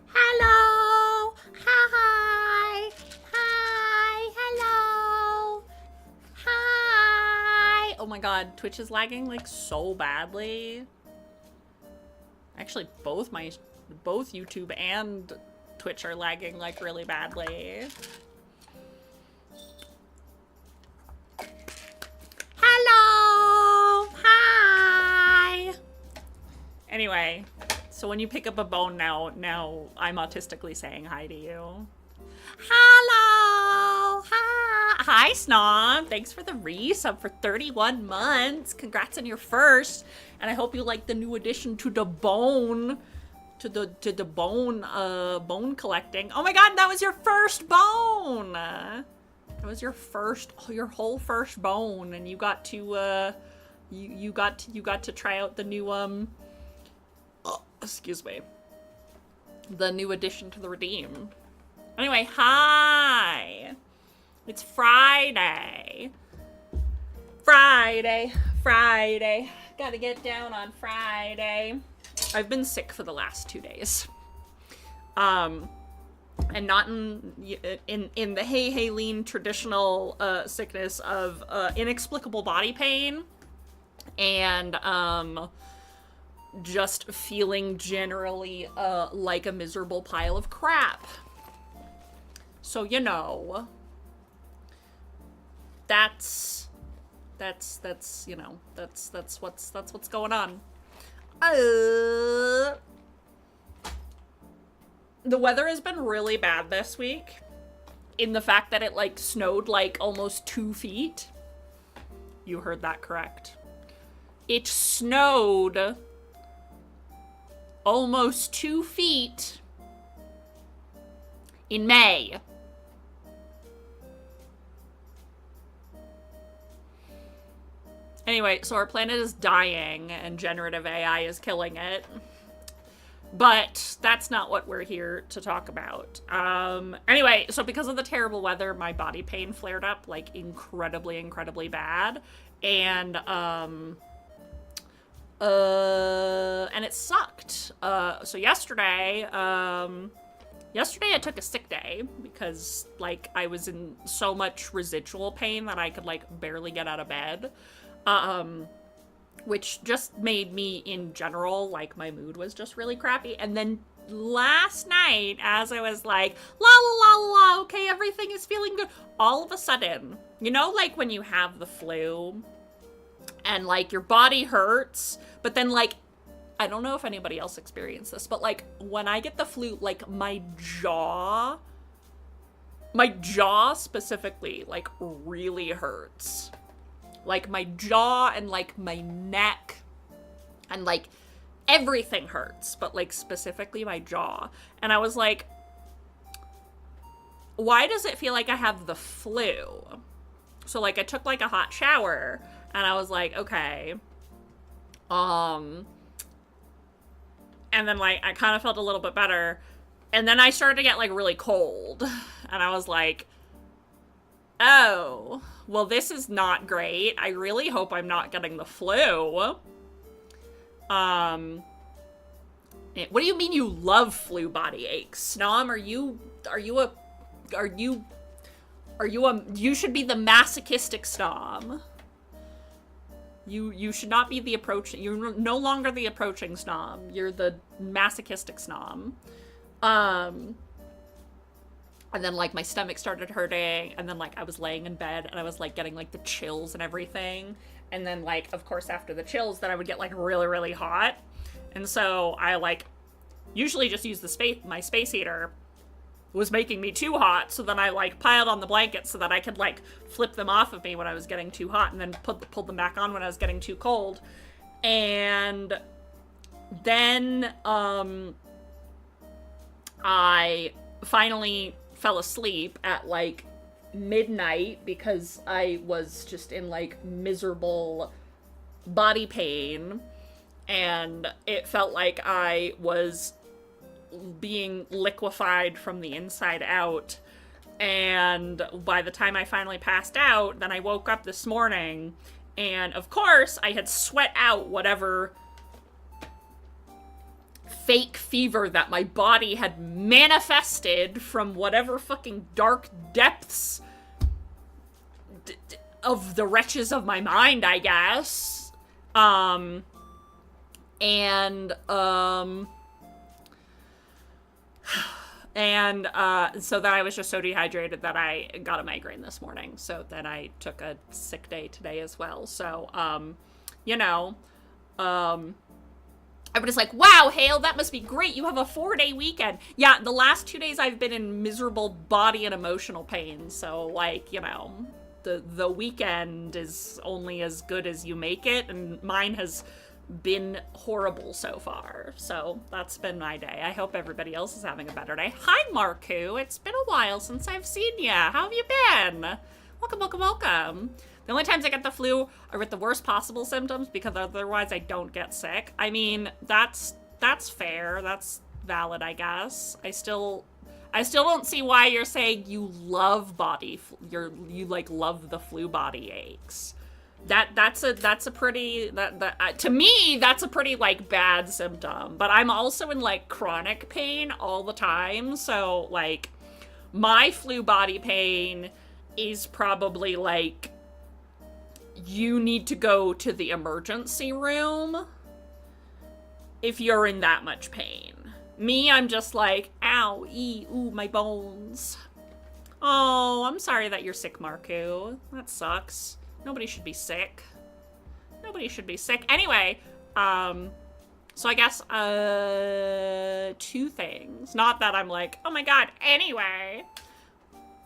Hello! Hi! Hi! Hello! Hi! Oh my god, Twitch is lagging like so badly. Actually, both YouTube and Twitch are lagging like really badly. Hello! Hi! Anyway, so when you pick up a bone now I'm autistically saying hi to you. Hello! Hi! Hi, Snob! Thanks for the resub for 31 months. Congrats on your first. And I hope you like the new addition to the bone. To the bone collecting. Oh my god, that was your first bone! That was your whole first bone, and you got to you got to try out the new excuse me. The new addition to the Redeem. Anyway, hi! It's Friday. Friday. Gotta get down on Friday. I've been sick for the last 2 days. And not in the hey lean traditional sickness of inexplicable body pain and just feeling generally like a miserable pile of crap. So, you know, that's you know, that's what's going on. The weather has been really bad this week in the fact that it like snowed like almost 2 feet. You heard that correct. It snowed almost 2 feet in May. Anyway, so our planet is dying and generative AI is killing it. But that's not what we're here to talk about. Anyway, so because of the terrible weather, my body pain flared up like incredibly bad. And it sucked. So yesterday I took a sick day because like I was in so much residual pain that I could like barely get out of bed. Which just made me, in general, like, my mood was just really crappy. And then last night, as I was like, la la la la, okay, everything is feeling good, all of a sudden, you know, like when you have the flu and, like, your body hurts, but then, like, I don't know if anybody else experienced this, but, like, when I get the flu, like, my jaw specifically, like, really hurts. Like, my jaw and, like, my neck and, like, everything hurts, but, like, specifically my jaw. And I was like, why does it feel like I have the flu? So, like, I took, like, a hot shower, and I was like, okay. And then, like, I kind of felt a little bit better. And then I started to get, like, really cold. And I was like, oh, well, this is not great. I really hope I'm not getting the flu. What do you mean you love flu body aches? Snom, you should be the masochistic Snom. You should not be the approaching, you're no longer the approaching Snom. You're the masochistic Snom. And then, like, my stomach started hurting, and then, like, I was laying in bed, and I was, like, getting, like, the chills and everything. And then, like, of course, after the chills, then I would get, like, really, really hot. And so I, like, usually just use my space heater. It was making me too hot, so then I, like, piled on the blankets so that I could, like, flip them off of me when I was getting too hot, and then pulled them back on when I was getting too cold. And then, I finally fell asleep at, like, midnight because I was just in, like, miserable body pain, and it felt like I was being liquefied from the inside out. And by the time I finally passed out, then I woke up this morning, and of course I had sweat out whatever fake fever that my body had manifested from whatever fucking dark depths of the wretches of my mind, I guess. So then I was just so dehydrated that I got a migraine this morning. So then I took a sick day today as well. So, I was like, wow, Hale, that must be great. You have a 4-day weekend. Yeah, the last 2 days I've been in miserable body and emotional pain. So, like, the weekend is only as good as you make it. And mine has been horrible so far. So that's been my day. I hope everybody else is having a better day. Hi, Marku. It's been a while since I've seen ya. How have you been? Welcome, welcome, welcome. The only times I get the flu are with the worst possible symptoms, because otherwise I don't get sick. I mean, that's fair. That's valid, I guess. I still don't see why you're saying you love you like love the flu body aches. That's a pretty to me that's a pretty like bad symptom. But I'm also in like chronic pain all the time, so like my flu body pain is probably like you need to go to the emergency room if you're in that much pain. Me, I'm just like, ow, ooh, my bones. Oh, I'm sorry that you're sick, Marku. That sucks. Nobody should be sick. Nobody should be sick. Anyway, so I guess, 2 things. Not that I'm like, oh my god, anyway.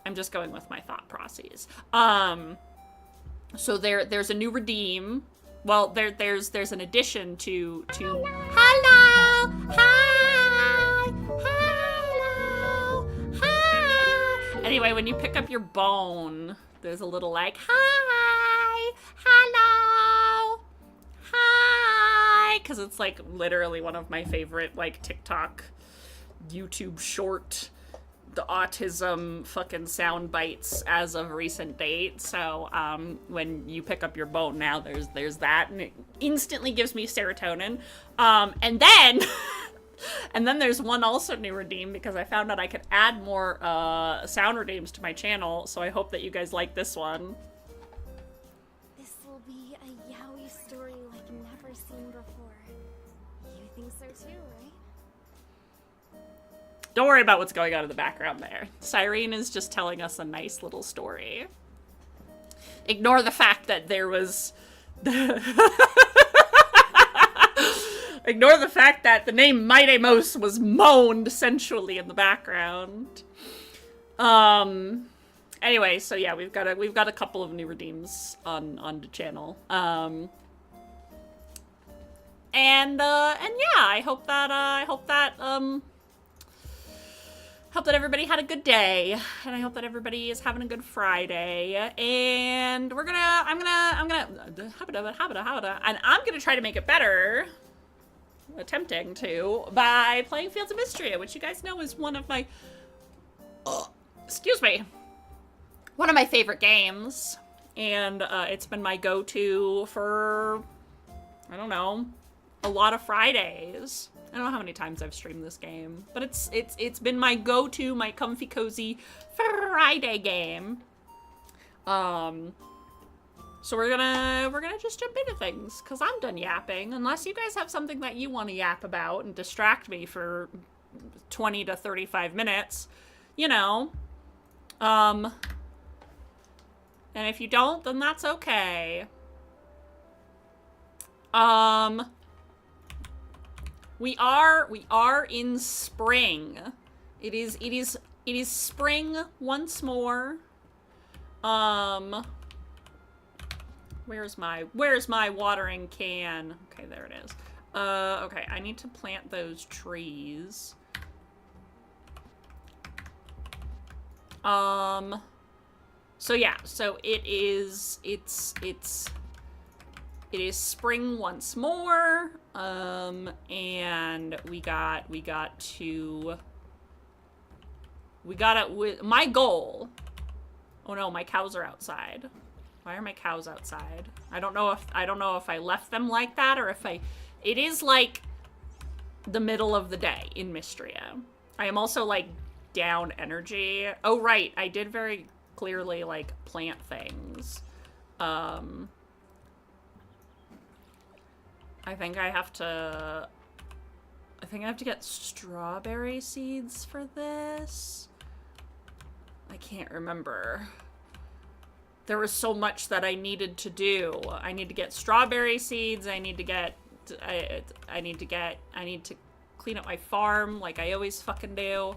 I'm just going with my thought processes. So there's a new redeem. Well, there's an addition to Hello! Hi! Hello! Hi! Anyway, when you pick up your bone, there's a little like, hi! Hello! Hi! Because it's like literally one of my favorite like TikTok, YouTube short, the autism fucking sound bites as of recent date. So when you pick up your bone now, there's that, and it instantly gives me serotonin. And then and then there's one also new redeem, because I found out I could add more sound redeems to my channel. So I hope that you guys like this one. This will be a yaoi story like never seen before. You think so too, right? Don't worry about what's going on in the background there. Cyrene is just telling us a nice little story. Ignore the fact that there was... Ignore the fact that the name Maidemos was moaned sensually in the background. Anyway, so yeah, we've got a couple of new redeems on the channel. And yeah, I hope that everybody had a good day, and I hope that everybody is having a good Friday. And I'm gonna try to make it better, attempting to, by playing Fields of Mystria, which you guys know is one of my, one of my favorite games. And it's been my go-to for, I don't know, a lot of Fridays. I don't know how many times I've streamed this game, but it's been my go-to, my comfy cozy Friday game. So we're gonna just jump into things, cause I'm done yapping. Unless you guys have something that you want to yap about and distract me for 20 to 35 minutes, you know. And if you don't, then that's okay. We are in spring. It is spring once more. Where's my watering can? Okay, there it is. Okay, I need to plant those trees. So yeah, so it is spring once more. And we got my goal. Oh no, my cows are outside. Why are my cows outside? I don't know if I left them like that or if it is like the middle of the day in Mystria. I am also like down energy. Oh right, I did very clearly like plant things. I think I have to get strawberry seeds for this. I can't remember. There was so much that I needed to do. I need to get strawberry seeds. I need to clean up my farm like I always fucking do.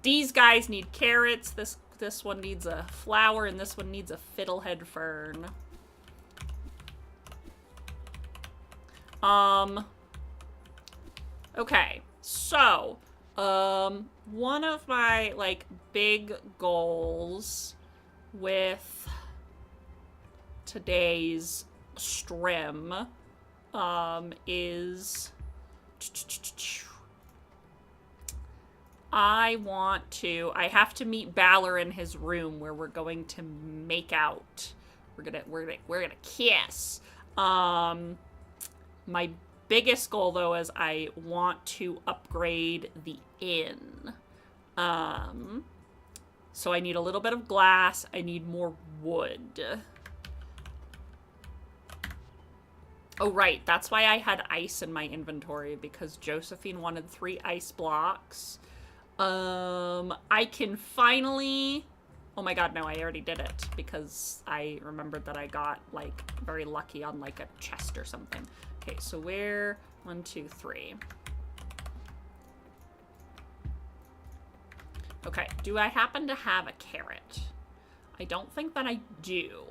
These guys need carrots. This one needs a flower and this one needs a fiddlehead fern. Okay, so, one of my, like, big goals with today's stream, is I have to meet Balor in his room where we're going to make out. We're gonna kiss. My biggest goal, though, is I want to upgrade the inn. So I need a little bit of glass. I need more wood. Oh, right. That's why I had ice in my inventory, because Josephine wanted 3 ice blocks. I can finally... Oh my god, no, I already did it, because I remembered that I got, like, very lucky on, like, a chest or something. Okay, so where? 1, 2, 3. Okay, do I happen to have a carrot? I don't think that I do.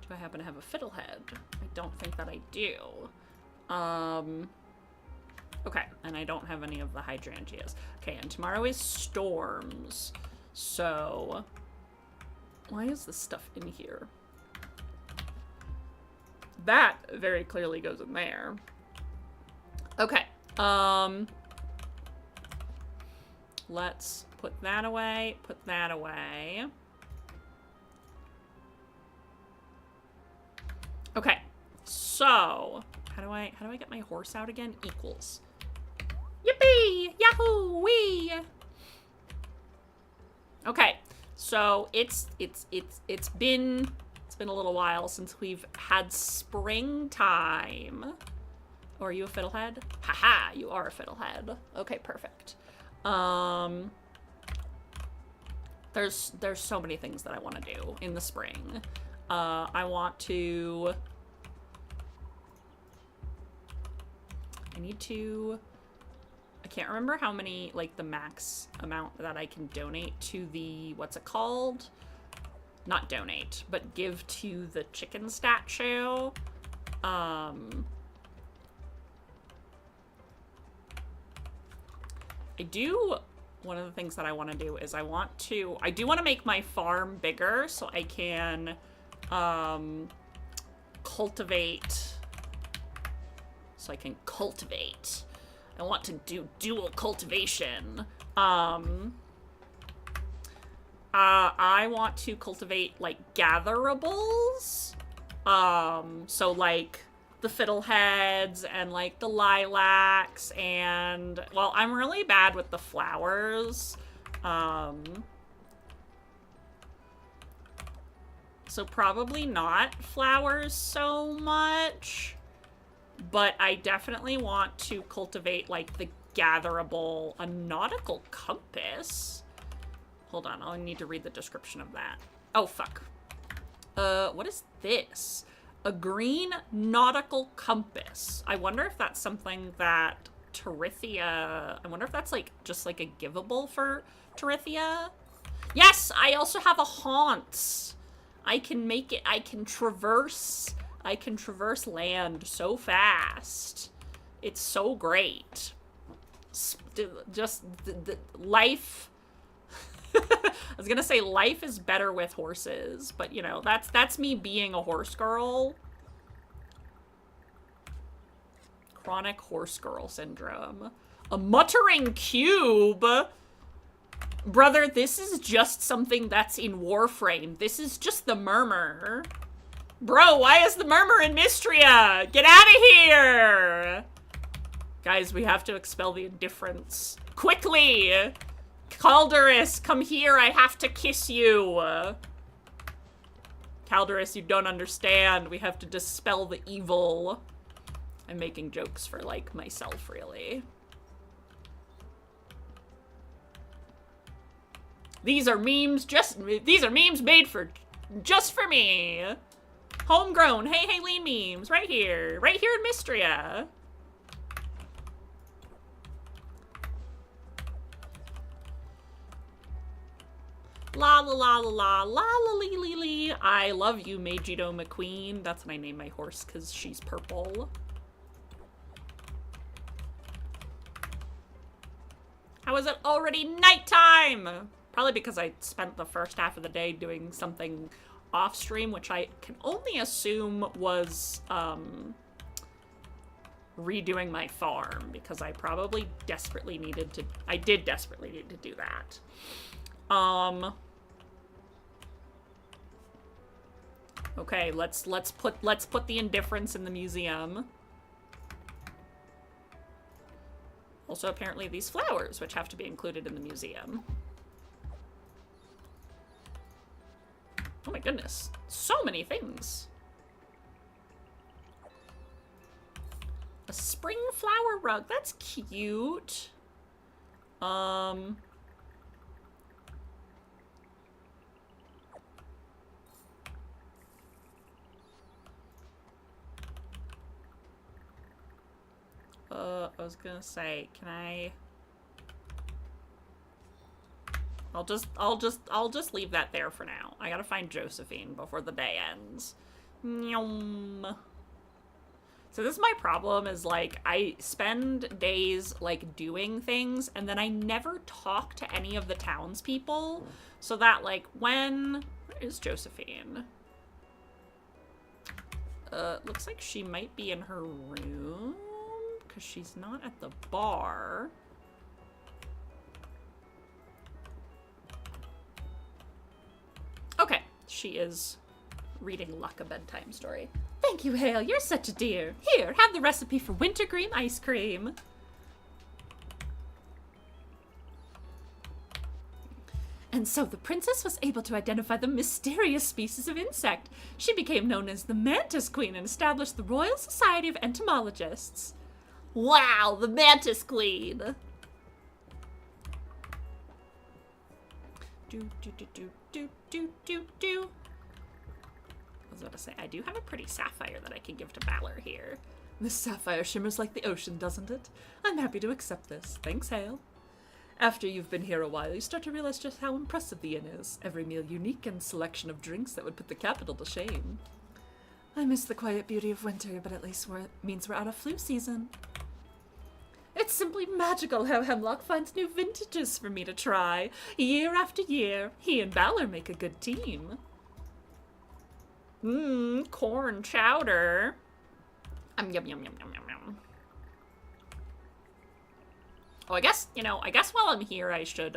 Do I happen to have a fiddlehead? I don't think that I do. Okay, and I don't have any of the hydrangeas. Okay, and tomorrow is storms. So, why is this stuff in here? That very clearly goes in there. Okay. Let's put that away, put that away. Okay. So, how do I get my horse out again? Equals. Yippee! Yahoo! Wee! Okay. So, it's been a little while since we've had springtime. Oh, are you a fiddlehead? Haha, you are a fiddlehead. Okay, perfect. There's so many things that I want to do in the spring. I can't remember how many, like, the max amount that I can donate to the, what's it called? Not donate, but give to the chicken statue. One of the things that I want to do is I do want to make my farm bigger so I can, cultivate. I want to do dual cultivation. I want to cultivate, like, gatherables. So, like, the fiddleheads and, like, the lilacs and, well, I'm really bad with the flowers. So probably not flowers so much. But I definitely want to cultivate, like, the gatherable, a nautical compass. Hold on, I need to read the description of that. Oh, fuck. What is this? A green nautical compass. I wonder if that's something that Terithia... I wonder if that's, like, just, like, a giveable for Terithia? Yes! I also have a haunt! I can make it... I can traverse land so fast. It's so great. Just the life... I was gonna say life is better with horses, but you know, that's me being a horse girl. Chronic horse girl syndrome. A muttering cube? Brother, this is just something that's in Warframe. This is just the murmur. Bro, why is the murmur in Mystria? Get out of here! Guys, we have to expel the indifference. Quickly! Calderus, come here, I have to kiss you. Calderus, you don't understand. We have to dispel the evil. I'm making jokes for, like, myself, really. These are memes made just for me. Homegrown, hey lean memes, right here in Mystria. La la la la la la la lee lee lee. I love you, Majito McQueen. That's what I named my horse because she's purple. How is it already nighttime? Probably because I spent the first half of the day doing something off stream, which I can only assume was redoing my farm, because I probably desperately needed to. I did desperately need to do that. Okay, let's put the indifference in the museum. Also, apparently these flowers, which have to be included in the museum. Oh my goodness, so many things. A spring flower rug, that's cute. I was gonna say, can I... I'll just leave that there for now. I gotta find Josephine before the day ends. Nyum. So this is my problem, is like, I spend days like doing things and then I never talk to any of the townspeople. So that like, where is Josephine? Looks like she might be in her room, because she's not at the bar. Okay, she is reading Luck a bedtime story. Thank you, Hale. You're such a dear. Here, have the recipe for wintergreen ice cream. And so the princess was able to identify the mysterious species of insect. She became known as the Mantis Queen and established the Royal Society of Entomologists. Wow, the Mantis Queen! I was about to say, I do have a pretty sapphire that I can give to Valor here. This sapphire shimmers like the ocean, doesn't it? I'm happy to accept this. Thanks, Hale. After you've been here a while, you start to realize just how impressive the inn is. Every meal unique and selection of drinks that would put the capital to shame. I miss the quiet beauty of winter, but at least it means we're out of flu season. It's simply magical how Hemlock finds new vintages for me to try. Year after year, he and Valor make a good team. Corn chowder. Yum, yum, yum, yum, yum, yum. Oh, I guess while I'm here, I should,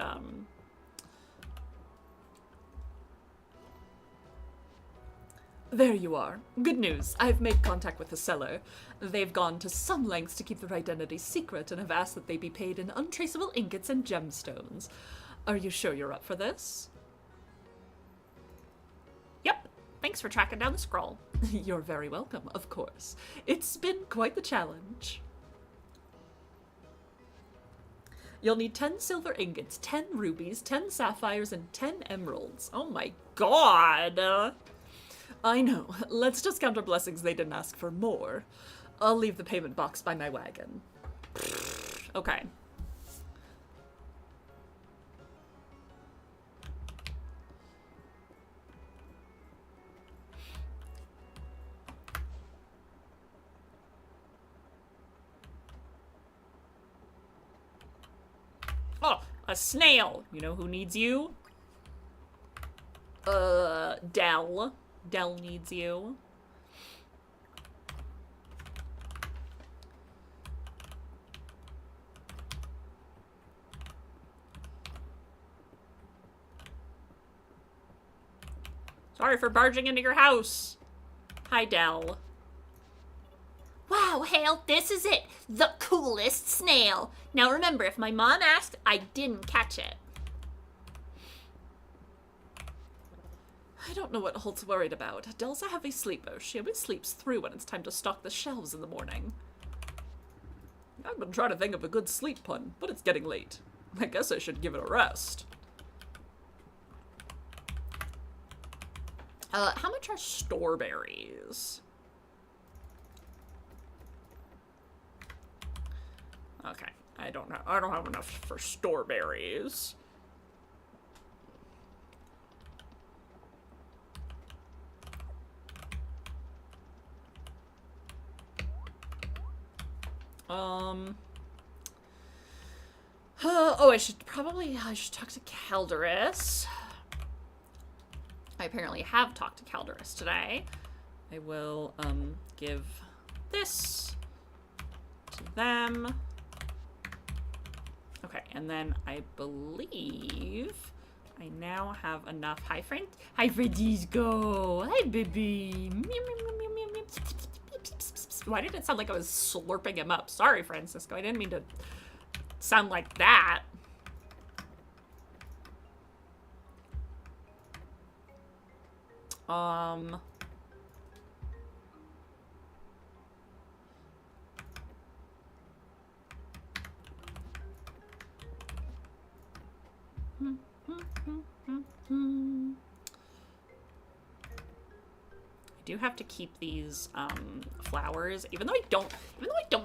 There you are. Good news. I've made contact with the seller. They've gone to some lengths to keep their identity secret and have asked that they be paid in untraceable ingots and gemstones. Are you sure you're up for this? Yep. Thanks for tracking down the scroll. You're very welcome, of course. It's been quite the challenge. You'll need 10 silver ingots, 10 rubies, 10 sapphires, and 10 emeralds. Oh my god! I know. Let's just count our blessings they didn't ask for more. I'll leave the payment box by my wagon. Okay. Oh, a snail. You know who needs you? Dell. Dell needs you. Sorry for barging into your house. Hi, Dell. Wow, Hale, this is it. The coolest snail. Now remember, if my mom asked, I didn't catch it. I don't know what Holt's worried about. Dell's a heavy sleeper. She always sleeps through when it's time to stock the shelves in the morning. I've been trying to think of a good sleep pun, but it's getting late. I guess I should give it a rest. How much are storeberries? Okay, I don't have enough for storeberries. Oh, I should talk to Calderus. I apparently have talked to Calderus today. I will, give this to them. Okay, and then I believe I now have enough. Hi, friend. Hi, Freddy's go. Hi, baby. Why did it sound like I was slurping him up? Sorry, Francisco. I didn't mean to sound like that. I do have to keep these flowers, even though I don't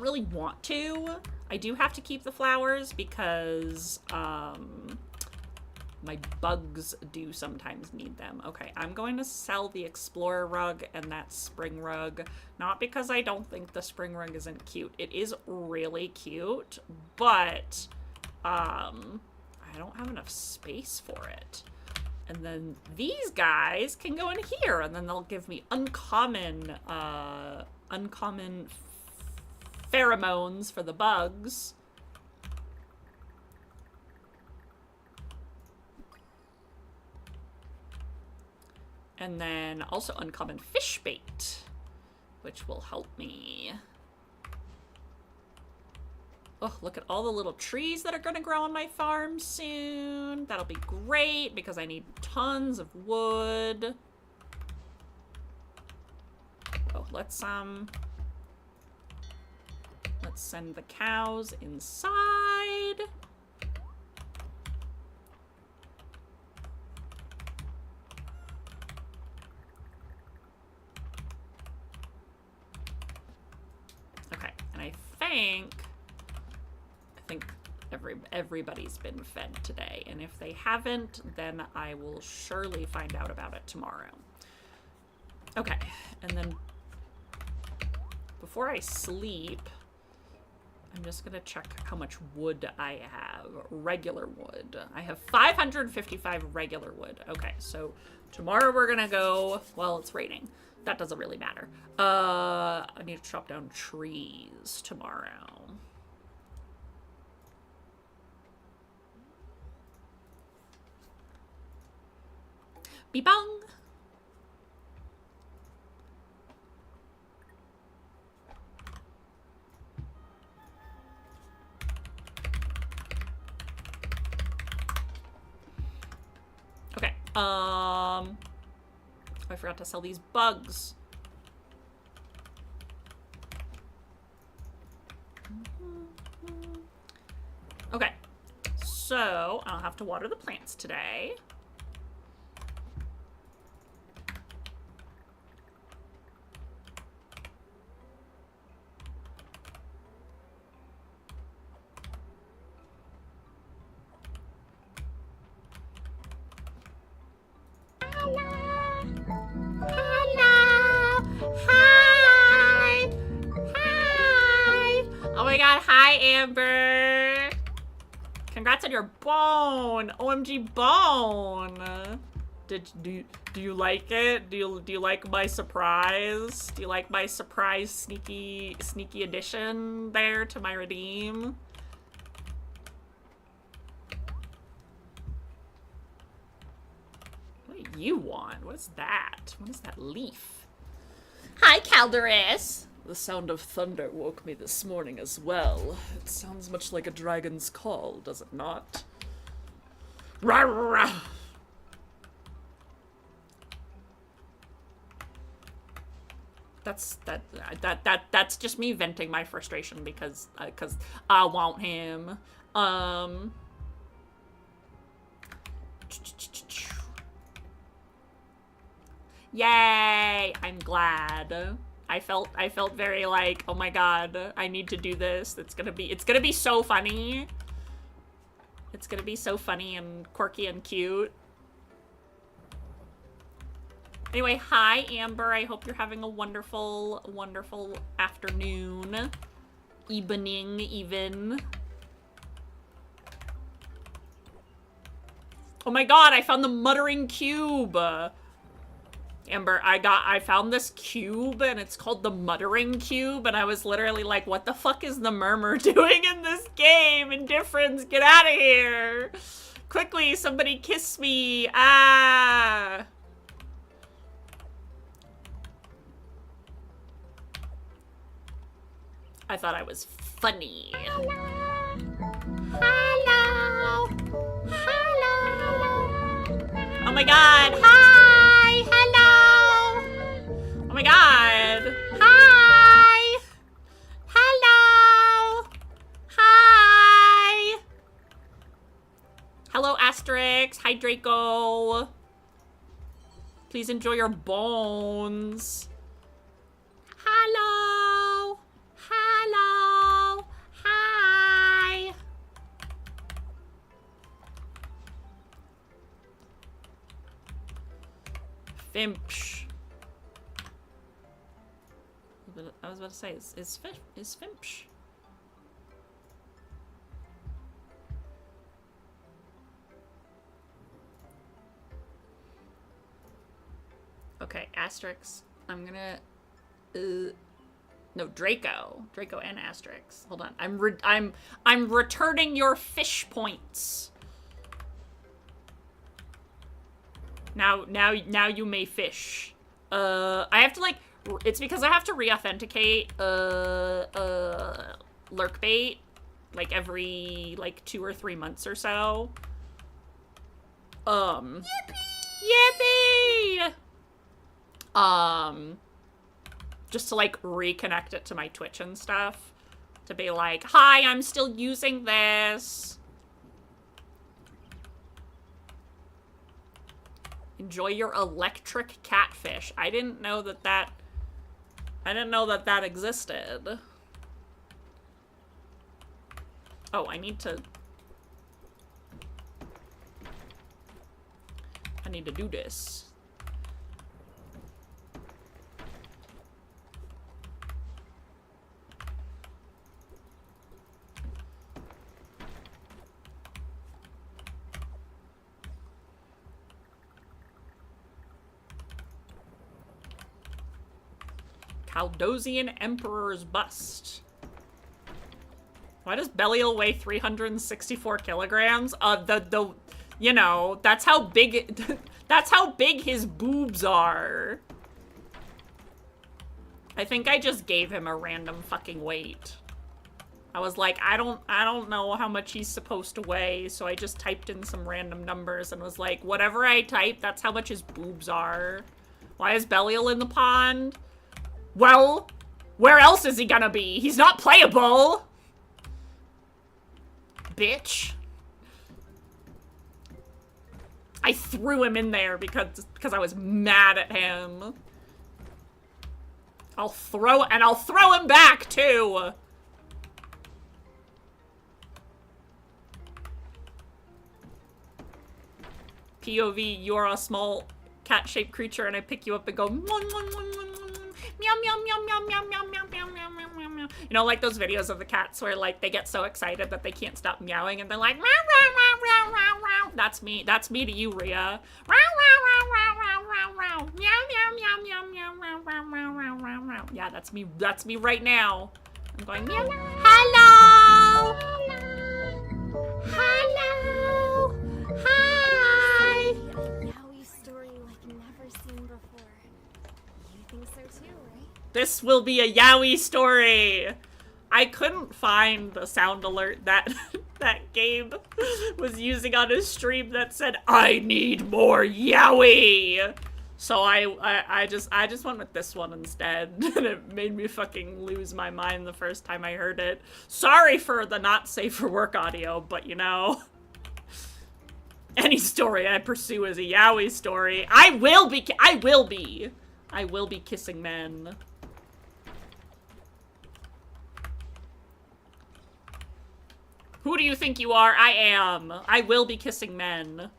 really want to. I do have to keep the flowers because my bugs do sometimes need them. Okay, I'm going to sell the Explorer rug and that spring rug. Not because I don't think the spring rug isn't cute. It is really cute, but I don't have enough space for it. And then these guys can go in here, and then they'll give me uncommon pheromones for the bugs. And then also uncommon fish bait, which will help me. Oh, look at all the little trees that are gonna grow on my farm soon. That'll be great because I need tons of wood. Oh, let's send the cows inside. Okay, and I think everybody's been fed today, and if they haven't, then I will surely find out about it tomorrow. Okay, and then before I sleep, I'm just gonna check how much wood I have. Regular wood. I have 555 regular wood. Okay, so tomorrow we're gonna go, well, it's raining. That doesn't really matter. I need to chop down trees tomorrow. Bebong. Okay. I forgot to sell these bugs. Okay. So, I'll have to water the plants today. god, hi Amber! Congrats on your bone! OMG bone! Do you like it? Do you like my surprise? Do you like my surprise sneaky addition there to my redeem? What do you want? What is that? What is that leaf? Hi, Calderus. The sound of thunder woke me this morning as well. It sounds much like a dragon's call, does it not? Rah, rah. That's just me venting my frustration because I want him. Yay! I'm glad. I felt very like, oh my god, I need to do this. It's gonna be so funny. It's gonna be so funny and quirky and cute. Anyway, hi Amber. I hope you're having a wonderful, wonderful afternoon. Evening, even. Oh my god, I found the muttering cube. Amber, I found this cube and it's called the Muttering Cube, and I was literally like, what the fuck is the murmur doing in this game? Indifference, get out of here. Quickly, somebody kiss me. Ah. I thought I was funny. Hello. Oh my god. Hi. Hello. Oh my god. Hi. Hello. Hi. Hello, Asterix. Hi, Draco. Please enjoy your bones. Hello. Hello. Hi. Finch. I was about to say, is Finch? Okay, Asterix. I'm gonna. No, Draco. Draco and Asterix. Hold on. I'm returning your fish points. Now you may fish. I have to like. It's because I have to re-authenticate lurkbait like every like 2 or 3 months or so. Yippee! Yippee! Just to like reconnect it to my Twitch and stuff. To be like, hi, I'm still using this. Enjoy your electric catfish. I didn't know that existed. Oh, I need to do this. Caldosian Emperor's bust. Why does Belial weigh 364 kilograms? You know, that's how big his boobs are. I think I just gave him a random fucking weight. I was like, I don't know how much he's supposed to weigh, so I just typed in some random numbers and was like, whatever I type, that's how much his boobs are. Why is Belial in the pond? Well, where else is he gonna be? He's not playable! Bitch. I threw him in there because I was mad at him. I'll throw him back, too! POV, you're a small cat-shaped creature and I pick you up and go, meow, meow, meow, meow, meow, meow, meow, meow, meow, meow, meow, meow. You know, like those videos of the cats where like they get so excited that they can't stop meowing and they're like, meow, meow, meow, meow, meow, meow. That's me. That's me to you, Rhea. Meow, meow, meow, meow, meow, meow, meow, meow, meow, meow, meow, meow, meow, meow, meow, meow. Yeah, that's me. That's me right now. I'm going meow. Hello. Hello. Hi. A yaoi story like never seen before. You think so too, right? This will be a yaoi story. I couldn't find the sound alert that that Gabe was using on his stream that said, "I need more yaoi." So I just went with this one instead, and it made me fucking lose my mind the first time I heard it. Sorry for the not safe for work audio, but you know, any story I pursue is a yaoi story. I will be kissing men. Who do you think you are? I am. I will be kissing men.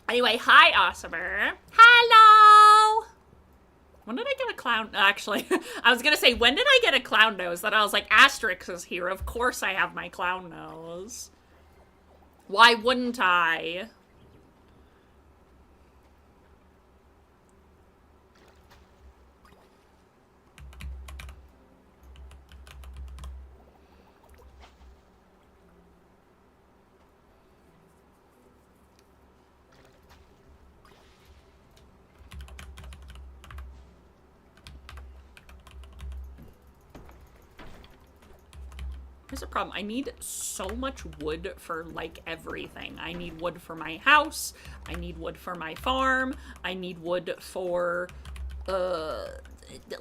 Anyway, hi, Awesomer. Hello! When did I get a clown? Actually, I was gonna say, when did I get a clown nose? Then I was like, Asterix is here. Of course I have my clown nose. Why wouldn't I? Here's a problem. I need so much wood for, like, everything. I need wood for my house. I need wood for my farm. I need wood for,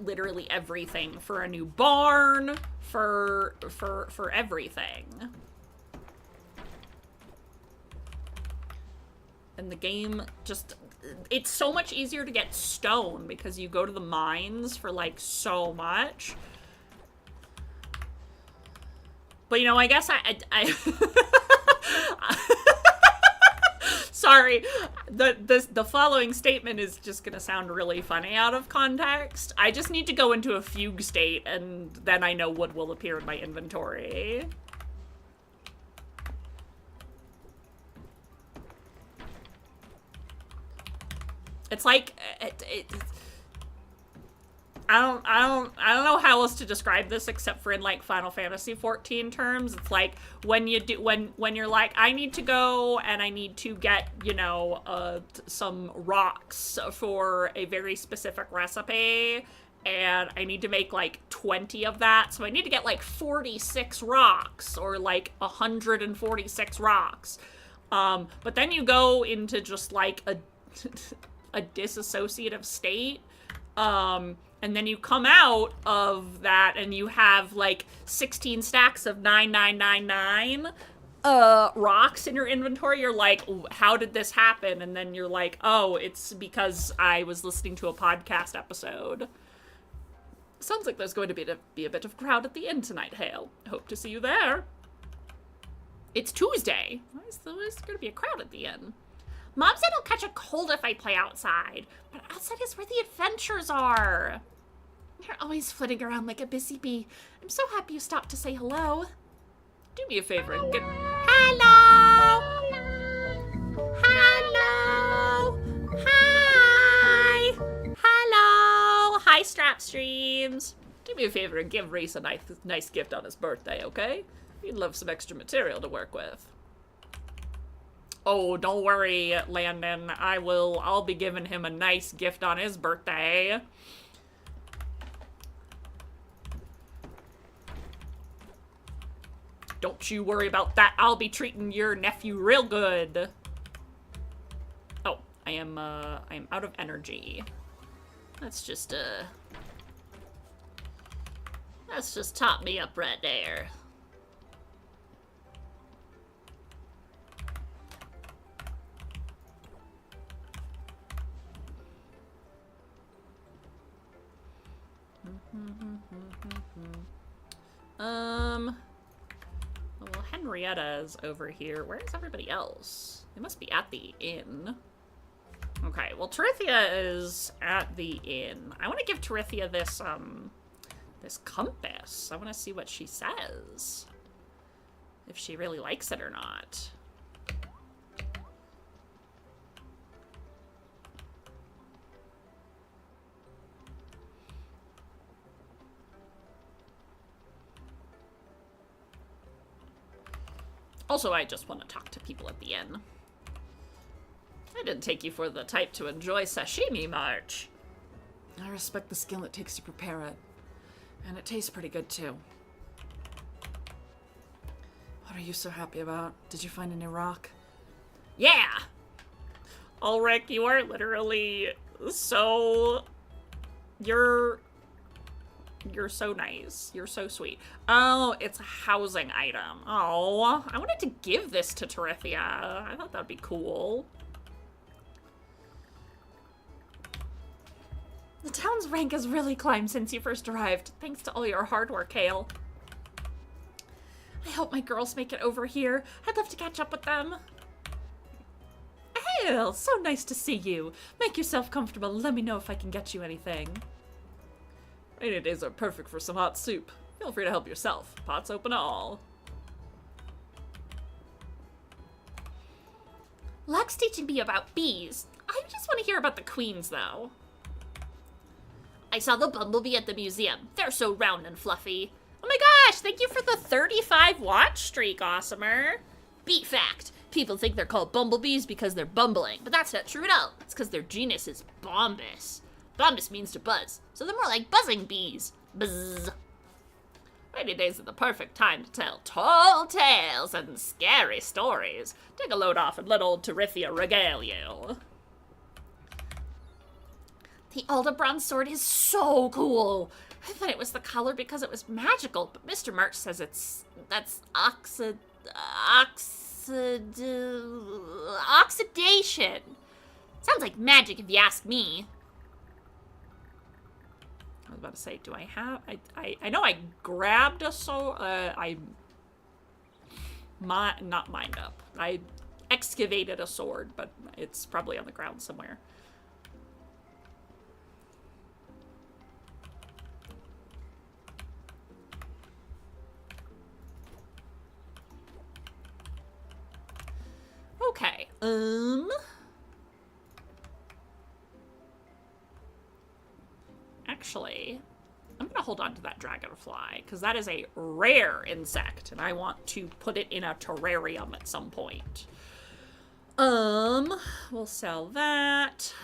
literally everything. For a new barn. For everything. And the game just... It's so much easier to get stone because you go to the mines for, like, so much. But, you know, I guess I sorry, the following statement is just gonna sound really funny out of context. I just need to go into a fugue state, and then I know wood will appear in my inventory. It's like, I don't know how else to describe this except for in like Final Fantasy 14 terms. It's like when you're like, I need to go and I need to get, you know, some rocks for a very specific recipe, and I need to make like 20 of that. So I need to get like 46 rocks or like 146 rocks. But then you go into just like a disassociative state. And then you come out of that and you have like 16 stacks of 9999 rocks in your inventory. You're like, how did this happen? And then you're like, oh, it's because I was listening to a podcast episode. Sounds like there's going to be a bit of crowd at the inn tonight, Hale. Hope to see you there. It's Tuesday. Why is there going to be a crowd at the inn? Mom said I'll catch a cold if I play outside, but outside is where the adventures are. You're always flitting around like a busy bee. I'm so happy you stopped to say hello. Do me a favor and get... Hello! Hello! Hi! Hello! Hi, Strap Streams. Do me a favor and give Reese a nice gift on his birthday, okay? He'd love some extra material to work with. Oh, don't worry, Landon. I'll be giving him a nice gift on his birthday. Don't you worry about that. I'll be treating your nephew real good. Oh, I am out of energy. That's just top me up right there. Well, Henrietta's over here. Where is everybody else? They must be at the inn. Okay, well, Torithia is at the inn. I want to give Torithia this, this compass. I want to see what she says. If she really likes it or not. Also, I just want to talk to people at the inn. I didn't take you for the type to enjoy sashimi much. I respect the skill it takes to prepare it. And it tastes pretty good, too. What are you so happy about? Did you find a new rock? Yeah! Ulrich, you are literally so... You're so nice. You're so sweet. Oh, it's a housing item. Oh, I wanted to give this to Torithia. I thought that'd be cool. The town's rank has really climbed since you first arrived, thanks to all your hard work, Hale. I hope my girls make it over here. I'd love to catch up with them. Hale, so nice to see you. Make yourself comfortable and let me know if I can get you anything. Rainy days are perfect for some hot soup. Feel free to help yourself. Pot's open to all. Luck's teaching me about bees. I just want to hear about the queens, though. I saw the bumblebee at the museum. They're so round and fluffy. Oh my gosh, thank you for the 35 watch streak, Awesomer. Beat fact. People think they're called bumblebees because they're bumbling, but that's not true at all. It's because their genus is Bombus. Bombus means to buzz, so they're more like buzzing bees. Buzz. Rainy days are the perfect time to tell tall tales and scary stories. Take a load off and let old Torithia regale you. The Aldabron sword is so cool. I thought it was the color because it was magical, but Mr. March says that's oxidation. Sounds like magic if you ask me. I was about to say, do I have... I know I grabbed a sword... not mined up. I excavated a sword, but it's probably on the ground somewhere. Okay, actually, I'm gonna hold on to that dragonfly, because that is a rare insect, and I want to put it in a terrarium at some point. We'll sell that.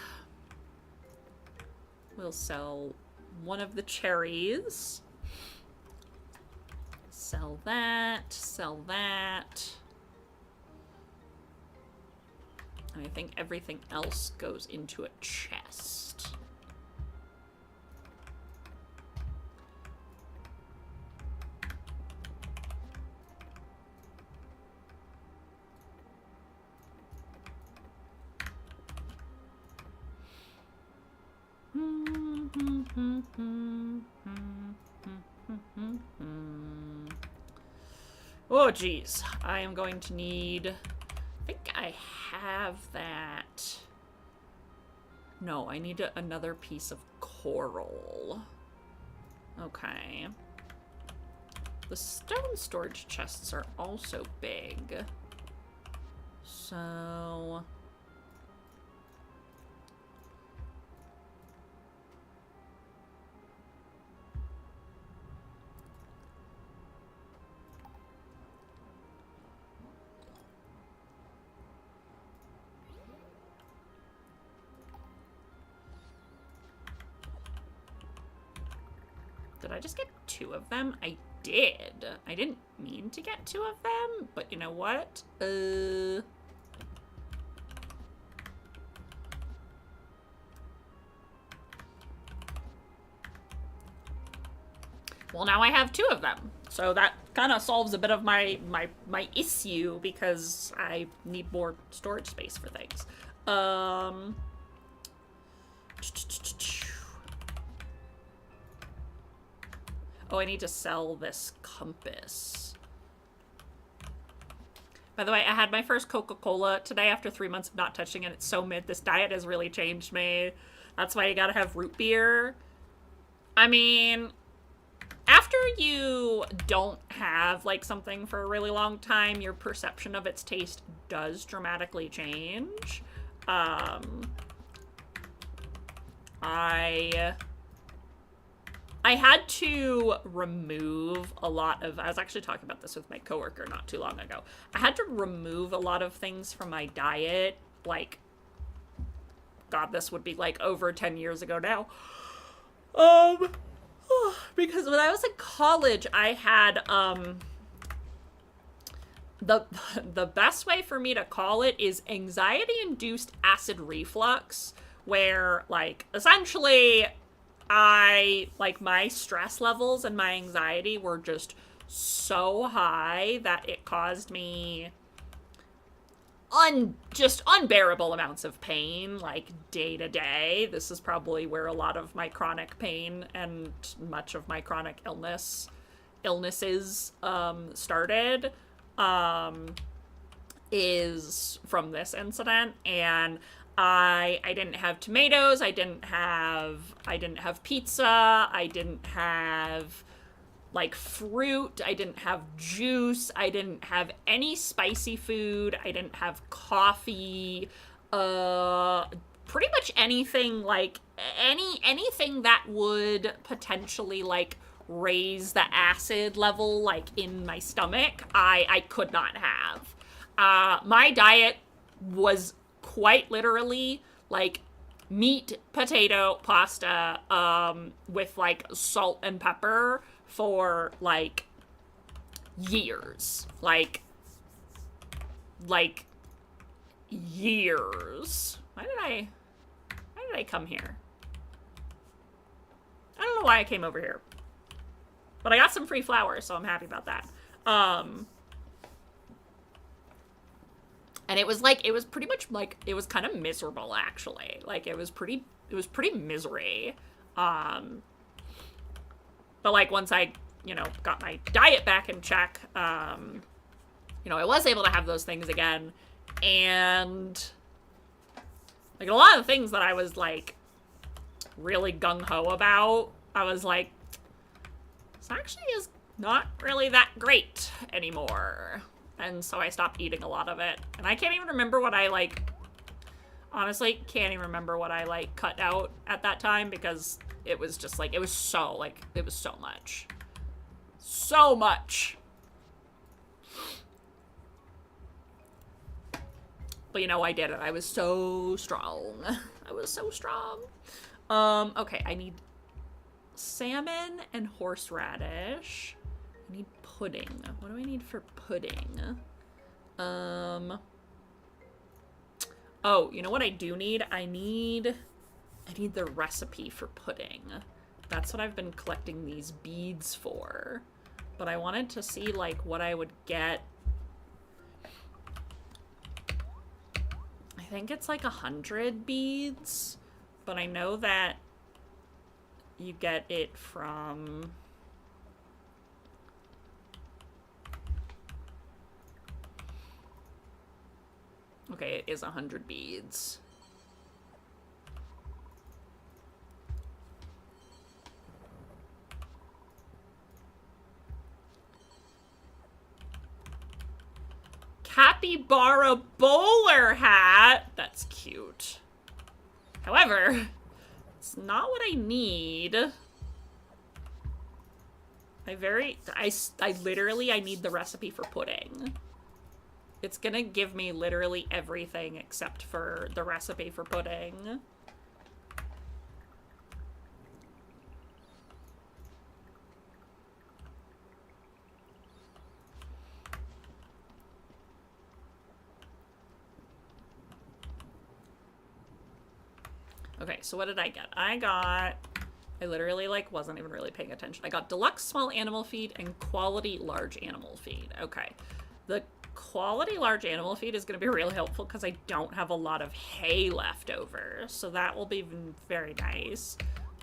We'll sell one of the cherries. Sell that, sell that. And I think everything else goes into a chest. Oh, geez. I am going to need... I think I have that. No, I need another piece of coral. Okay. The stone storage chests are also big. So... Did I just get 2 of them? I did. I didn't mean to get 2 of them, but you know what? Well, now I have 2 of them. So that kind of solves a bit of my issue because I need more storage space for things. Oh, I need to sell this compass. By the way, I had my first Coca-Cola today after 3 months of not touching it. It's so mid. This diet has really changed me. That's why you gotta have root beer. I mean, after you don't have, like, something for a really long time, your perception of its taste does dramatically change. I had to remove a lot of, I was actually talking about this with my coworker not too long ago. I had to remove a lot of things from my diet, like, God, this would be like over 10 years ago now. Because when I was in college, I had, the best way for me to call it is anxiety-induced acid reflux, where, like, essentially my stress levels and my anxiety were just so high that it caused me just unbearable amounts of pain, like, day to day. This is probably where a lot of my chronic pain and much of my chronic illnesses started, is from this incident. And I didn't have tomatoes, I didn't have pizza, I didn't have, like, fruit, I didn't have juice, I didn't have any spicy food, I didn't have coffee, pretty much anything, like, anything that would potentially, like, raise the acid level, like, in my stomach, I could not have. My diet was quite literally, like, meat, potato, pasta, with, like, salt and pepper for, like, years. Like, years. Why did I come here? I don't know why I came over here. But I got some free flowers, so I'm happy about that. And it was pretty much, like, it was kind of miserable, actually. Like, it was pretty misery. But, like, once I, got my diet back in check, I was able to have those things again. And, like, a lot of the things that I was, like, really gung-ho about, I was like, this actually is not really that great anymore. And so I stopped eating a lot of it. And I can't even remember what I, like, honestly, can't even remember what I, like, cut out at that time, because it was just, like, it was so much. So much. But, I did it. I was so strong. I was so strong. Okay, I need salmon and horseradish. I need pudding. What do I need for pudding? Oh, you know what I do need? I need the recipe for pudding. That's what I've been collecting these beads for. But I wanted to see, like, what I would get. I think it's like 100 beads, but I know that you get it from... Okay, it is 100 beads. Capybara bowler hat. That's cute. However, it's not what I need. I need the recipe for pudding. It's gonna give me literally everything except for the recipe for pudding. Okay, so what did I get? I literally, like, wasn't even really paying attention. I got deluxe small animal feed and quality large animal feed. Okay. The quality large animal feed is going to be really helpful because I don't have a lot of hay left over. So that will be very nice.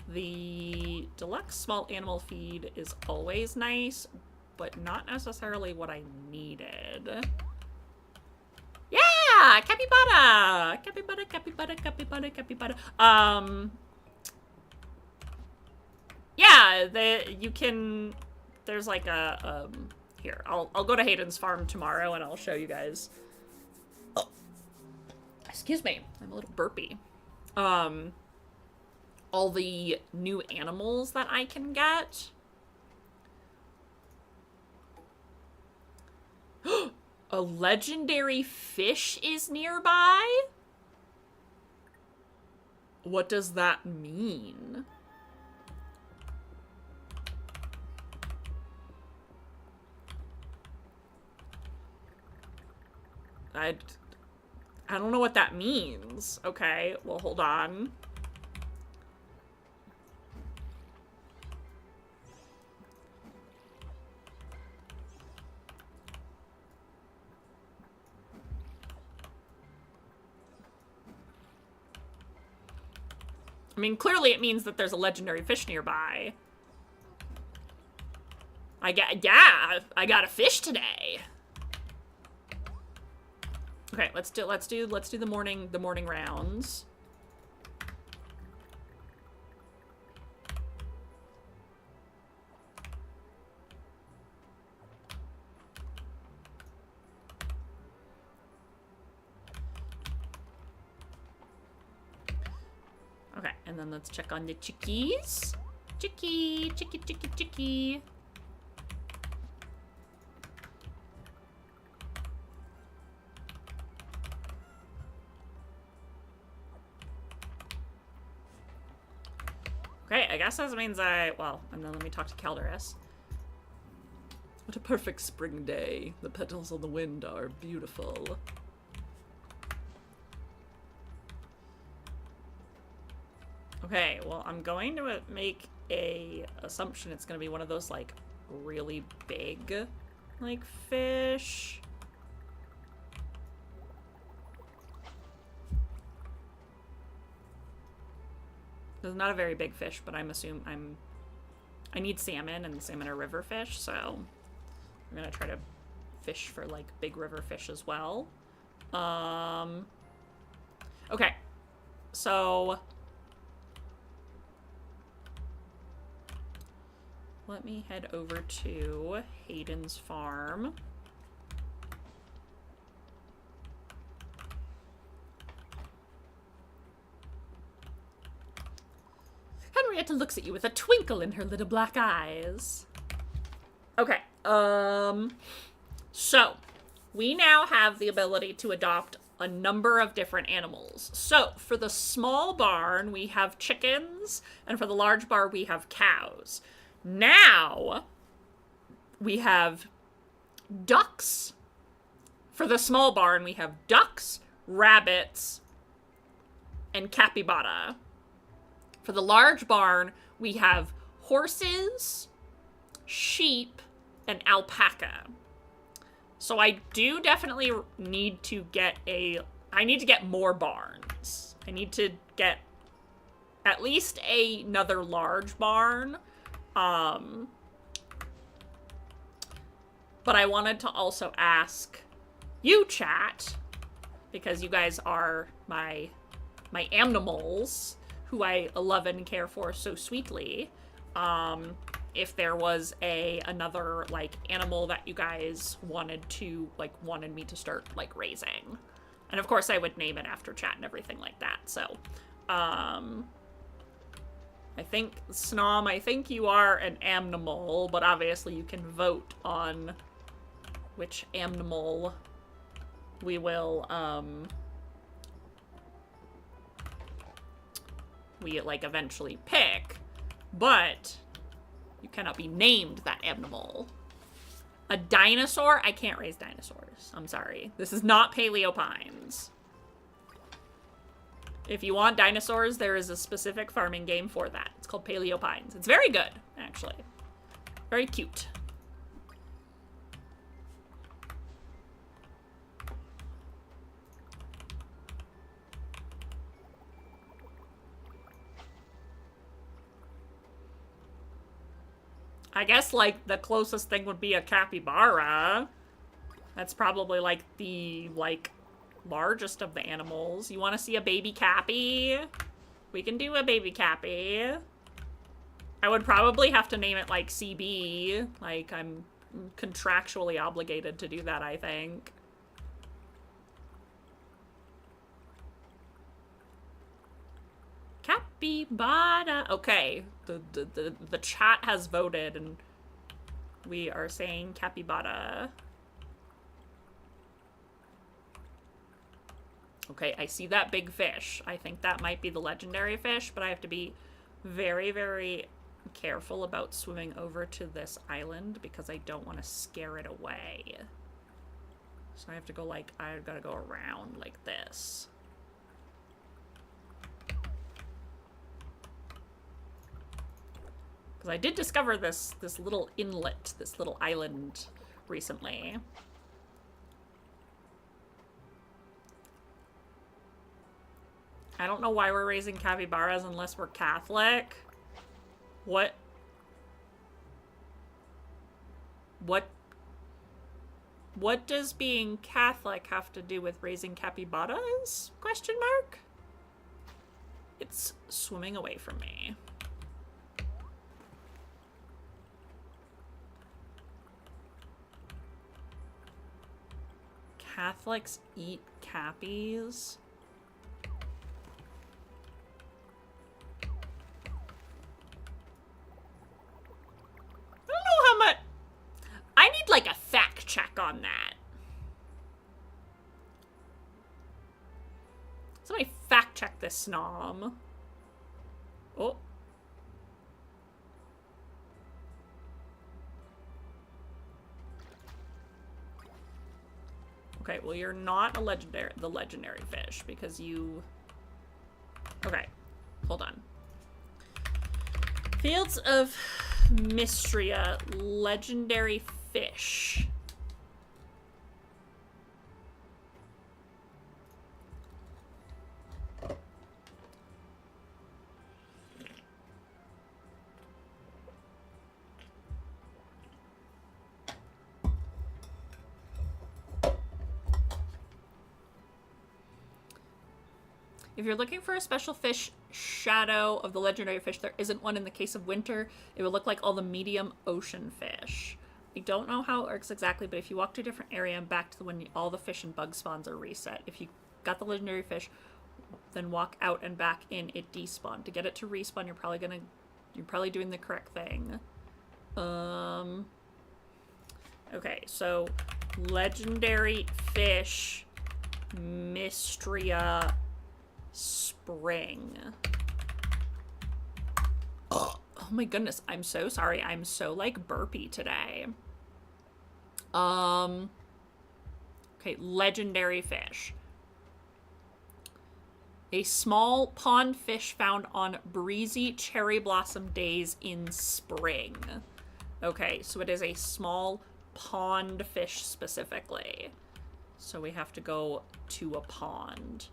The deluxe small animal feed is always nice, but not necessarily what I needed. yeah, capybara. Capybara, capybara, capybara, capybara. Yeah, you can, there's like a, here, I'll go to Hayden's farm tomorrow and I'll show you guys. Oh, excuse me, I'm a little burpy. All the new animals that I can get. A legendary fish is nearby? What does that mean? I don't know what that means. Okay, well, hold on. I mean, clearly it means that there's a legendary fish nearby. I got a fish today. Okay, let's do the morning rounds. Okay, and then let's check on the chickies. Chickie. Okay, I guess that means well, and then let me talk to Calderus. What a perfect spring day. The petals on the wind are beautiful. Okay, well, I'm going to make a assumption it's going to be one of those, like, really big, like, fish. It's not a very big fish, but I need salmon, and salmon are river fish, so I'm gonna try to fish for, like, big river fish as well. Okay. So let me head over to Hayden's farm. Henrietta looks at you with a twinkle in her little black eyes. Okay, so we now have the ability to adopt a number of different animals. So for the small barn, we have chickens, and for the large barn, we have cows. Now we have ducks. For the small barn, we have ducks, rabbits, and capybara. For the large barn, we have horses, sheep, and alpaca. So I do definitely need to get I need to get more barns. I need to get at least another large barn. But I wanted to also ask you, chat, because you guys are my animals, who I love and care for so sweetly, if there was another, like, animal that you guys wanted me to start, like, raising. And of course I would name it after chat and everything like that, so, I think, Snom, I think you are an animal, but obviously you can vote on which animal we will, eventually pick, but you cannot be named that animal. A dinosaur? I can't raise dinosaurs. I'm sorry. This is not Paleo Pines. If you want dinosaurs, there is a specific farming game for that. It's called Paleo Pines. It's very good, actually. Very cute. I guess, like, the closest thing would be a capybara. That's probably, like, the, like, largest of the animals. You want to see a baby Cappy? We can do a baby Cappy. I would probably have to name it like CB. Like, I'm contractually obligated to do that, I think. Capybara. Okay, the chat has voted and we are saying capybara. Okay, I see that big fish. I think that might be the legendary fish, but I have to be very, very careful about swimming over to this island because I don't want to scare it away. So I have to go like, I've got to go around like this. Because I did discover this little inlet, this little island recently. I don't know why we're raising capybaras unless we're Catholic. What does being Catholic have to do with raising capybaras? Question mark? It's swimming away from me. Catholics eat cappies? I need like a fact check on that. Somebody fact check this snom. Oh. Okay, well you're not the legendary fish because you... Okay, hold on. Fields of Mystria, legendary fish. If you're looking for a special fish shadow of the legendary fish, there isn't one in the case of winter. It would look like all the medium ocean fish. I don't know how it works exactly, but if you walk to a different area and back to the one, all the fish and bug spawns are reset. If you got the legendary fish, then walk out and back in, it despawned. To get it to respawn, you're probably doing the correct thing. Okay, so legendary fish, Mystria, spring. Oh my goodness, I'm so sorry. I'm so like burpy today. Okay, legendary fish. A small pond fish found on breezy cherry blossom days in spring. Okay, so it is a small pond fish specifically. So we have to go to a pond.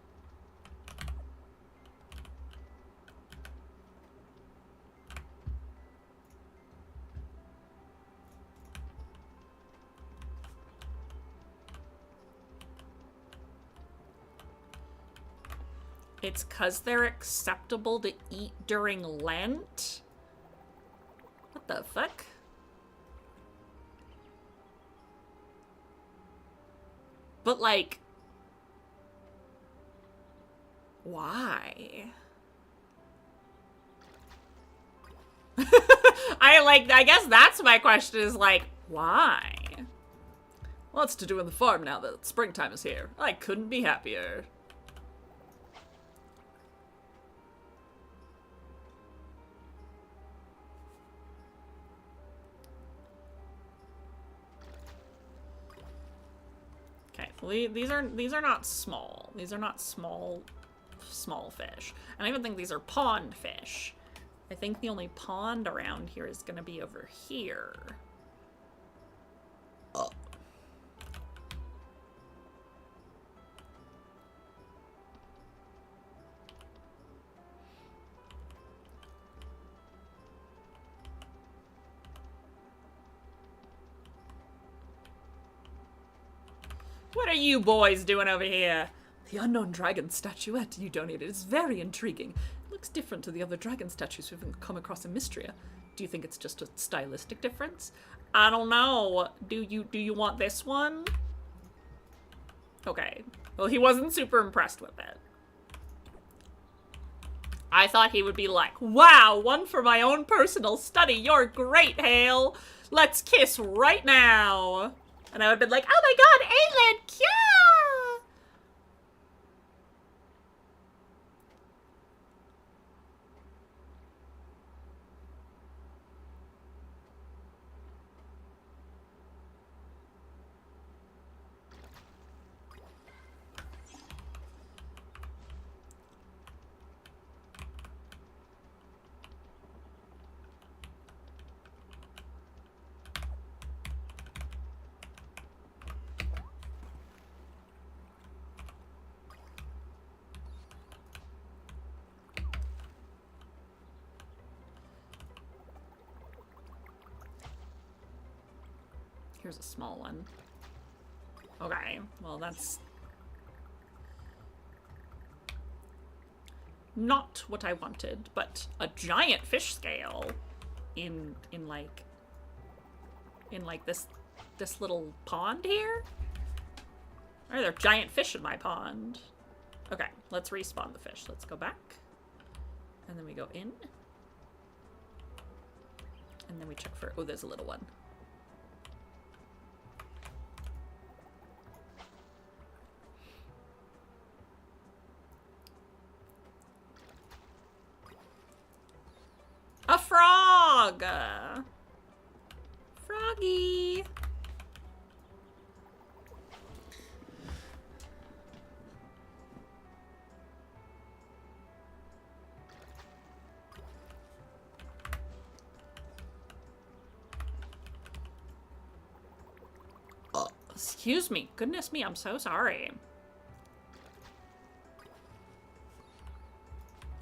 It's 'cause they're acceptable to eat during Lent? What the fuck? But like, why? I guess that's my question is like, why? Lots to do in the farm now that springtime is here. I couldn't be happier. Okay, well, these are not small. These are not small fish. And I even think these are pond fish. I think the only pond around here is gonna be over here. Oh. What are you boys doing over here? The unknown dragon statuette you donated is very intriguing. It looks different to the other dragon statues we've come across in Mystria. Do you think it's just a stylistic difference? I don't know. Do you want this one? Okay. Well, he wasn't super impressed with it. I thought he would be like, wow, one for my own personal study. You're great, Hale. Let's kiss right now. And I would have been like, oh my god, Aelin, Kya! Here's a small one. Okay, well that's not what I wanted, but a giant fish scale in like this little pond here? Are there giant fish in my pond? Okay, let's respawn the fish. Let's go back. And then we go in. And then we check for, oh, there's a little one. A frog! Froggy! Excuse me. Goodness me, I'm so sorry.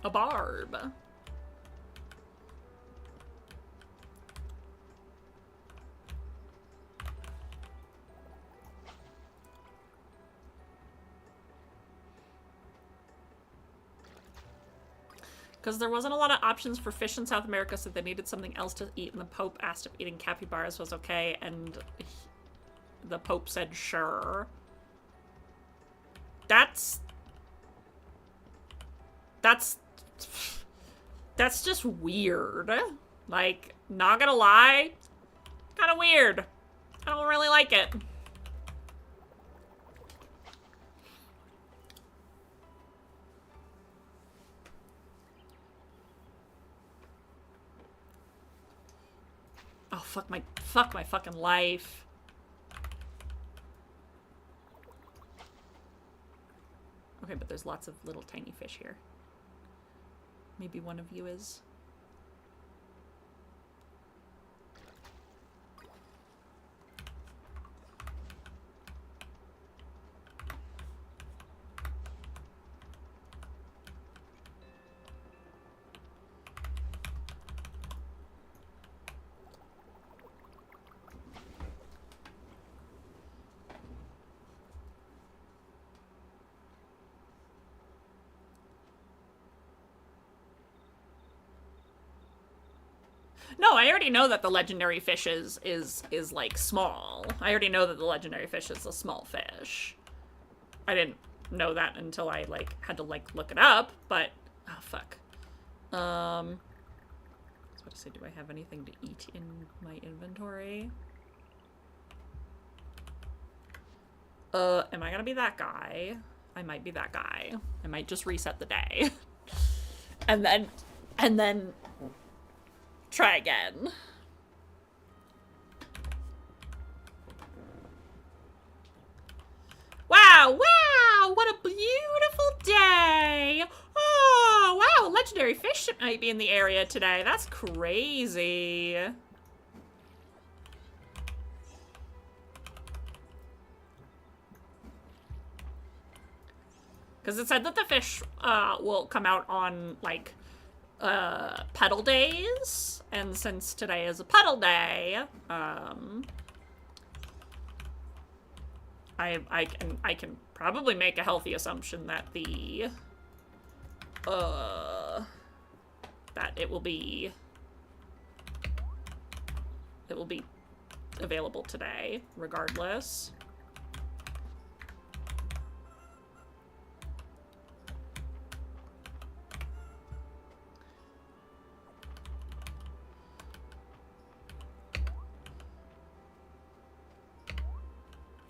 A barb. Because there wasn't a lot of options for fish in South America, so they needed something else to eat, and the Pope asked if eating capybaras was okay, and the Pope said sure. That's just weird. Like, not gonna lie, kind of weird. I don't really like it. Oh, fuck my fucking life. Okay, but there's lots of little tiny fish here. Maybe one of you is. No, I already know that the legendary fish is like small. I already know that the legendary fish is a small fish. I didn't know that until I like had to like look it up, but oh fuck. I was about to say, do I have anything to eat in my inventory? Am I gonna be that guy? I might be that guy. I might just reset the day. and then try again. Wow, wow, what a beautiful day. Oh, wow, legendary fish might be in the area today. That's crazy. Because it said that the fish will come out on, like, petal days, and since today is a petal day, I can probably make a healthy assumption that that it will be available today, regardless.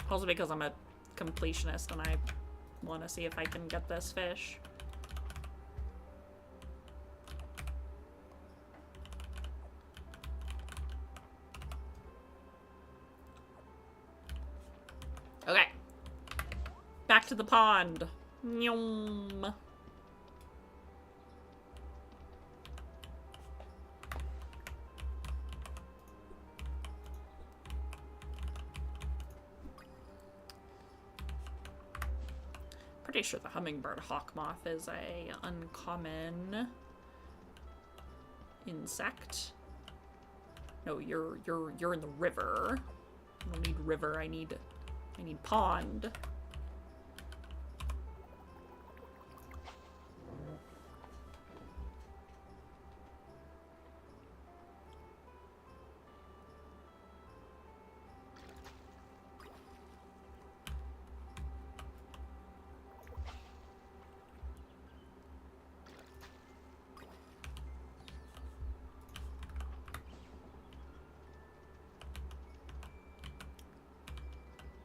Also because I'm a completionist and I want to see if I can get this fish. Okay. Back to the pond. Nyum. Pretty sure the hummingbird hawkmoth is a uncommon insect. No, you're in the river. I don't need river, I need pond.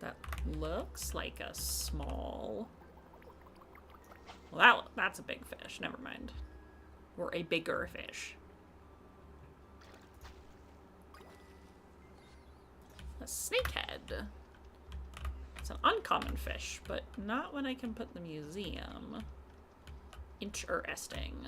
That looks like a small... Well, that's a big fish. Never mind. Or a bigger fish. A snakehead. It's an uncommon fish, but not one I can put in the museum. Interesting.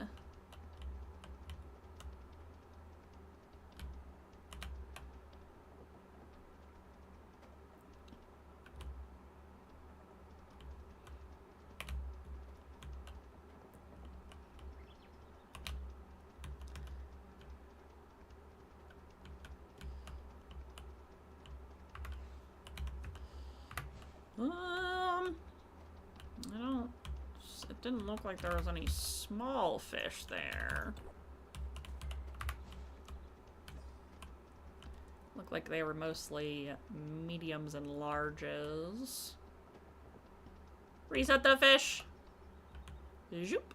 It didn't look like there was any small fish there. Looked like they were mostly mediums and larges. Reset the fish. Zoop.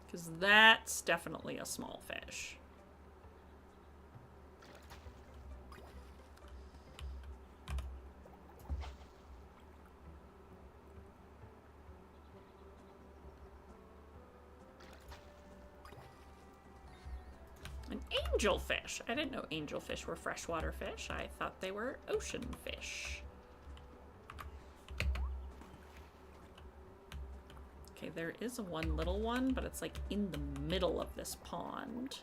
Because that's definitely a small fish. An angelfish. I didn't know angelfish were freshwater fish. I thought they were ocean fish. Okay, there is one little one, but it's like in the middle of this pond.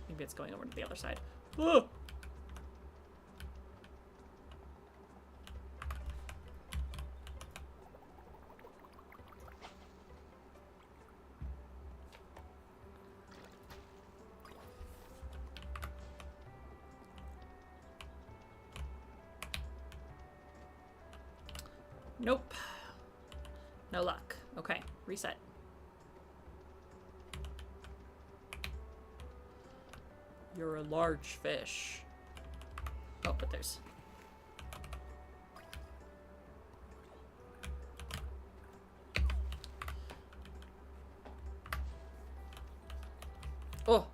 Maybe it's going over to the other side. Oh! Nope. No luck. Okay, reset. You're a large fish. Oh, but there's... Oh!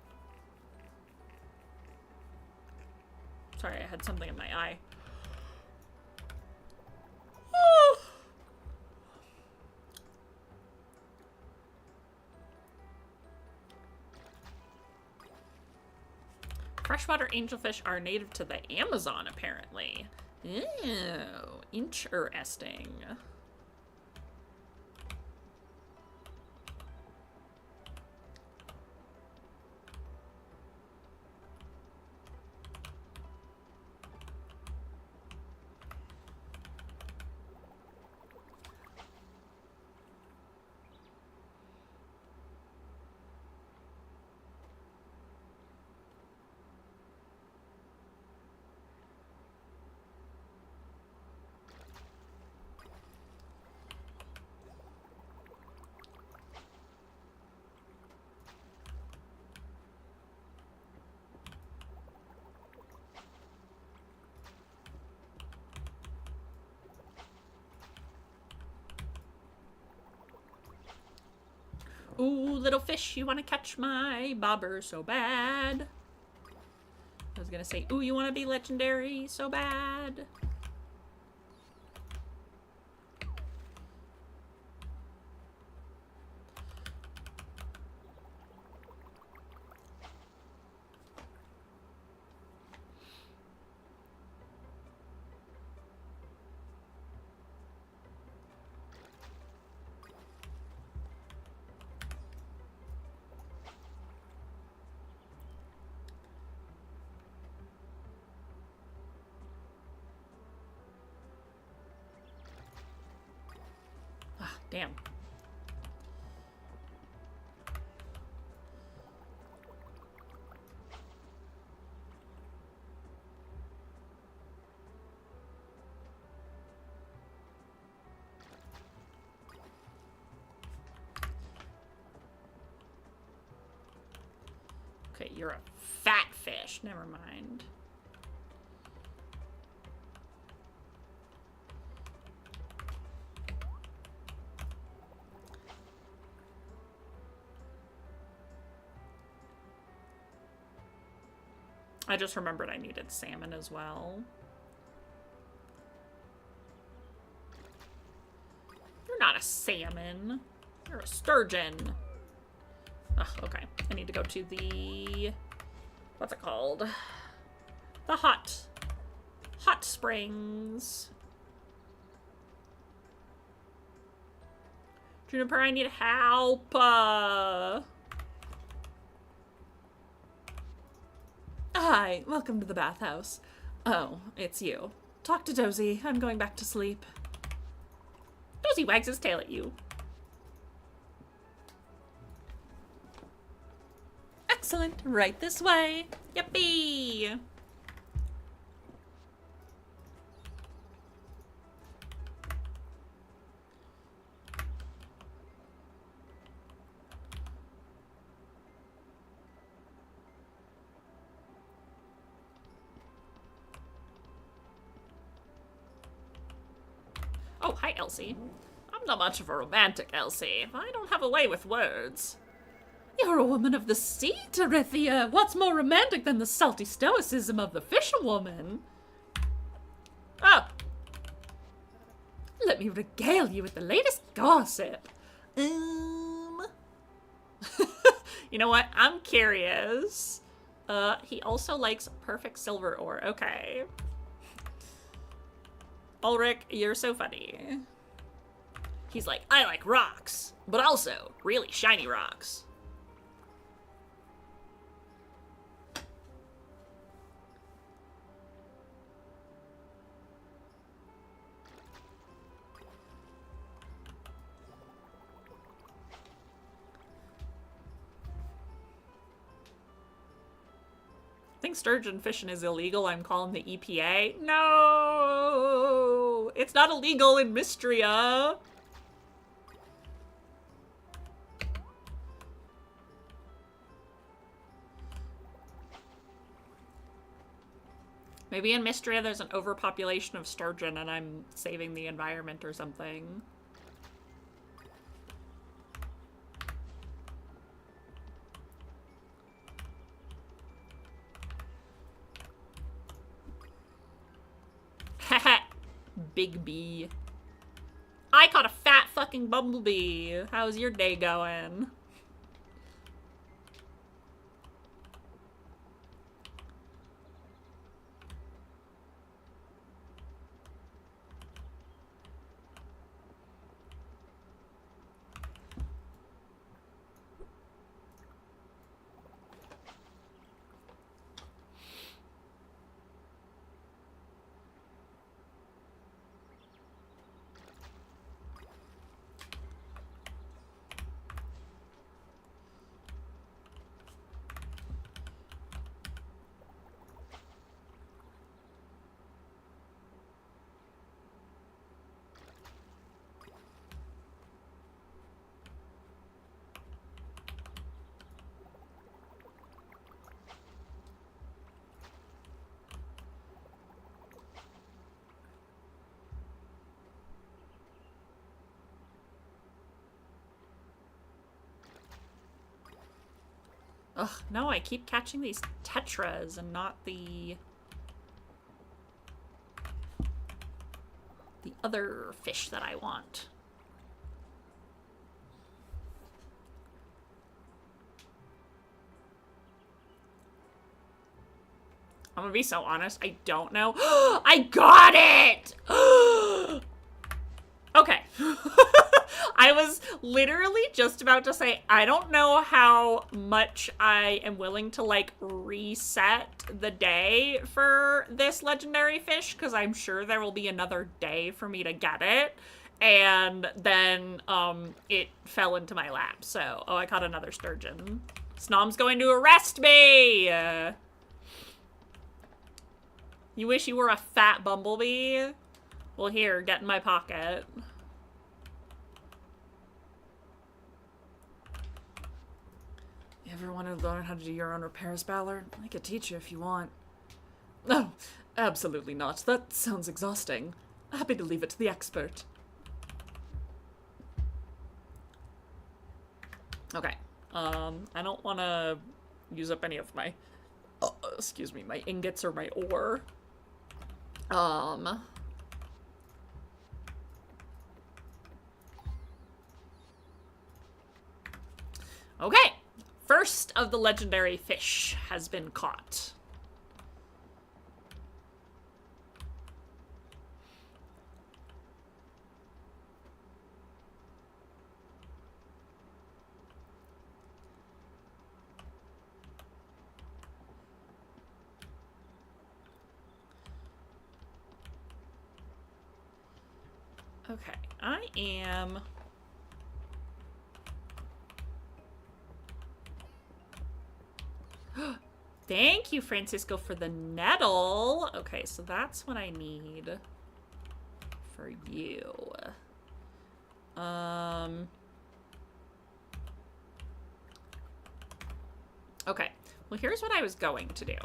Sorry, I had something in my eye. Freshwater angelfish are native to the Amazon, apparently. Ew, interesting. Ooh, little fish, you want to catch my bobber so bad. I was gonna say, ooh, you want to be legendary so bad. Ah, damn. Okay, you're a fat fish. Never mind. I just remembered I needed salmon as well. You're not a salmon. You're a sturgeon. Oh, okay. I need to go to the... What's it called? The hot springs. Juniper, I need help. Hi, welcome to the bathhouse. Oh, it's you. Talk to Dozy. I'm going back to sleep. Dozy wags his tail at you. Excellent. Right this way. Yippee! Oh, hi, Elsie. I'm not much of a romantic, Elsie. I don't have a way with words. You're a woman of the sea, Terithia. What's more romantic than the salty stoicism of the fisherwoman? Ah! Let me regale you with the latest gossip. You know what? I'm curious. He also likes perfect silver ore. Okay. Ulrich, you're so funny. He's like, I like rocks, but also really shiny rocks. I think sturgeon fishing is illegal. I'm calling the EPA. No! It's not illegal in Mystria. Maybe in Mystria there's an overpopulation of sturgeon and I'm saving the environment or something. Haha, Big B. I caught a fat fucking bumblebee. How's your day going? Ugh, no, I keep catching these tetras and not the other fish that I want. I'm gonna be so honest, I don't know. I got it! Okay. I was literally just about to say, I don't know how much I am willing to, like, reset the day for this legendary fish, because I'm sure there will be another day for me to get it. And then, it fell into my lap, so... Oh, I caught another sturgeon. Snom's going to arrest me! You wish you were a fat bumblebee? Well, here, get in my pocket. You ever want to learn how to do your own repairs, Ballard? I could teach you if you want. No, absolutely not. That sounds exhausting. Happy to leave it to the expert. Okay. I don't want to use up any of my, excuse me, my ingots or my ore. Okay. First of the legendary fish has been caught. Okay, I am... Thank you, Francisco, for the nettle. Okay, so that's what I need for you. Okay, well, here's what I was going to do.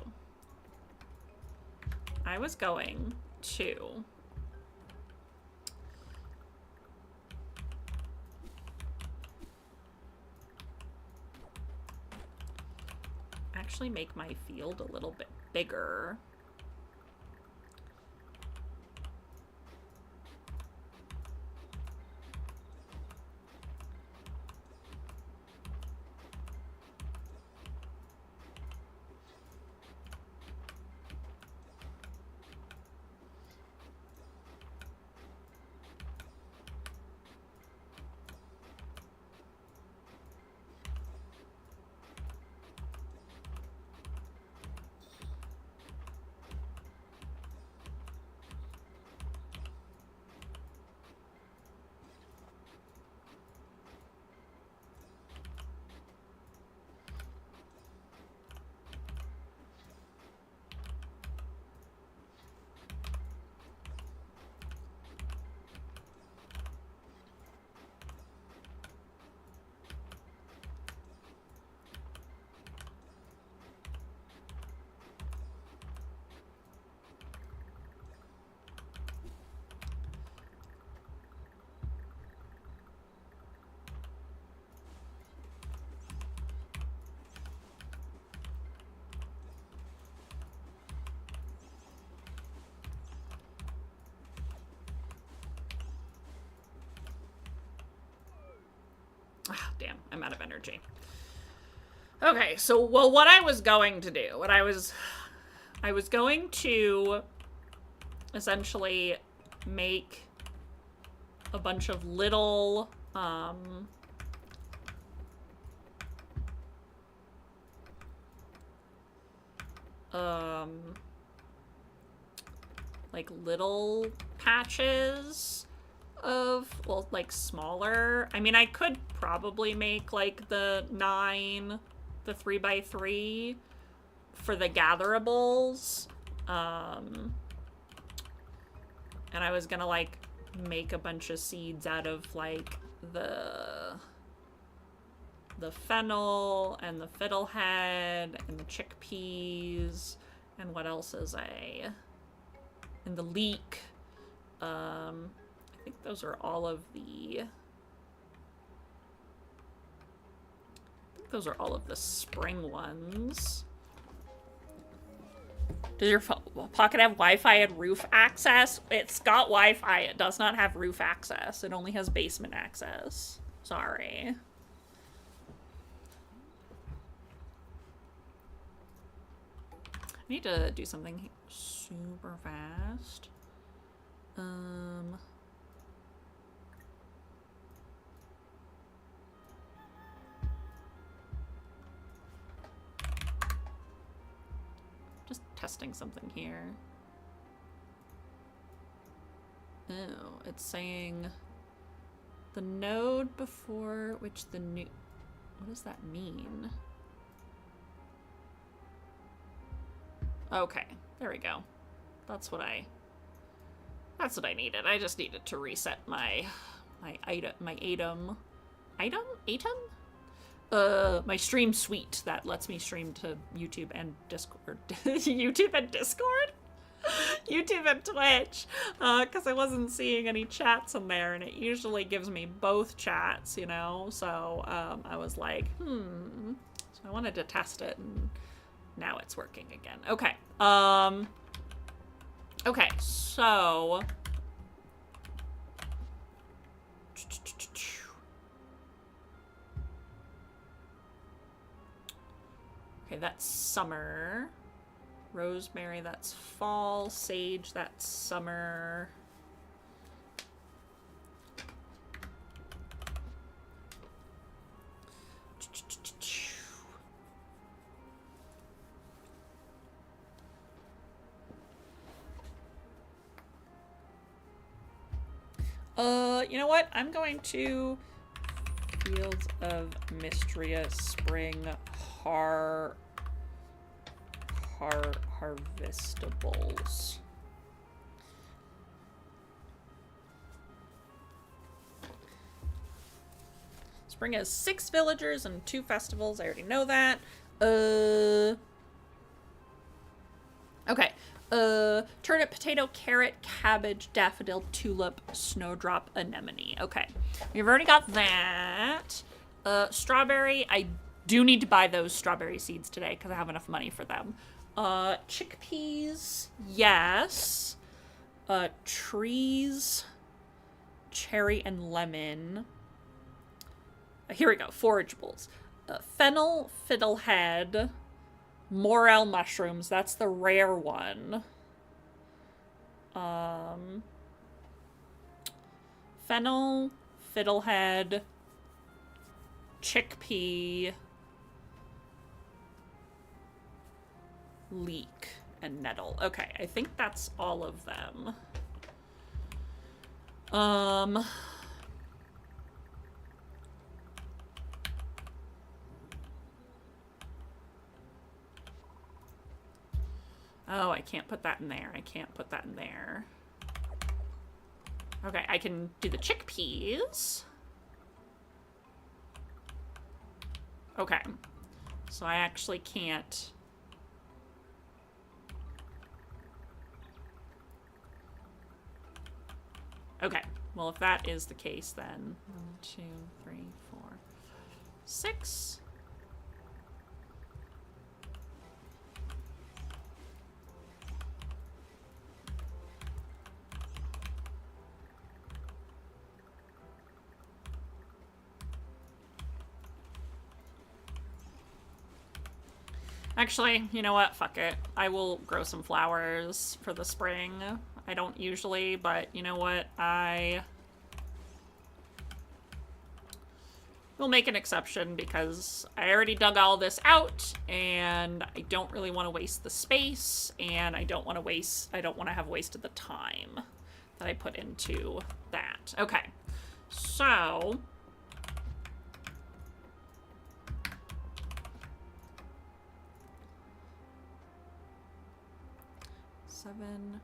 I was going to... actually make my field a little bit bigger. Ah, damn, I'm out of energy. Okay, so, well, what I was going to do, I was going to essentially make a bunch of little, like little patches of, well, like smaller. I mean, I could probably make like the 3x3 for the gatherables. And I was gonna like make a bunch of seeds out of like the fennel and the fiddlehead and the chickpeas and what else is and the leek. I think those are all of the those are all of the spring ones. Does your Pocket have Wi-Fi and roof access? It's got Wi-Fi. It does not have roof access. It only has basement access. Sorry. I need to do something super fast. Just testing something here. Oh, it's saying the node before which the new... What does that mean? Okay, there we go. That's what I needed. I just needed to reset my stream suite that lets me stream to YouTube and Discord. YouTube and Discord? YouTube and Twitch. Because I wasn't seeing any chats in there, and it usually gives me both chats, you know? So I was like, So I wanted to test it, and now it's working again. Okay. Okay, so... Okay, that's summer. Rosemary, that's fall. Sage, that's summer. You know what? I'm going to Fields of Mystria Spring Harvestables. Spring has 6 villagers and 2 festivals. I already know that. Okay. Turnip, potato, carrot, cabbage, daffodil, tulip, snowdrop, anemone. Okay. We've already got that. Strawberry. I do need to buy those strawberry seeds today because I have enough money for them. Chickpeas. Yes. Trees. Cherry and lemon. Here we go. Forageables. Fennel, fiddlehead. Morel mushrooms, that's the rare one. Fennel, fiddlehead, chickpea, leek, and nettle. Okay, I think that's all of them. Oh, I can't put that in there. I can't put that in there. Okay, I can do the chickpeas. Okay. So I actually can't... Okay. Well, if that is the case, then 1, 2, 3, 4, 6... Actually, you know what? Fuck it. I will grow some flowers for the spring. I don't usually, but you know what? I will make an exception because I already dug all this out and I don't really want to waste the space and I don't want to have wasted the time that I put into that. Okay. So... 7.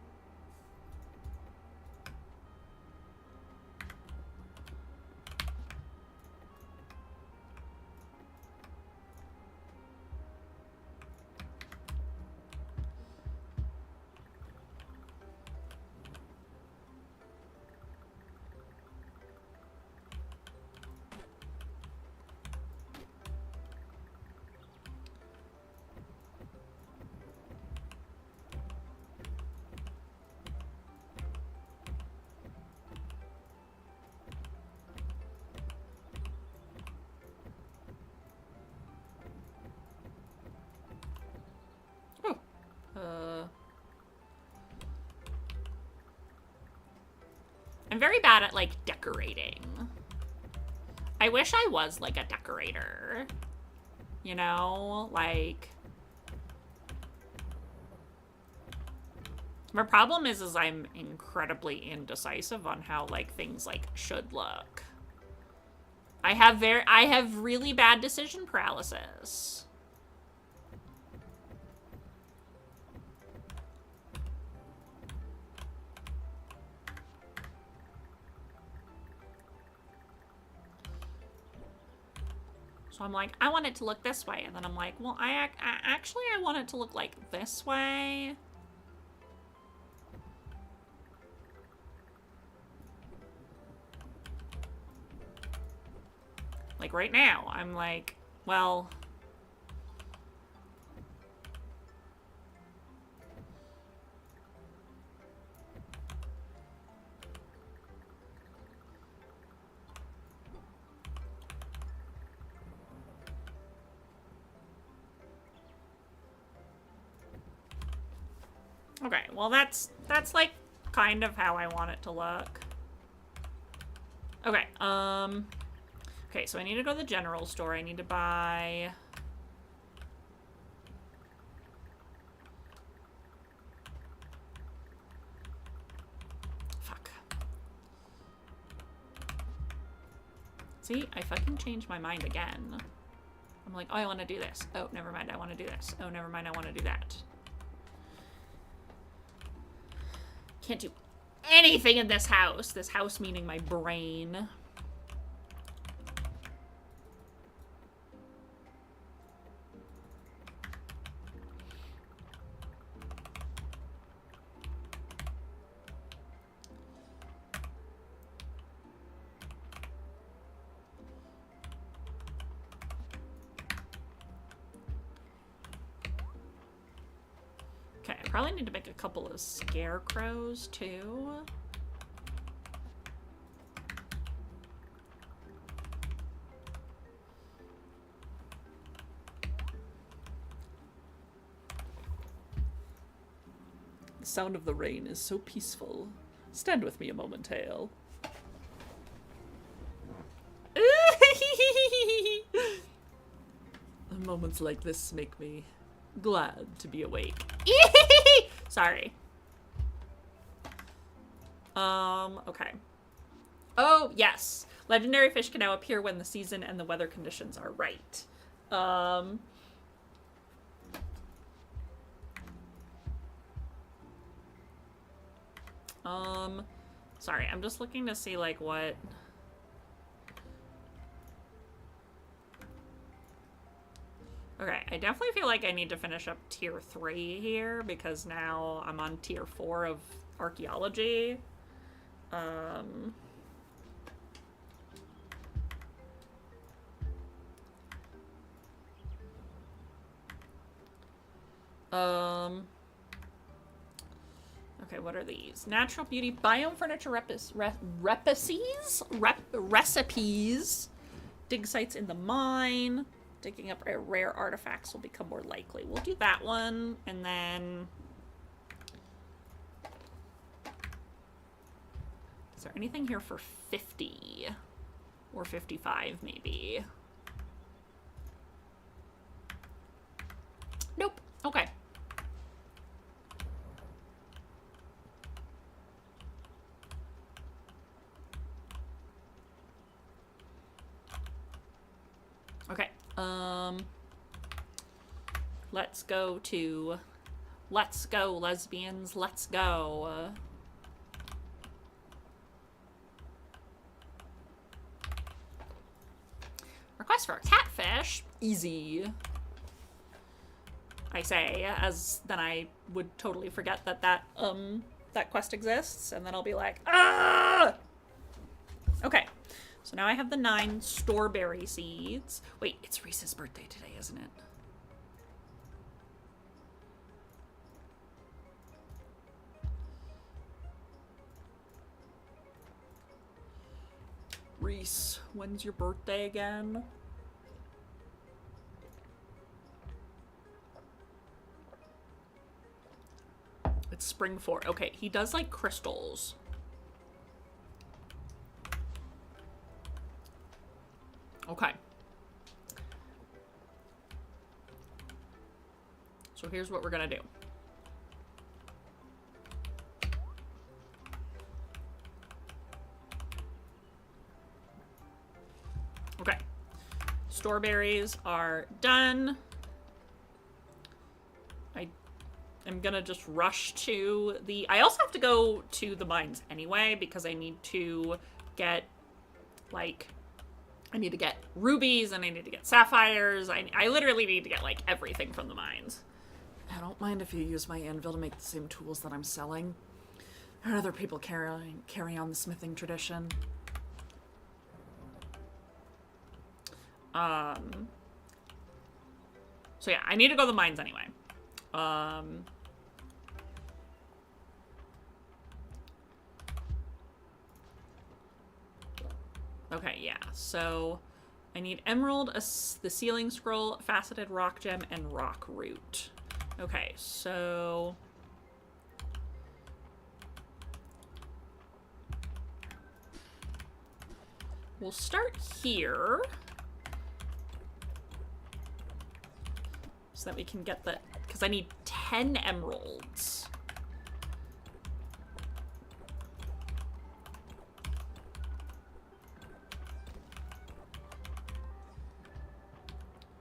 I'm very bad at, like, decorating. I wish I was, like, a decorator. You know? Like... My problem is I'm incredibly indecisive on how, like, things, like, should look. I have really bad decision paralysis. So I'm like, I want it to look this way. And then I'm like, well, I actually want it to look like this way. Like right now, I'm like, well... Okay, well that's like kind of how I want it to look. Okay, okay, so I need to go to the general store. I need to buy... Fuck. See, I fucking changed my mind again. I'm like, oh, I want to do this. Oh, never mind, I want to do this. Oh, never mind, I want to do that. Can't do anything in this house. This house meaning my brain. Okay, I probably need to make a couple of scarecrows too. The sound of the rain is so peaceful. Stand with me a moment, Hale. Moments like this make me glad to be awake. Sorry. Okay. Oh, yes. Legendary fish can now appear when the season and the weather conditions are right. Sorry, I'm just looking to see, like, what... Okay, I definitely feel like I need to finish up tier 3 here, because now I'm on tier 4 of archaeology. Okay, what are these? Natural beauty, biome furniture recipes. Dig sites in the mine. Digging up rare artifacts will become more likely. We'll do that one, and then... Is there anything here for 50? Or 55, maybe? Nope. Okay. Okay. Let's go, lesbians, let's go. Request for a catfish? Easy. I say, as then I would totally forget that that quest exists, and then I'll be like, ah! Okay. So now I have the 9 strawberry seeds. Wait, it's Reese's birthday today, isn't it? Reese, when's your birthday again? It's spring 4. Okay, he does like crystals. Okay. So here's what we're gonna do. Okay. Storeberries are done. I'm gonna just rush to the... I also have to go to the mines anyway, because I need to get, like... I need to get rubies, and I need to get sapphires. I literally need to get, like, everything from the mines. I don't mind if you use my anvil to make the same tools that I'm selling. Or other people carry on the smithing tradition. So yeah, I need to go to the mines anyway. Okay, yeah, so I need emerald, the sealing scroll, faceted rock gem, and rock root. Okay, so... we'll start here. So that we can get the... because I need 10 emeralds.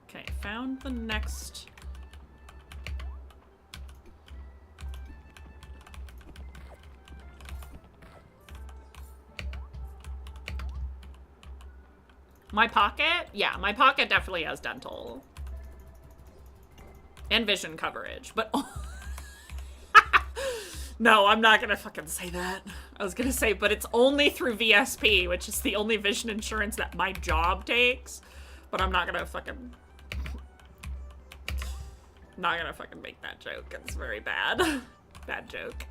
Okay, found the next... My pocket? Yeah, my pocket definitely has dental. And vision coverage, but... No, I'm not gonna fucking say that. I was gonna say, but it's only through VSP, which is the only vision insurance that my job takes. But I'm not gonna fucking... not gonna fucking make that joke. It's very bad. Bad joke.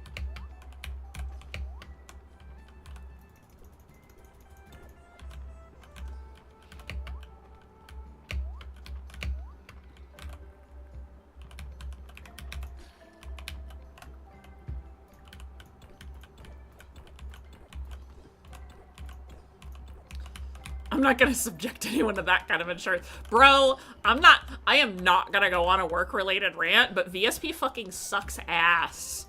I'm not gonna subject anyone to that kind of insurance. Bro, I am not gonna go on a work-related rant, but VSP fucking sucks ass.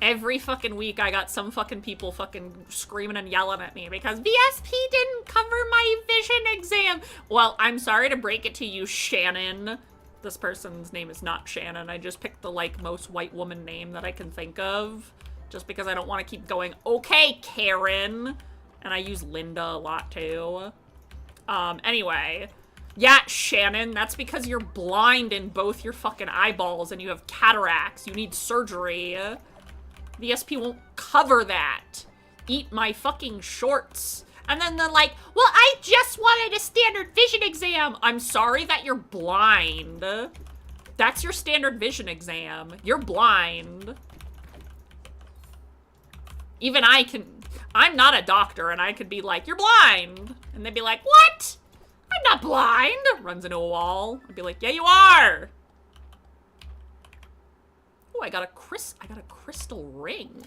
Every fucking week I got some fucking people fucking screaming and yelling at me because VSP didn't cover my vision exam. Well, I'm sorry to break it to you, Shannon. This person's name is not Shannon. I just picked the, like, most white woman name that I can think of. Just because I don't want to keep going, okay, Karen. And I use Linda a lot, too. Anyway. Yeah, Shannon, that's because you're blind in both your fucking eyeballs and you have cataracts. You need surgery. The SP won't cover that. Eat my fucking shorts. And then they're like, well, I just wanted a standard vision exam. I'm sorry that you're blind. That's your standard vision exam. You're blind. Even I'm not a doctor, and I could be like, you're blind. And they'd be like, what? I'm not blind. Runs into a wall. I'd be like, yeah, you are. Oh, I got a crystal ring.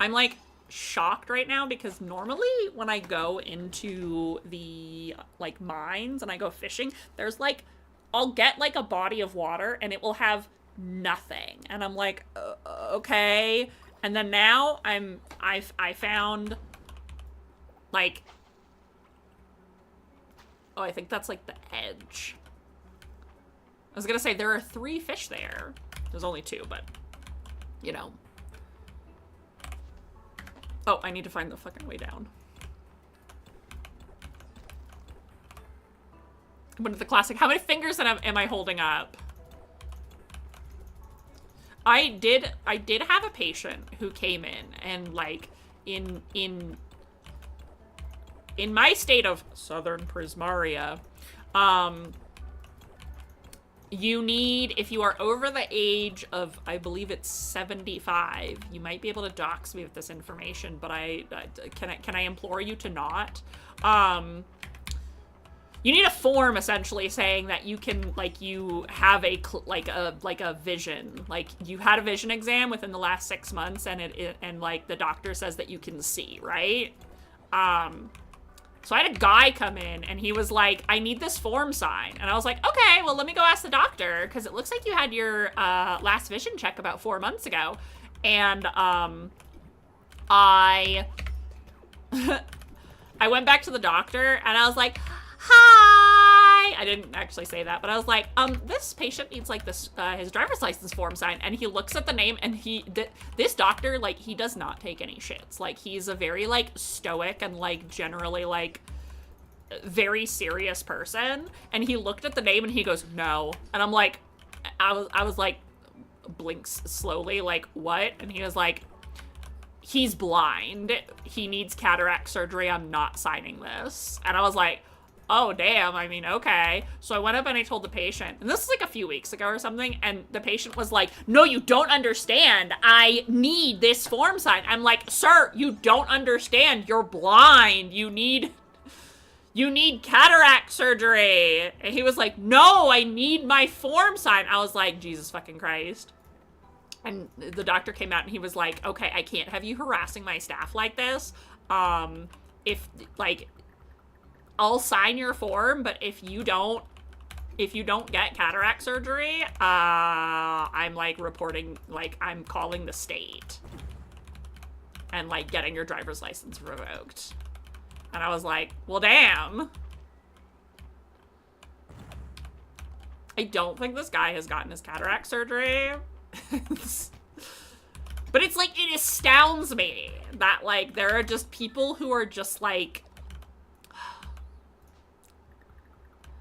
I'm like shocked right now because normally when I go into the like mines and I go fishing, there's like, I'll get like a body of water and it will have nothing. And I'm like, okay. And then now I found like, oh, I think that's like the edge. I was gonna say there are 3 fish there. There's only 2, but you know. Oh, I need to find the fucking way down. One of the classic, how many fingers am I holding up? I did have a patient who came in and like in my state of Southern Prismaria, you need, if you are over the age of, I believe it's 75, you might be able to dox me with this information, but can I implore you to not? You need a form essentially saying that you can, like, you have a vision, like you had a vision exam within the last 6 months, and like the doctor says that you can see, right? So I had a guy come in and he was like, I need this form signed, and I was like, okay, well let me go ask the doctor because it looks like you had your last vision check about 4 months ago, and I went back to the doctor and I was like, hi! I didn't actually say that, but I was like, this patient needs like this, his driver's license form signed, and he looks at the name and this doctor, like, he does not take any shits. Like, he's a very, like, stoic and, like, generally, like, very serious person, and he looked at the name and he goes, no. And I'm like, I was like, blinks slowly, like, what? And he was like, he's blind. He needs cataract surgery. I'm not signing this. And I was like, oh, damn. I mean, okay. So I went up and I told the patient, and this is like a few weeks ago or something, and the patient was like, no, you don't understand. I need this form signed. I'm like, sir, you don't understand. You're blind. You need cataract surgery. And he was like, no, I need my form signed. I was like, Jesus fucking Christ. And the doctor came out and he was like, okay, I can't have you harassing my staff like this. If, like, I'll sign your form, but if you don't get cataract surgery, I'm, like, reporting, like, I'm calling the state and, like, getting your driver's license revoked. And I was like, well, damn. I don't think this guy has gotten his cataract surgery. But it's like, it astounds me that, like, there are just people who are just like,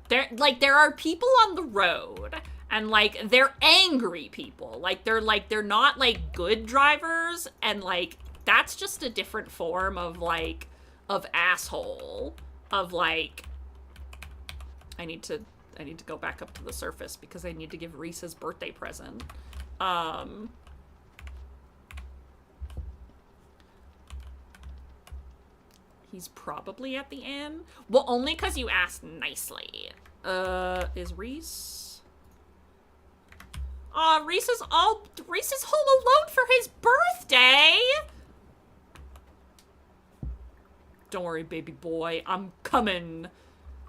there are people on the road and, like, they're angry people. Like, they're not, like, good drivers, and, like, that's just a different form of, like, of asshole. Of, like, I need to go back up to the surface because I need to give Reese his birthday present. He's probably at the inn. Well, only because you asked nicely. Is Reese? Aw, Reese is home alone for his birthday. Don't worry, baby boy. I'm coming.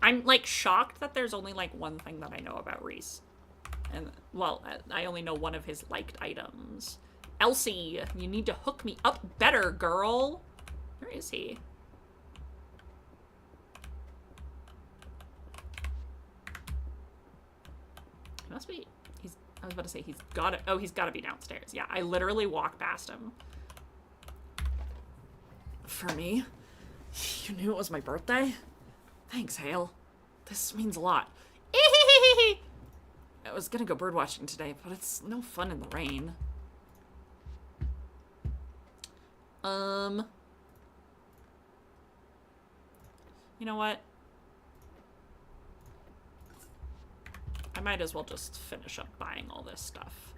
I'm, like, shocked that there's only, like, one thing that I know about Reese. And, well, I only know one of his liked items. Elsie, you need to hook me up better, girl. Where is he? He must be, I was about to say, he's gotta be downstairs. Yeah, I literally walked past him. For me? You knew it was my birthday? Thanks, Hale. This means a lot. I was gonna go birdwatching today, but it's no fun in the rain. You know what? I might as well just finish up buying all this stuff.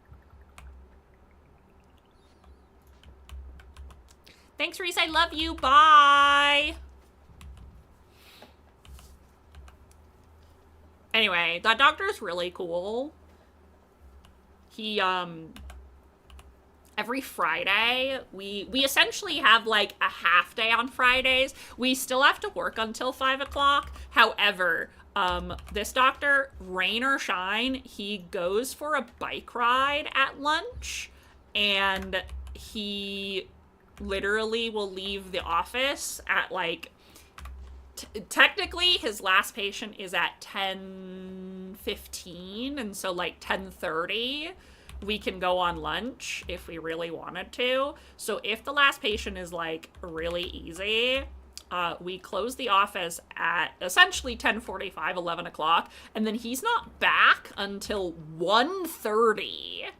Thanks, Reese. I love you. Bye. Anyway, that doctor's really cool. He, every Friday, we essentially have, like, a half day on Fridays. We still have to work until 5 o'clock. However, this doctor, rain or shine, he goes for a bike ride at lunch, and he literally will leave the office at, like, technically his last patient is at 10:15, and so, like, 10:30 we can go on lunch if we really wanted to. So if the last patient is, like, really easy, we close the office at essentially 10:45, 11 o'clock, and then he's not back until 1:30.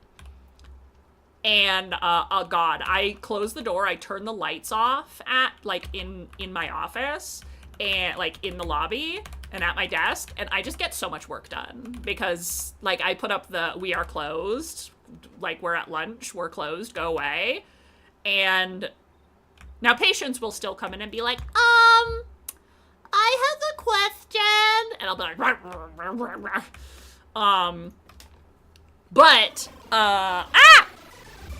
And, oh god, I close the door, I turn the lights off at, like, in my office, and, like, in the lobby, and at my desk, and I just get so much work done, because, like, I put up the, we are closed, like, we're at lunch, we're closed, go away, and now patients will still come in and be like, I I have a question. And I'll be like,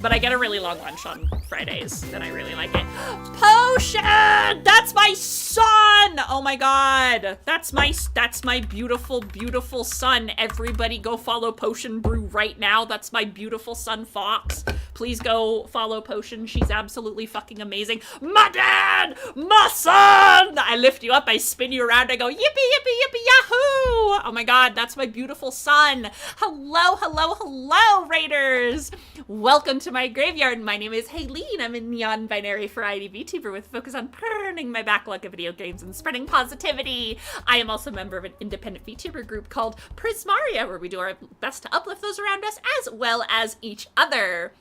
but I get a really long lunch on Fridays, and I really like it. Potion! That's my son! Oh my god. That's my beautiful, beautiful son. Everybody go follow Potion Brew right now. That's my beautiful son, Fox. Please go follow Potion. She's absolutely fucking amazing. My dad! My son! I lift you up, I spin you around, I go, yippee, yippee, yippee, yahoo! Oh my god, that's my beautiful son. Hello, hello, hello, Raiders! Welcome to my graveyard. My name is Haylene. I'm a non-binary variety VTuber with a focus on burning my backlog of video games and spreading positivity. I am also a member of an independent VTuber group called Prismaria, where we do our best to uplift those around us as well as each other.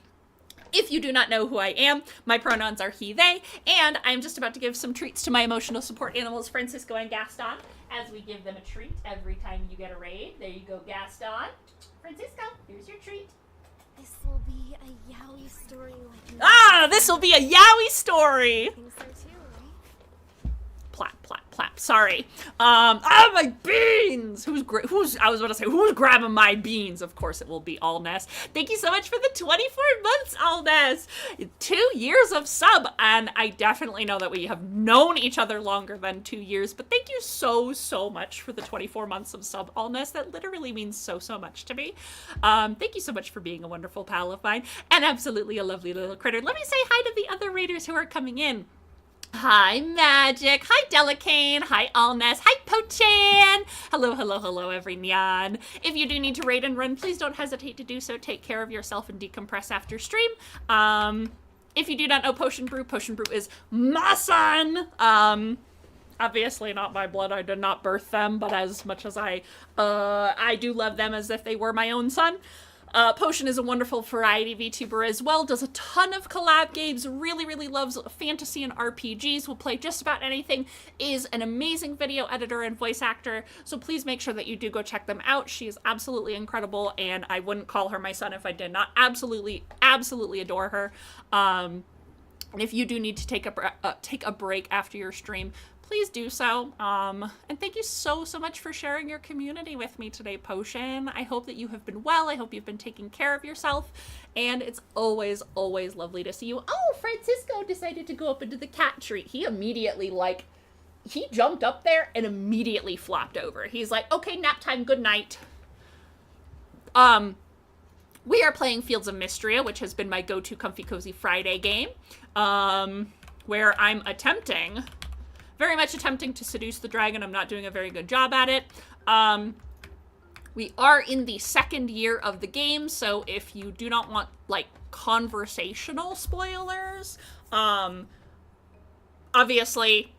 If you do not know who I am, my pronouns are he, they, and I'm just about to give some treats to my emotional support animals, Francisco and Gaston, as we give them a treat every time you get a raid. There you go, Gaston. Francisco, here's your treat. This will be a yaoi story like This will be a yaoi story. I think so too, right? Plap, plap, plap. Sorry. My beans! Who's grabbing my beans? Of course it will be Allness. Thank you so much for the 24 months, Allness. 2 years of sub, and I definitely know that we have known each other longer than 2 years, but thank you so, so much for the 24 months of sub, Allness. That literally means so, so much to me. Thank you so much for being a wonderful pal of mine, and absolutely a lovely little critter. Let me say hi to the other raiders who are coming in. Hi, Magic. Hi, Delicane. Hi, Allness. Hi, Pochan. Hello, hello, hello, everyone. If you do need to raid and run, please don't hesitate to do so. Take care of yourself and decompress after stream. If you do not know Potion Brew is my son. Obviously not my blood. I did not birth them, but as much as I do love them as if they were my own son. Potion is a wonderful variety VTuber as well, does a ton of collab games, really, really loves fantasy and RPGs, will play just about anything, is an amazing video editor and voice actor, so please make sure that you do go check them out. She is absolutely incredible, and I wouldn't call her my son if I did not absolutely, absolutely adore her. And if you do need to take a break after your stream, please do so. And thank you so, so much for sharing your community with me today, Potion. I hope that you have been well. I hope you've been taking care of yourself. And it's always, always lovely to see you. Oh, Francisco decided to go up into the cat tree. He immediately, he jumped up there and immediately flopped over. He's like, okay, nap time, good night. We are playing Fields of Mystria, which has been my go-to Comfy Cozy Friday game, where I'm very much attempting to seduce the dragon. I'm not doing a very good job at it. We are in the second year of the game, so if you do not want, conversational spoilers, obviously,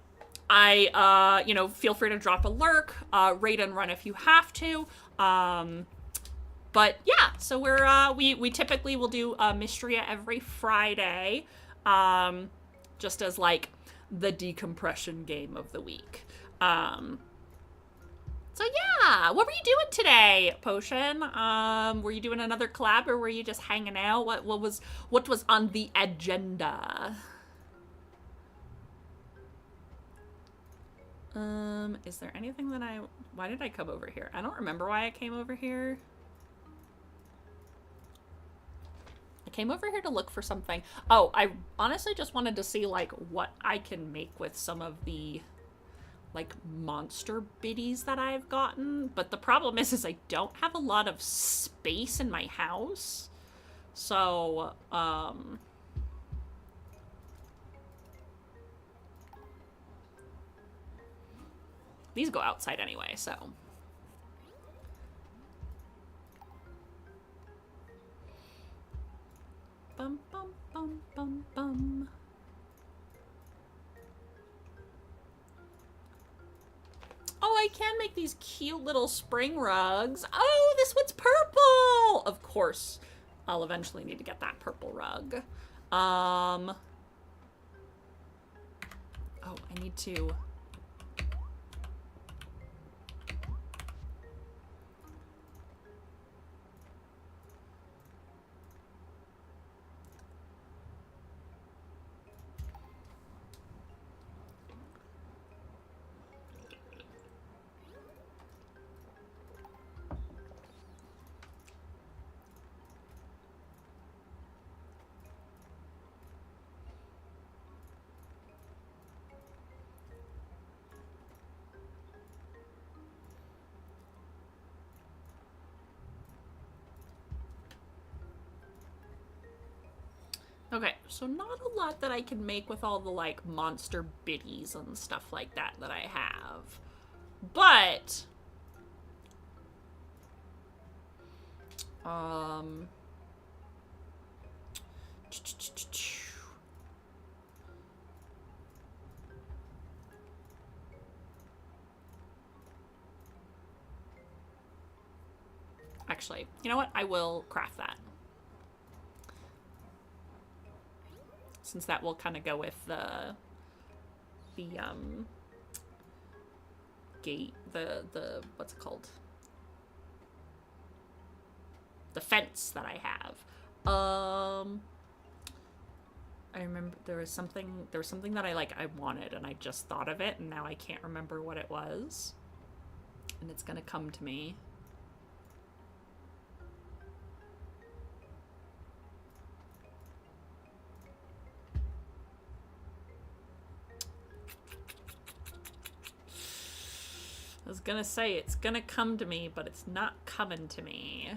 feel free to drop a lurk, raid and run if you have to. But yeah, so we typically will do Mystria every Friday, just as, the decompression game of the week. So yeah, what were you doing today, Potion? Were you doing another collab or were you just hanging out? What was on the agenda? Is there anything that why did I come over here? I don't remember why I came over here. I came over here to look for something. Oh, I honestly just wanted to see, what I can make with some of the, monster biddies that I've gotten. But the problem is I don't have a lot of space in my house. So, these go outside anyway, so... Bum, bum, bum, bum, bum. Oh, I can make these cute little spring rugs. Oh, this one's purple! Of course, I'll eventually need to get that purple rug. Oh, I need to... Okay, so not a lot that I can make with all the, like, monster biddies and stuff like that I have. But... Actually, you know what? I will craft that. Since that will kind of go with the gate, the what's it called? The fence that I have. I remember there was something that I wanted and I just thought of it and now I can't remember what it was. And it's gonna come to me. I was gonna say it's gonna come to me, but it's not coming to me.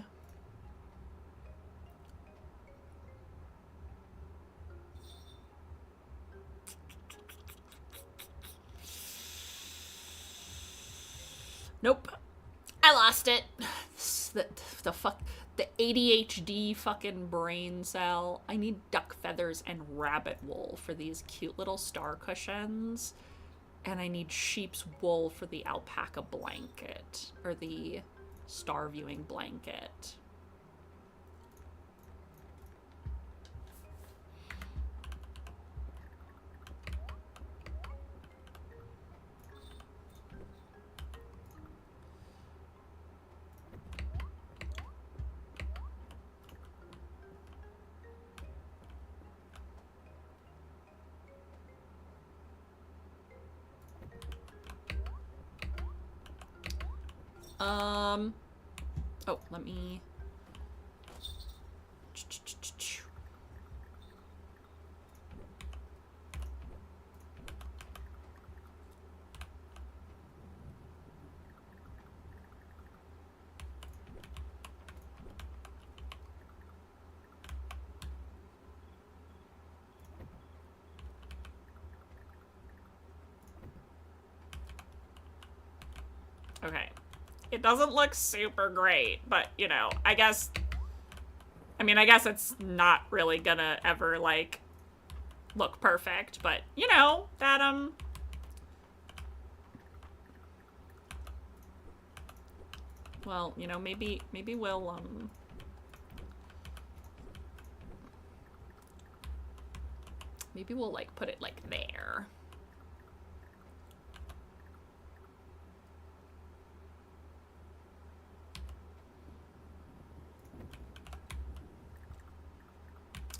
Nope. I lost it. The ADHD fucking brain cell. I need duck feathers and rabbit wool for these cute little star cushions. And I need sheep's wool for the alpaca blanket. Or the star viewing blanket. Oh, let me... Okay. It doesn't look super great, but, you know, I guess it's not really gonna ever, like, look perfect, but, you know, that, well, you know, maybe we'll, maybe we'll, like, put it, like, there.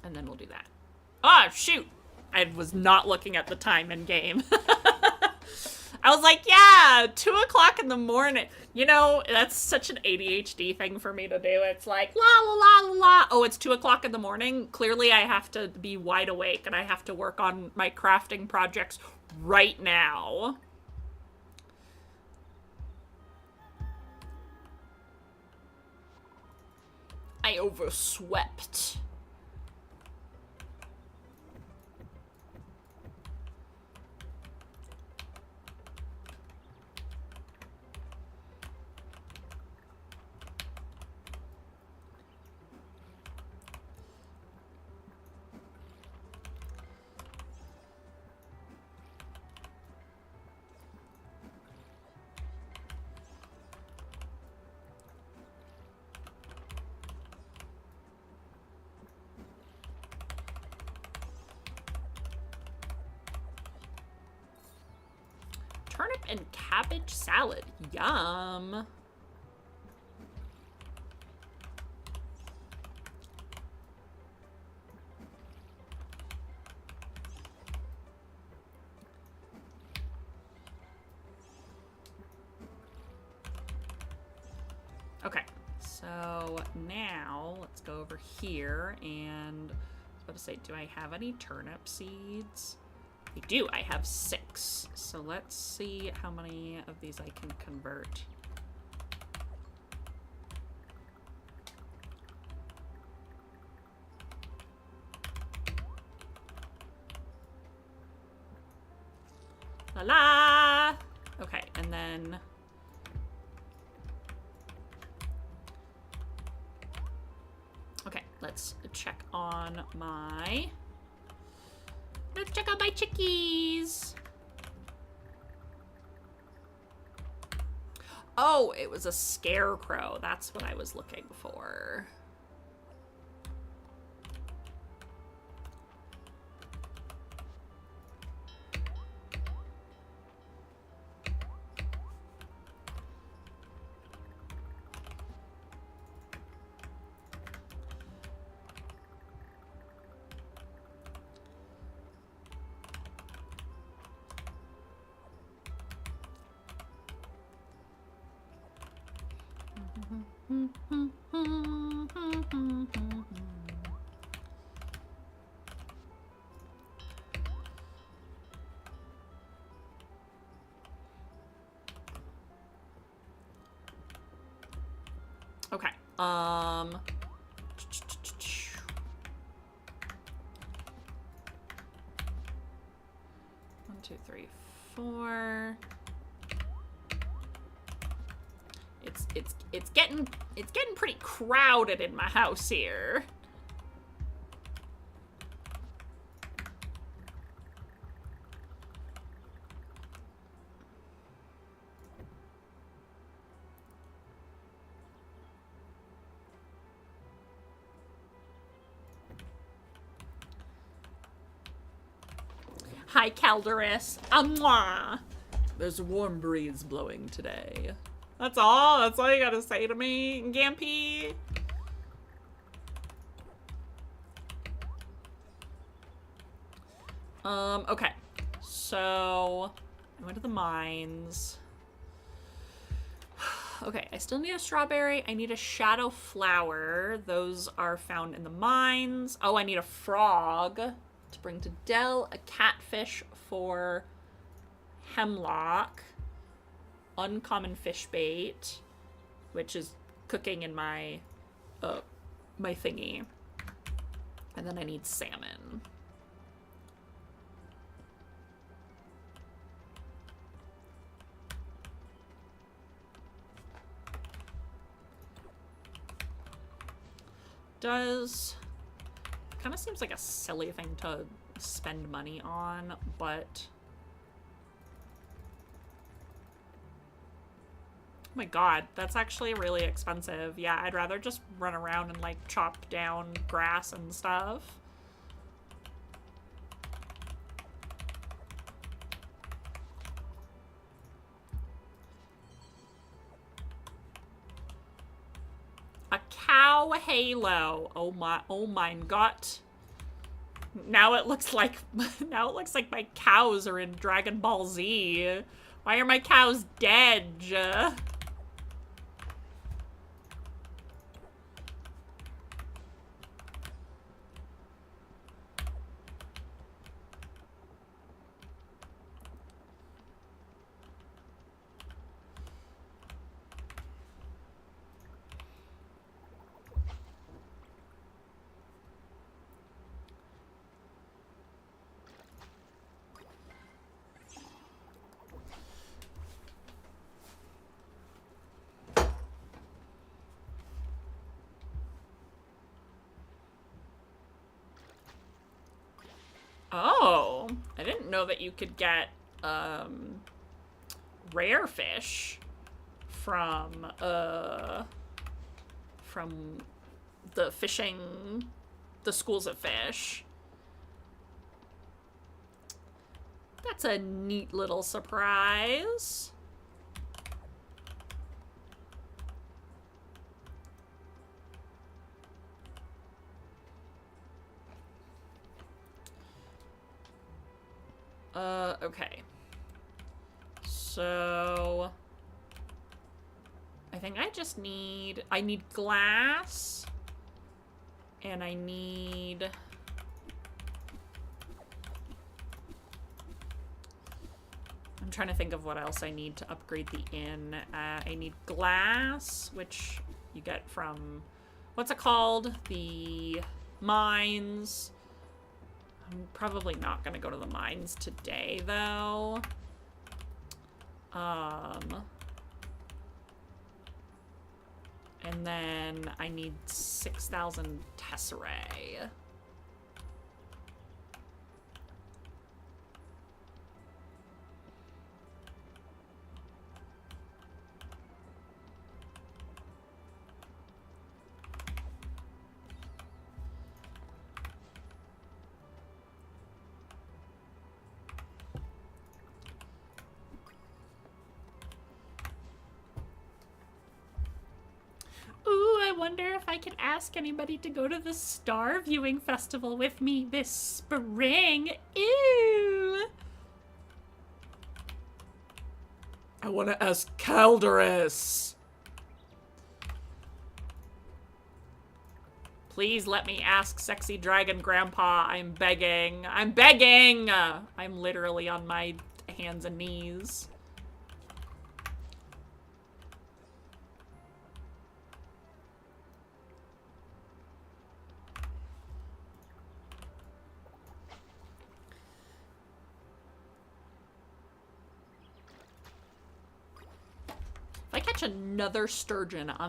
And then we'll do that. Oh, shoot! I was not looking at the time in game. I was like, yeah, 2 o'clock in the morning. You know, that's such an ADHD thing for me to do. It's like, la la la la la. Oh, it's 2 o'clock in the morning. Clearly I have to be wide awake and I have to work on my crafting projects right now. I overswept. Turnip and cabbage salad. Yum. Okay, so now let's go over here and I was about to say, do I have any turnip seeds? I do. I have 6. So let's see how many of these I can convert. La la! Okay, and then... Okay, let's check on my... Let's check out my chickies! Oh, it was a scarecrow. That's what I was looking for. Okay. 1, 2, 3, 4. It's getting pretty crowded in my house here. Hi, Calderus. Mwah. There's a warm breeze blowing today. That's all? That's all you gotta say to me, Gampy? Okay. So, I went to the mines. Okay, I still need a strawberry. I need a shadow flower. Those are found in the mines. Oh, I need a frog to bring to Dell. A catfish for Hemlock. Uncommon fish bait, which is cooking in my my thingy. And then I need salmon. Kind of seems like a silly thing to spend money on, but oh my god, that's actually really expensive. Yeah, I'd rather just run around and like chop down grass and stuff. A cow halo. Oh my god. Now it looks like my cows are in Dragon Ball Z. Why are my cows dead? Oh, I didn't know that you could get rare fish from the schools of fish. That's a neat little surprise. Okay. So I think I need glass, and I need I'm trying to think of what else I need to upgrade the inn. I need glass, which you get from, what's it called? The mines. I'm probably not going to go to the mines today, though. And then I need 6,000 tesserae. Ooh, I wonder if I can ask anybody to go to the Star Viewing Festival with me this spring. Ew! I want to ask Calderus. Please let me ask Sexy Dragon Grandpa. I'm begging. I'm begging! I'm literally on my hands and knees. If I catch another sturgeon, I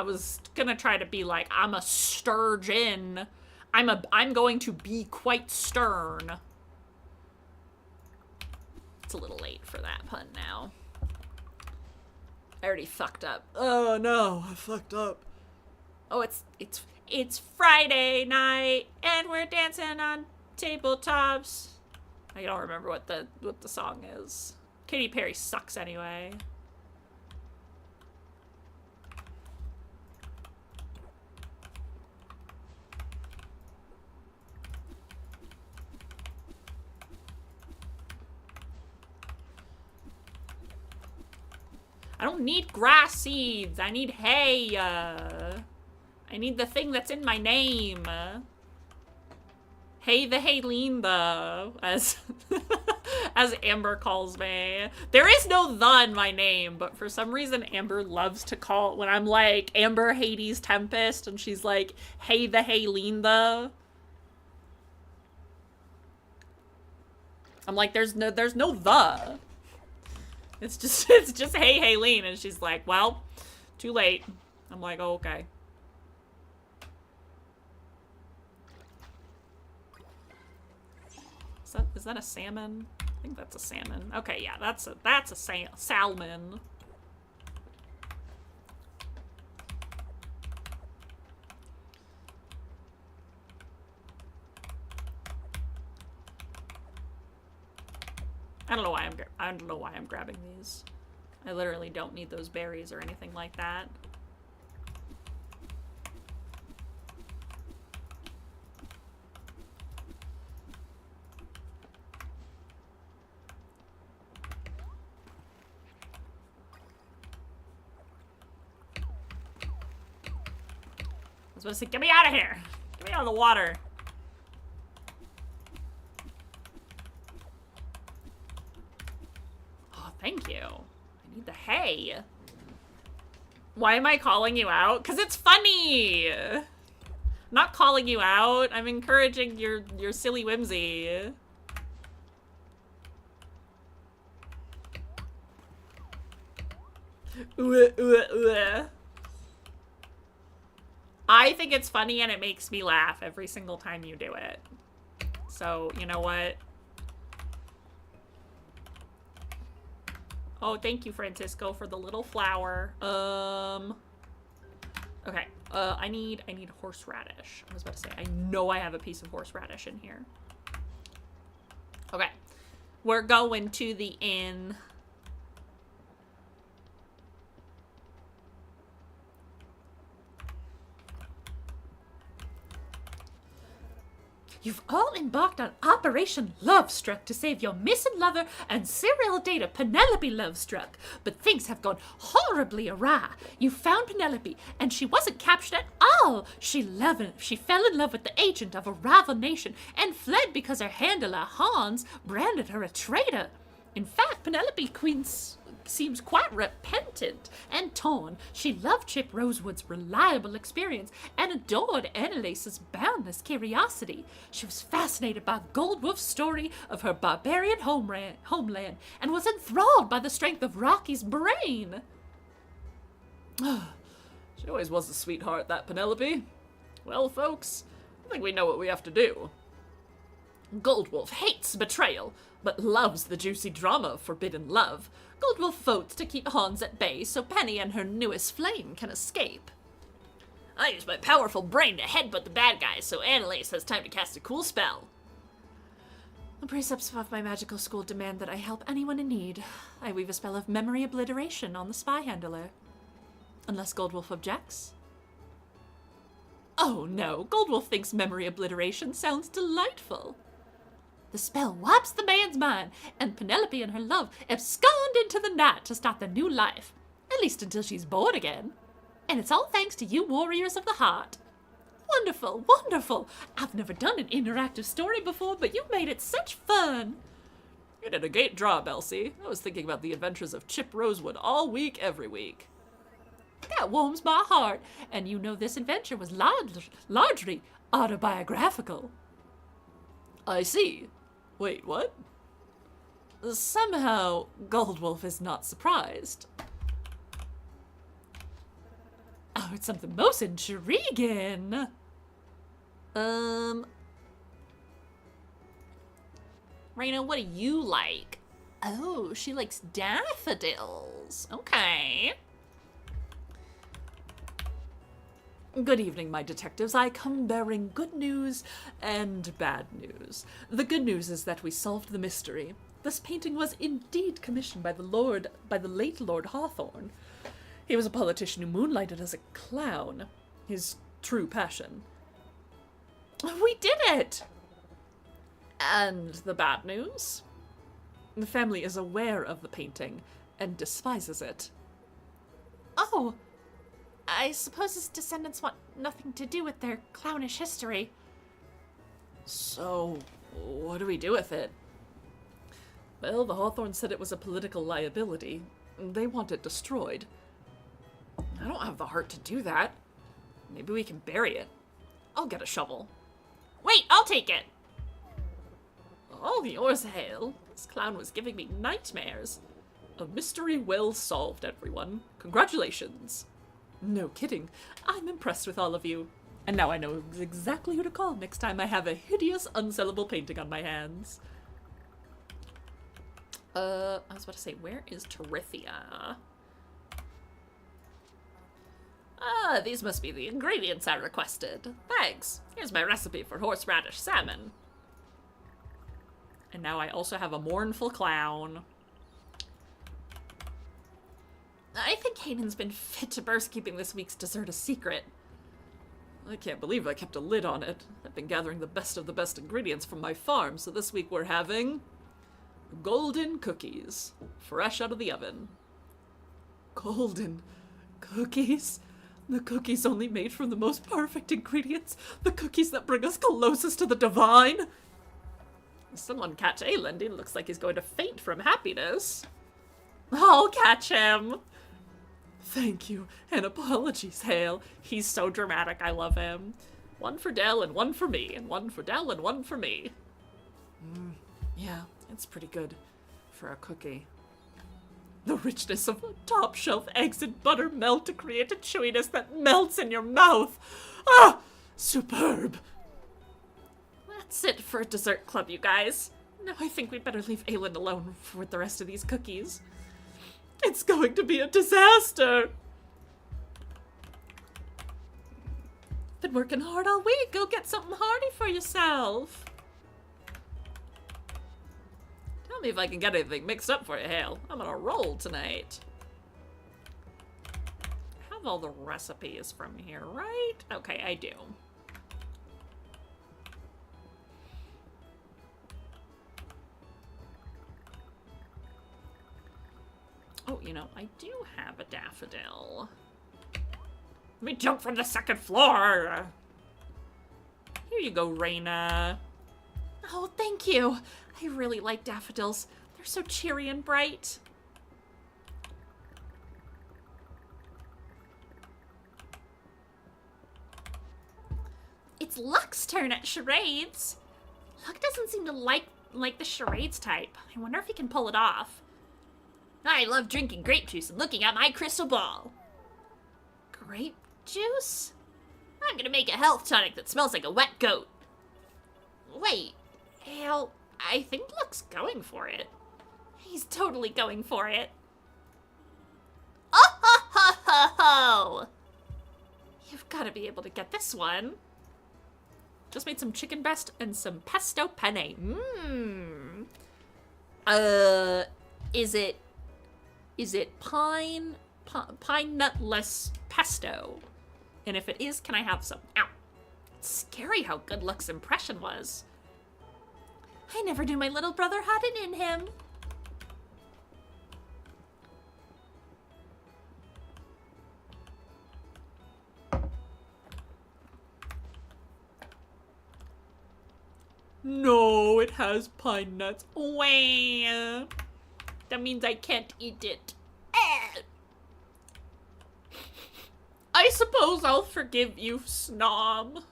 was gonna try to be like, I'm a sturgeon. I'm going to be quite stern. It's a little late for that pun now. I already fucked up. Oh no, I fucked up. Oh, it's Friday night and we're dancing on tabletops. I don't remember what the song is. Katy Perry sucks anyway. I don't need grass seeds. I need hay. I need the thing that's in my name. Hey the Haylene the, as as Amber calls me. There is no the in my name, but for some reason Amber loves to call, when I'm like, Amber Hades Tempest, and she's like, hey the Haylene the. I'm like, there's no the. It's just hey Haylene, and she's like, well, too late. I'm like, oh, okay. Is that a salmon? I think that's a salmon. Okay, yeah, that's a salmon. I don't know why I'm grabbing these. I literally don't need those berries or anything like that. I was supposed to say, get me out of here! Get me out of the water! Oh, thank you. I need the hay. Why am I calling you out? Because it's funny! I'm not calling you out. I'm encouraging your silly whimsy. I think it's funny and it makes me laugh every single time you do it. So, you know what? Oh, thank you, Francisco, for the little flower. Okay. I need horseradish. I was about to say, I know I have a piece of horseradish in here. Okay. We're going to the inn. You've all embarked on Operation Lovestruck to save your missing lover and serial dater Penelope Lovestruck. But things have gone horribly awry. You found Penelope, and she wasn't captured at all. She fell in love with the agent of a rival nation and fled because her handler, Hans, branded her a traitor. In fact, Penelope seems quite repentant and torn. She loved Chip Rosewood's reliable experience and adored Annalace's boundless curiosity. She was fascinated by Goldwolf's story of her barbarian homeland and was enthralled by the strength of Rocky's brain. She always was a sweetheart, that Penelope. Well, folks, I think we know what we have to do. Goldwolf hates betrayal, but loves the juicy drama of forbidden love. Goldwolf votes to keep Hans at bay so Penny and her newest flame can escape. I use my powerful brain to headbutt the bad guys so Annalise has time to cast a cool spell. The precepts of my magical school demand that I help anyone in need. I weave a spell of memory obliteration on the spy handler. Unless Goldwolf objects. Oh no, Goldwolf thinks memory obliteration sounds delightful. The spell wipes the man's mind, and Penelope and her love abscond into the night to start their new life. At least until she's born again. And it's all thanks to you warriors of the heart. Wonderful, wonderful. I've never done an interactive story before, but you made it such fun. You did a great job, Elsie. I was thinking about the adventures of Chip Rosewood all week, every week. That warms my heart, and you know this adventure was largely autobiographical. I see. Wait, what? Somehow, Goldwolf is not surprised. Oh, it's something most intriguing. Raina, what do you like? Oh, she likes daffodils. Okay. Good evening, my detectives. I come bearing good news and bad news. The good news is that we solved the mystery. This painting was indeed commissioned by the late Lord Hawthorne. He was a politician who moonlighted as a clown, his true passion. We did it! And the bad news? The family is aware of the painting and despises it. Oh, I suppose his descendants want nothing to do with their clownish history. So, what do we do with it? Well, the Hawthorne said it was a political liability. They want it destroyed. I don't have the heart to do that. Maybe we can bury it. I'll get a shovel. Wait, I'll take it. All yours, Hale. This clown was giving me nightmares. A mystery well solved, everyone. Congratulations. No kidding. I'm impressed with all of you. And now I know exactly who to call next time I have a hideous, unsellable painting on my hands. I was about to say, where is Terithia? Ah, these must be the ingredients I requested. Thanks. Here's my recipe for horseradish salmon. And now I also have a mournful clown. I think Hayden's been fit to burst keeping this week's dessert a secret. I can't believe I kept a lid on it. I've been gathering the best of the best ingredients from my farm, so this week we're having golden cookies, fresh out of the oven. Golden cookies? The cookies only made from the most perfect ingredients. The cookies that bring us closest to the divine. Someone catch Aelend. He looks like he's going to faint from happiness. I'll catch him. Thank you, and apologies, Hale. He's so dramatic, I love him. One for Dell and one for me, and one for Dell and one for me. Yeah, it's pretty good for a cookie. The richness of top-shelf eggs and butter melt to create a chewiness that melts in your mouth. Ah! Superb! That's it for a dessert club, you guys. Now I think we'd better leave Aelin alone with the rest of these cookies. It's going to be a disaster! Been working hard all week. Go get something hearty for yourself. Tell me if I can get anything mixed up for you, Hale. I'm on a roll tonight. I have all the recipes from here, right? Okay, I do. Oh, you know, I do have a daffodil. Let me jump from the second floor! Here you go, Raina. Oh, thank you. I really like daffodils. They're so cheery and bright. Luck's turn at charades. Luck doesn't seem to like the charades type. I wonder if he can pull it off. I love drinking grape juice and looking at my crystal ball. Grape juice? I'm gonna make a health tonic that smells like a wet goat. Wait, hell, I think Luck's going for it. He's totally going for it. Oh ho ho ho ho! You've got to be able to get this one. Just made some chicken breast and some pesto penne. Is it pine nutless pesto? And if it is, can I have some? Ow. It's scary how good Luck's impression was. I never knew my little brother had it in him. No, it has pine nuts. Wah. That means I can't eat it. I suppose I'll forgive you, Snob.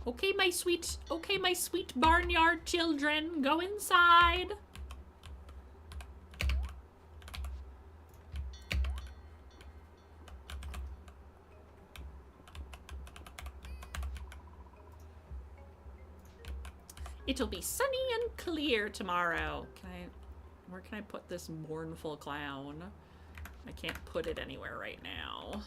Okay, my sweet barnyard children, go inside. It'll be sunny and clear tomorrow. Where can I put this mournful clown? I can't put it anywhere right now.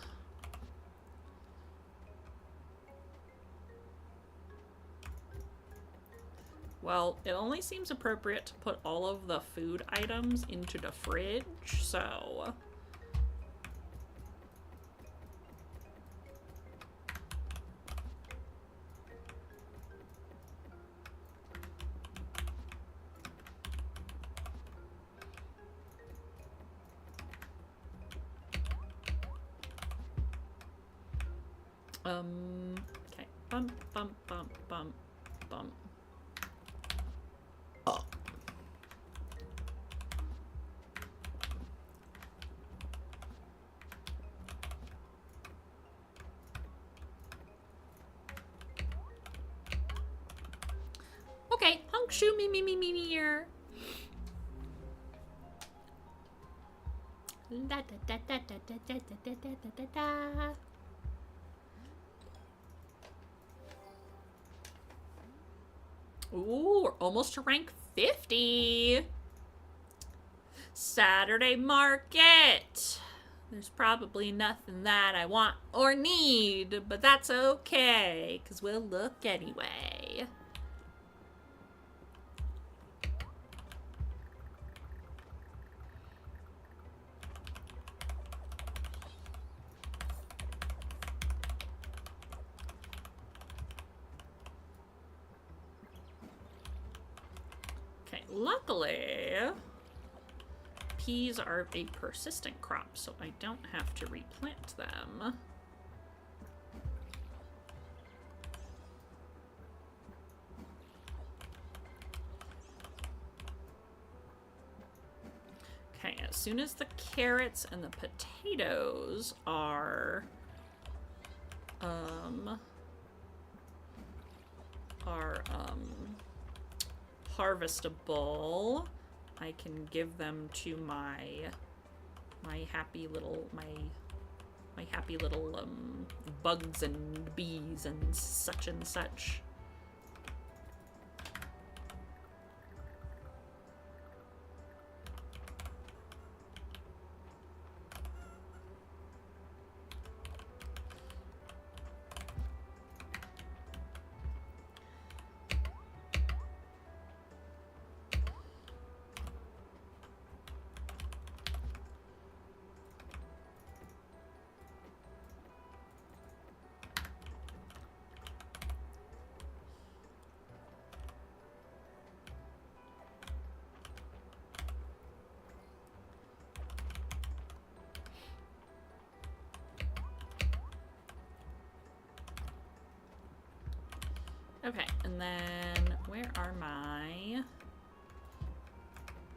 Well, it only seems appropriate to put all of the food items into the fridge, so... Okay. Bump, bump, bump, bump, bump. Okay, hunk shoe me here. Da da da da da da da da da da da. Ooh, we're almost to rank 50. Saturday market. There's probably nothing that I want or need, but that's okay, because we'll look anyway. Okay, luckily, peas are a persistent crop, so I don't have to replant them. Okay, as soon as the carrots and the potatoes are harvestable, I can give them to my happy little bugs and bees and such and such. Okay, and then where are my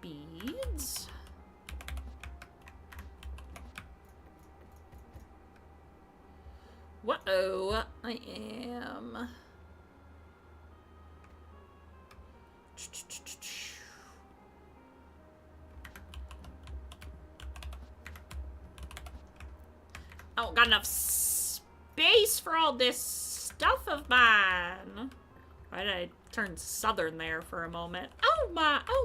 beads? Whoa, I am. I don't got enough space for all this stuff of mine. Why did I turn southern there for a moment? Oh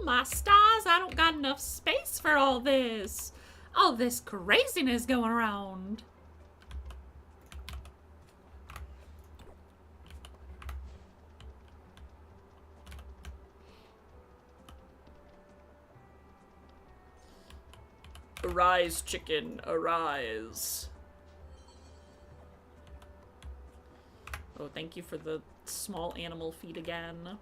my stars, I don't got enough space for all this. All this craziness going around. Arise, chicken, arise. Oh, thank you for the small animal feed again.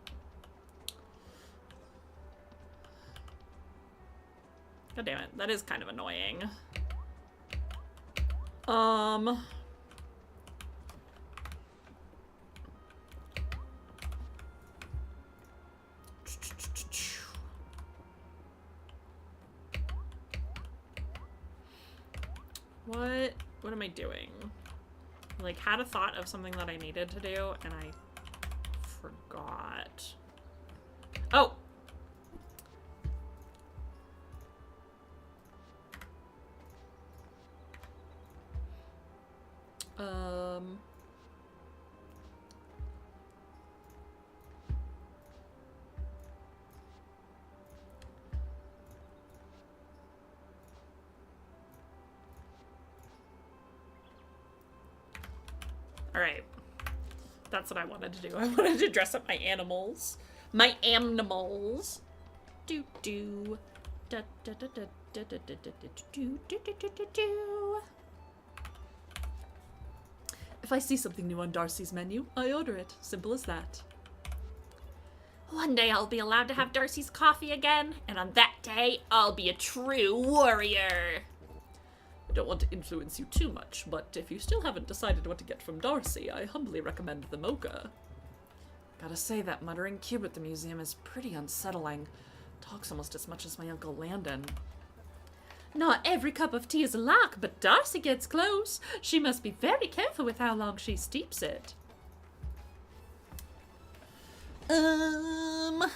God damn it, that is kind of annoying. What am I doing? Like, had a thought of something that I needed to do, and I forgot. Oh! Alright. That's what I wanted to do. I wanted to dress up my animals. My animals. Do do. Da da da da da da da da do do do do do do. If I see something new on Darcy's menu, I order it. Simple as that. One day I'll be allowed to have Darcy's coffee again, and on that day, I'll be a true warrior. I don't want to influence you too much, but if you still haven't decided what to get from Darcy, I humbly recommend the mocha. Gotta say, that muttering cube at the museum is pretty unsettling. Talks almost as much as my Uncle Landon. Not every cup of tea is a lock, but Darcy gets close. She must be very careful with how long she steeps it. Yeah,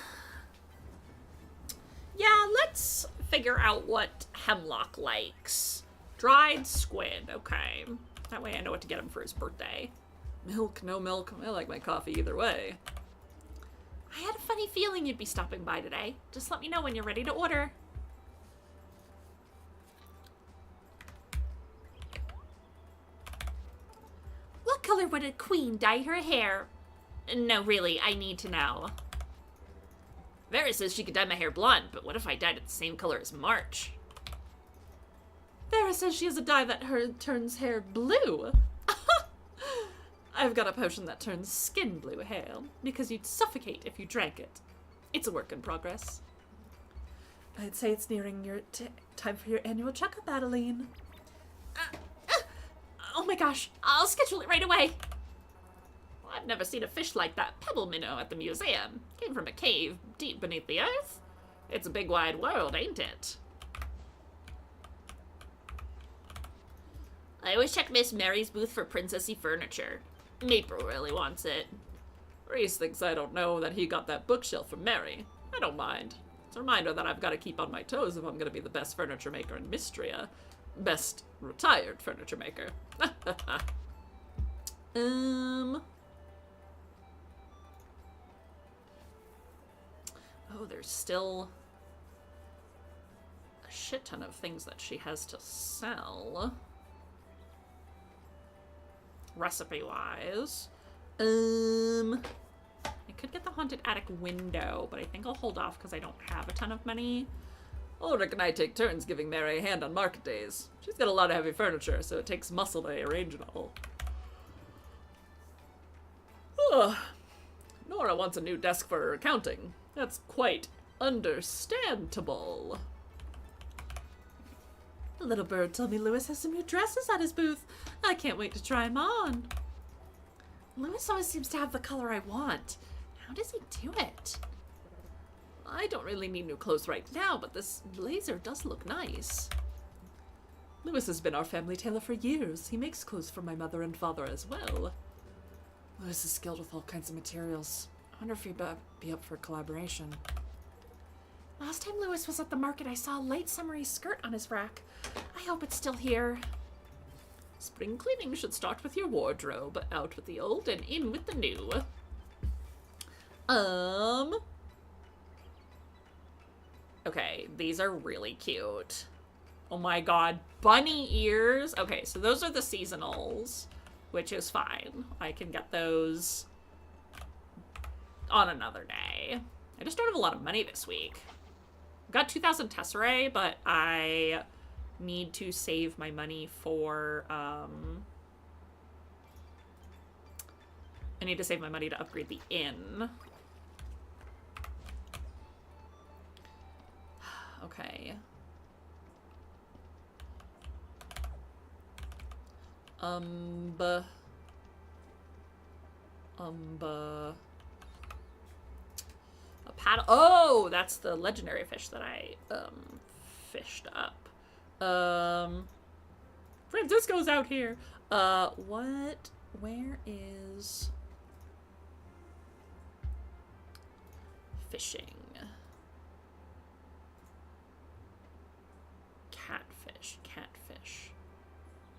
let's figure out what Hemlock likes. Dried squid, okay. That way I know what to get him for his birthday. Milk, no milk. I like my coffee either way. I had a funny feeling you'd be stopping by today. Just let me know when you're ready to order. What color would a queen dye her hair? No, really, I need to know. Vera says she could dye my hair blonde, but what if I dyed it the same color as March? Vera says she has a dye that turns hair blue. I've got a potion that turns skin blue hair, because you'd suffocate if you drank it. It's a work in progress. I'd say it's nearing your time for your annual checkup, Adeline. Oh my gosh, I'll schedule it right away. Well, I've never seen a fish like that pebble minnow at the museum. Came from a cave deep beneath the earth. It's a big wide world, ain't it? I always check Miss Mary's booth for princessy furniture. Maple really wants it. Reese thinks I don't know that he got that bookshelf from Mary. I don't mind. It's a reminder that I've got to keep on my toes if I'm going to be the best furniture maker in Mystria. Best retired furniture maker. Oh, there's still a shit ton of things that she has to sell. Recipe-wise. I could get the haunted attic window, but I think I'll hold off because I don't have a ton of money. Ulrich and I take turns giving Mary a hand on market days. She's got a lot of heavy furniture, so it takes muscle to arrange it all. Ugh. Nora wants a new desk for her accounting. That's quite understandable. The little bird told me Lewis has some new dresses at his booth. I can't wait to try them on. Lewis always seems to have the color I want. How does he do it? I don't really need new clothes right now, but this blazer does look nice. Lewis has been our family tailor for years. He makes clothes for my mother and father as well. Lewis is skilled with all kinds of materials. I wonder if he'd be up for collaboration. Last time Lewis was at the market, I saw a light summery skirt on his rack. I hope it's still here. Spring cleaning should start with your wardrobe. Out with the old and in with the new. Okay, these are really cute. Oh my god, bunny ears. Okay, so those are the seasonals, which is fine. I can get those on another day. I just don't have a lot of money this week. I've got 2,000 tesserae, but I need to save my money for, I need to save my money to upgrade the inn. Okay. A paddle. Oh, that's the legendary fish that I, fished up. Francisco's out here. Where is fishing? Catfish.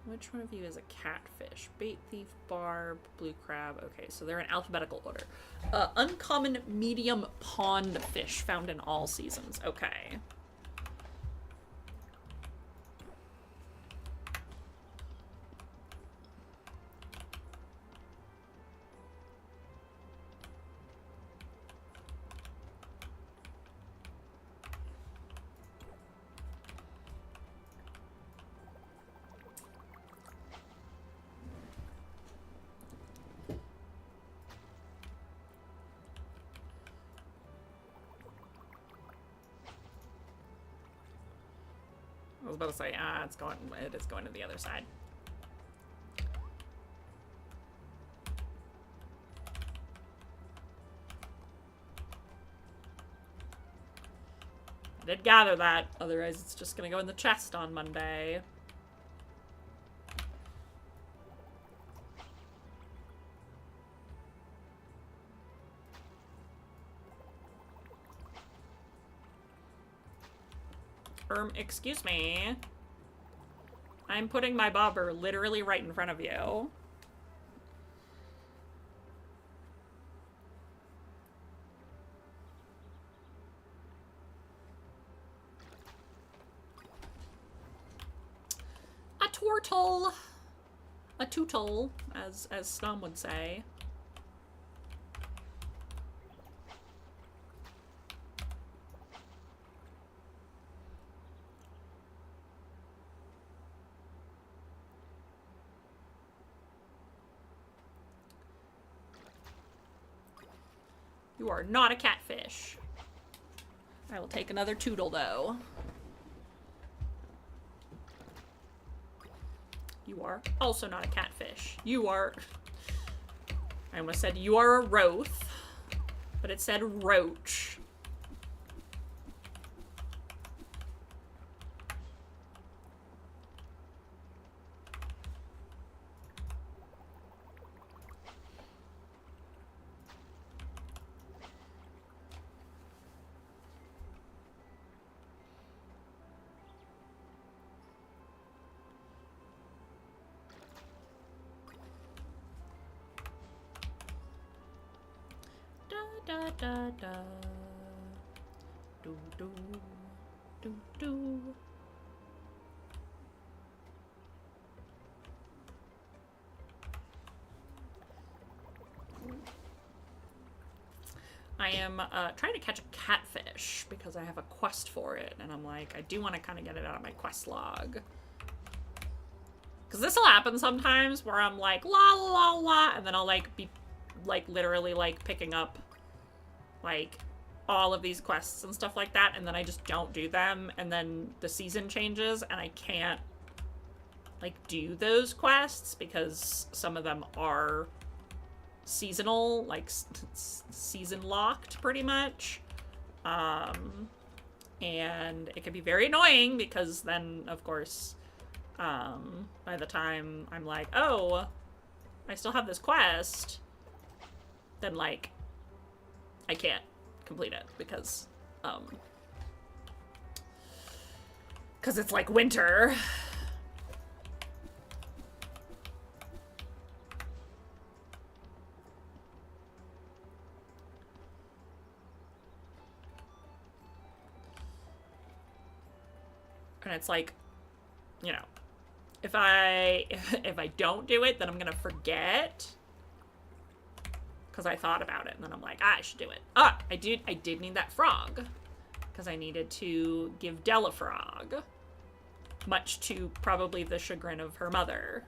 Which one of you is a catfish? Bait thief, barb, blue crab. Okay, so they're in alphabetical order. Uncommon medium pond fish found in all seasons. Okay. I was about to say, it is going to the other side. I did gather that, otherwise it's just gonna go in the chest on Monday. Excuse me. I'm putting my bobber literally right in front of you. A tortle. A tootle, as Snom would say. You are not a catfish. I will take another tootle, though. You are also not a catfish. You are... I almost said you are a roth, but it said roach. Da da da. Do do do do. I am trying to catch a catfish because I have a quest for it, and I'm like, I do want to kind of get it out of my quest log. Because this will happen sometimes where I'm like, la la la, and then I'll like be like literally like picking up like all of these quests and stuff like that, and then I just don't do them, and then the season changes and I can't like do those quests because some of them are seasonal, like season locked pretty much. And it can be very annoying because then, of course, by the time I'm like, oh, I still have this quest, then, like, I can't complete it because it's, like, winter. And it's like, you know, if I don't do it, then I'm gonna forget because I thought about it, and then I'm like, I should do it. I did need that frog because I needed to give Della frog, much to probably the chagrin of her mother.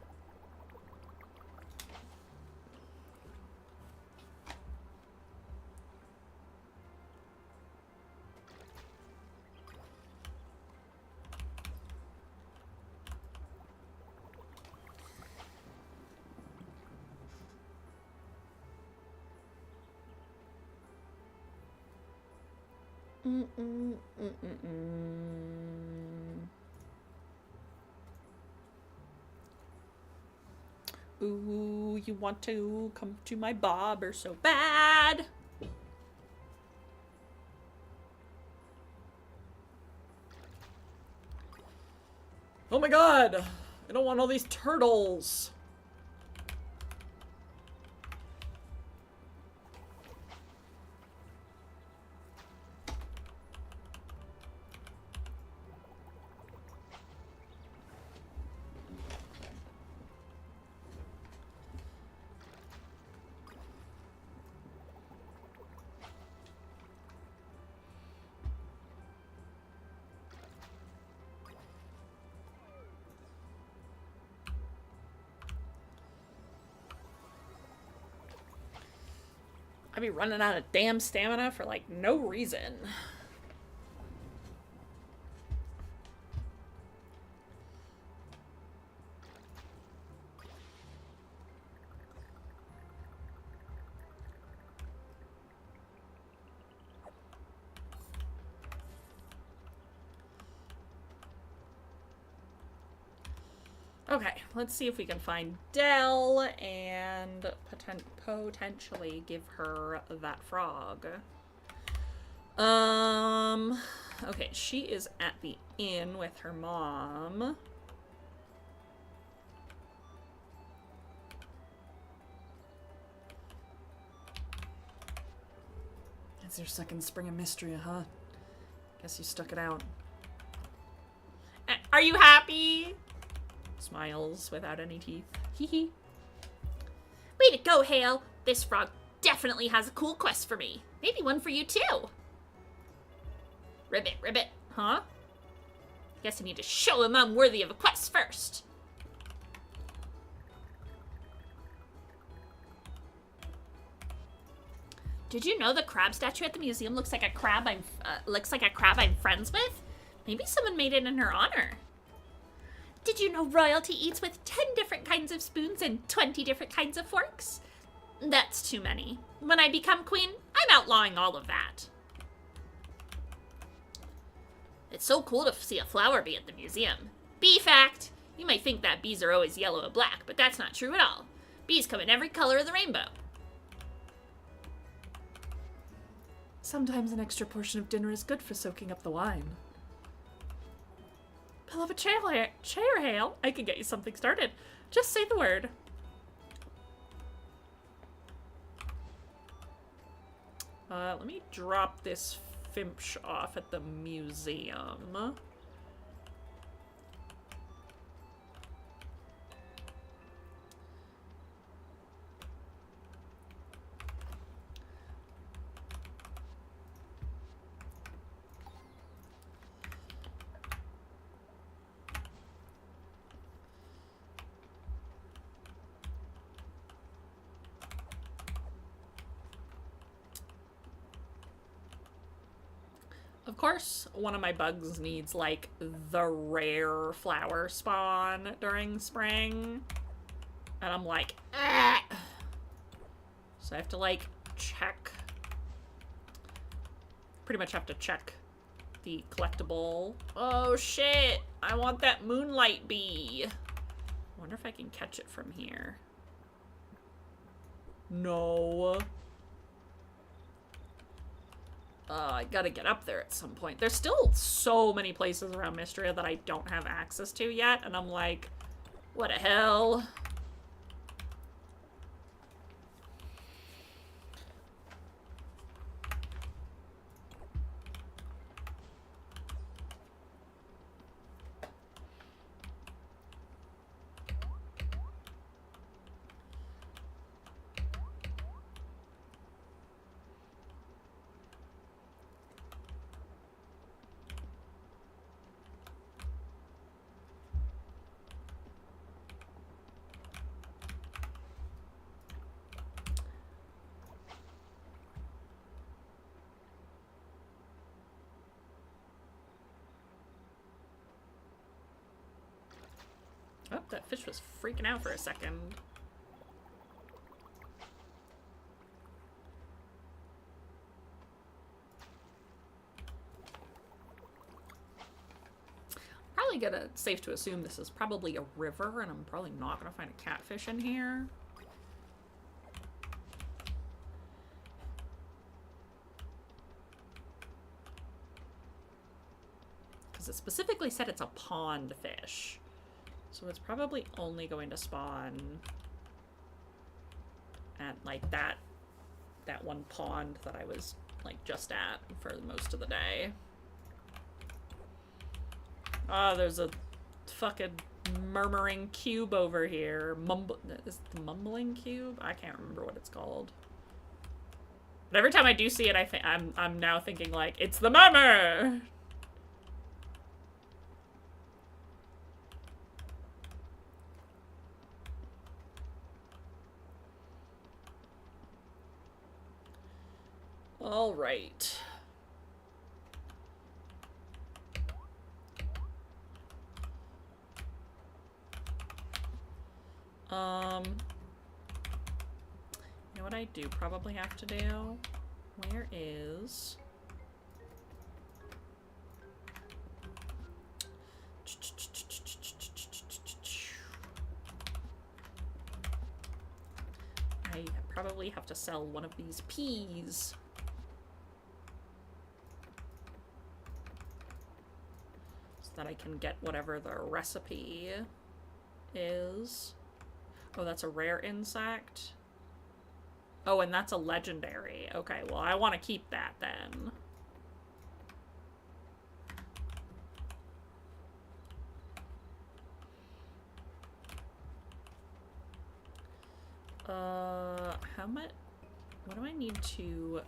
Ooh, you want to come to my bobber so bad. Oh my god! I don't want all these turtles. I'd be running out of damn stamina for, like, no reason. Okay, let's see if we can find Dell and potentially give her that frog. Okay, she is at the inn with her mom. It's your second spring of Mystria, huh? Guess you stuck it out. Are you happy? Smiles without any teeth. Hee hee. Way to go, Hale. This frog definitely has a cool quest for me. Maybe one for you, too. Ribbit, ribbit. Huh? Guess I need to show him I'm worthy of a quest first. Did you know the crab statue at the museum looks like a crab I'm friends with? Maybe someone made it in her honor. Did you know royalty eats with 10 different kinds of spoons and 20 different kinds of forks? That's too many. When I become queen, I'm outlawing all of that. It's so cool to see a flower bee at the museum. Bee fact! You might think that bees are always yellow or black, but that's not true at all. Bees come in every color of the rainbow. Sometimes an extra portion of dinner is good for soaking up the wine. Pull up a chair, Hale. I can get you something started. Just say the word. Let me drop this Finch off at the museum. Of course, one of my bugs needs, like, the rare flower spawn during spring. And I'm like, ah. So I have to, like, check. Pretty much have to check the collectible. Oh, shit. I want that moonlight bee. I wonder if I can catch it from here. No. I gotta get up there at some point. There's still so many places around Mystria that I don't have access to yet, and I'm like, what the hell? Oh, that fish was freaking out for a second. Probably safe to assume this is probably a river, and I'm probably not gonna find a catfish in here. Because it specifically said it's a pond fish. So it's probably only going to spawn at, like, that one pond that I was, like, just at for most of the day. Oh, there's a fucking murmuring cube over here. Is it the mumbling cube? I can't remember what it's called. But every time I do see it, I'm now thinking, like, it's the murmur! All right. You know what I do probably have to do? Where is... I probably have to sell one of these peas. That I can get whatever the recipe is. Oh, that's a rare insect. Oh, and that's a legendary. Okay, well, I want to keep that then. How much? What do I need to,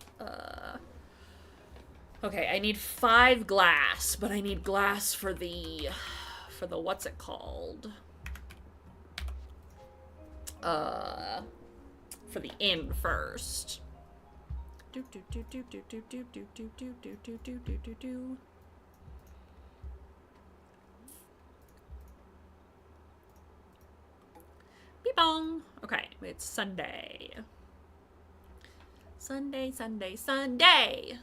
Okay, I need 5 glass, but I need glass for the what's it called? For the inn first. Do do do do do do do do do do do do do do do do. Beep bong. Okay, it's Sunday. Sunday, Sunday, Sunday.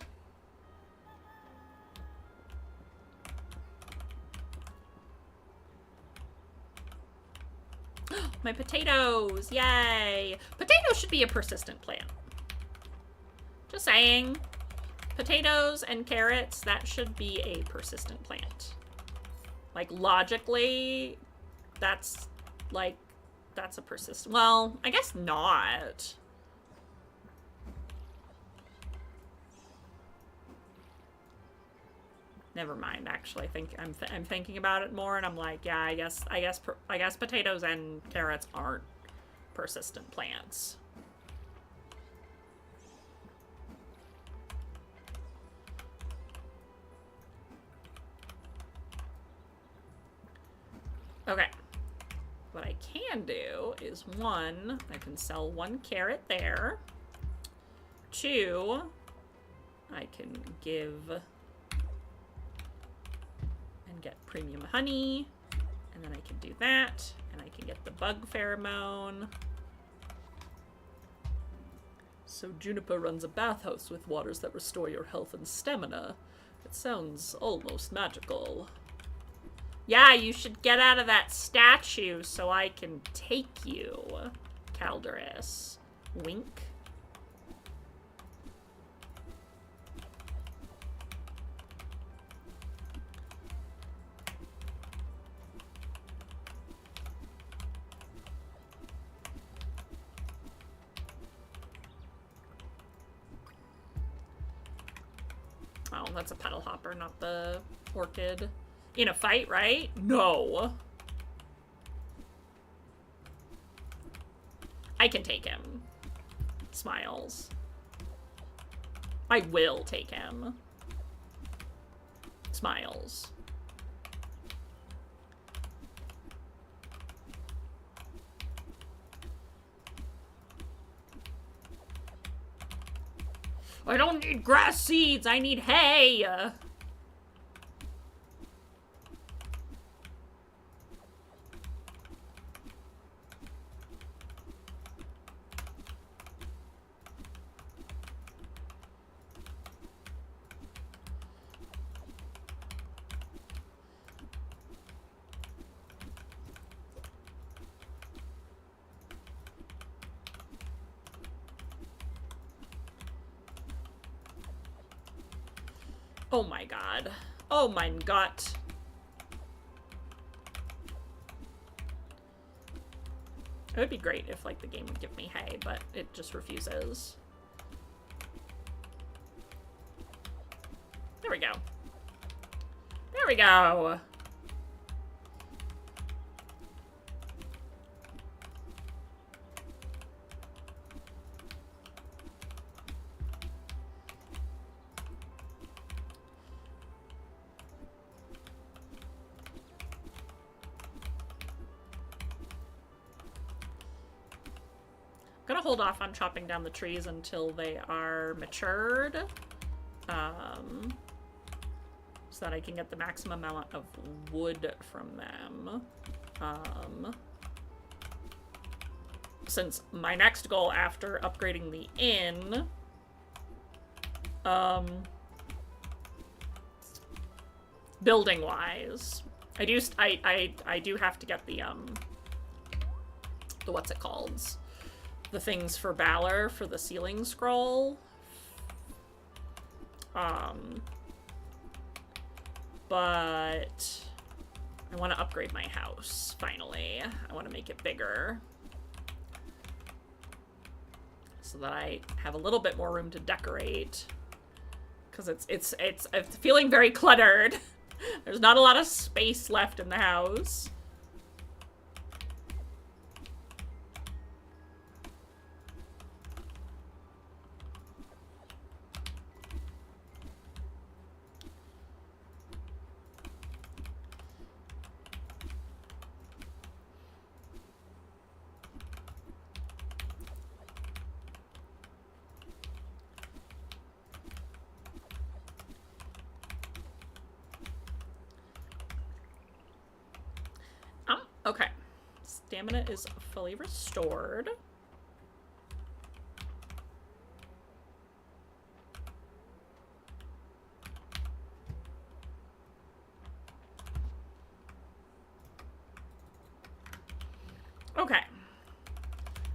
My potatoes! Yay! Potatoes should be a persistent plant. Just saying. Potatoes and carrots, that should be a persistent plant. Like, logically, that's a persistent... Well, I guess not. Never mind, actually. I'm thinking about it more, and I'm like, yeah, I guess potatoes and carrots aren't persistent plants. Okay. What I can do is 1, I can sell 1 carrot there. 2, I can give and get premium honey, and then I can do that, and I can get the bug pheromone. So Juniper runs a bathhouse with waters that restore your health and stamina. It sounds almost magical. Yeah, you should get out of that statue so I can take you, Calderis. Wink. Oh, that's a petal hopper, not the orchid. In a fight, right? No. I can take him. Smiles. I will take him. Smiles. I don't need grass seeds, I need hay! Oh my god. Oh mein Gott. It would be great if, like, the game would give me hay, but it just refuses. There we go. There we go! I'm gonna hold off on chopping down the trees until they are matured, so that I can get the maximum amount of wood from them. Since my next goal after upgrading the inn, building wise, I do have to get the what's it called? The things for Valor for the sealing scroll. But I want to upgrade my house, finally. I want to make it bigger. So that I have a little bit more room to decorate. Because it's feeling very cluttered. There's not a lot of space left in the house. Okay. Stamina is fully restored. Okay. I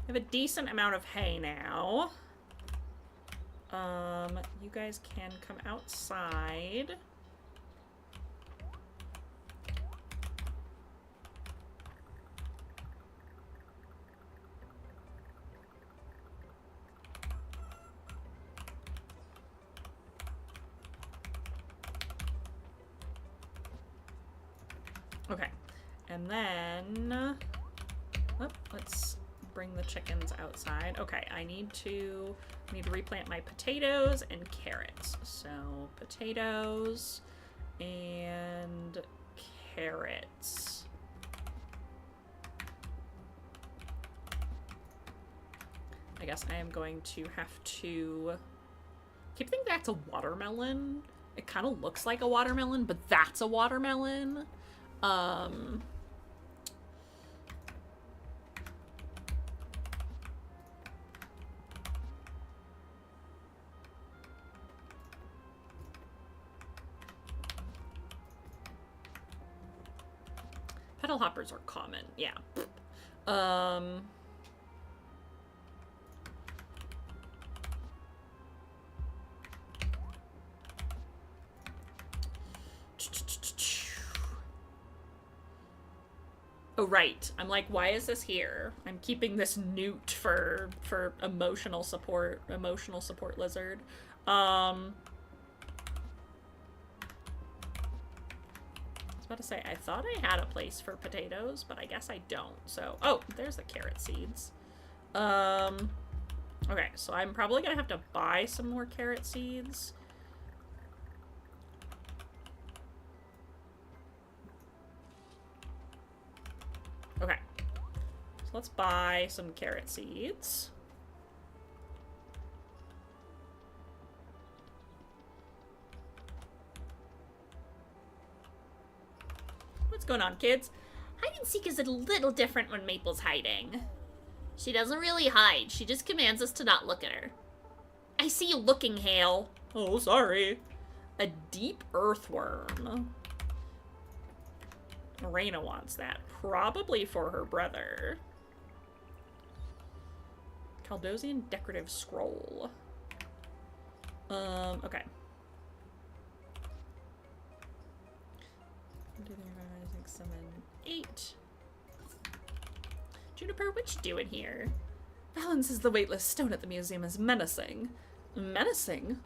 have a decent amount of hay now. You guys can come outside. Okay, and then, let's bring the chickens outside. Okay, I need to replant my potatoes and carrots. So, potatoes and carrots. I guess I am going to have to keep thinking that's a watermelon. It kind of looks like a watermelon, but that's a watermelon. Kettle hoppers are common, yeah. Oh, right. I'm like, why is this here? I'm keeping this newt for emotional support lizard. I was about to say, I thought I had a place for potatoes, but I guess I don't. So, oh, there's the carrot seeds. Okay, so I'm probably gonna have to buy some more carrot seeds. Okay, so let's buy some carrot seeds. What's going on, kids? Hide and seek is a little different when Maple's hiding. She doesn't really hide. She just commands us to not look at her. I see you looking, Hale. Oh, sorry. A deep earthworm. Morena wants that. Probably for her brother. Caldosian decorative scroll. Okay. 6, 7, 8. Juniper, what you doing here? Balance is the weightless stone at the museum is menacing. Menacing?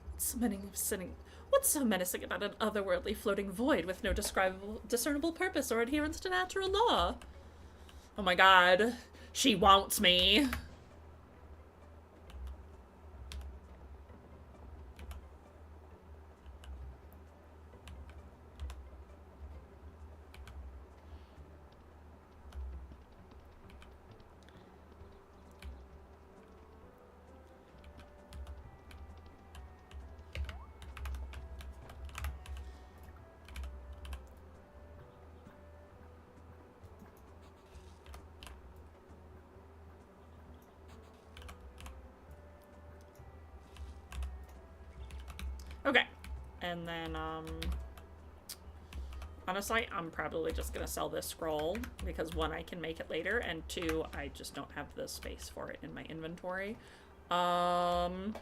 What's so menacing about an otherworldly floating void with no discernible purpose or adherence to natural law? Oh my god. She wants me. Okay. And then, honestly, I'm probably just gonna sell this scroll because 1, I can make it later, and 2, I just don't have the space for it in my inventory. Okay,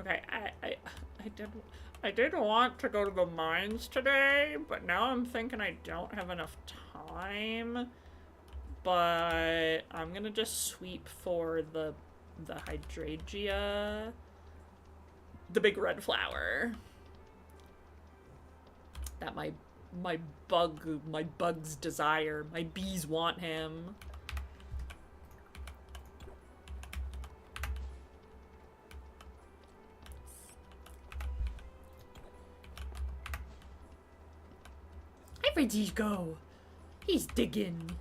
I did want to go to the mines today, but now I'm thinking I don't have enough time. But I'm gonna just sweep for the Hydrangea. The big red flower that my bugs desire. My bees want him. Hi, Francisco. He's digging.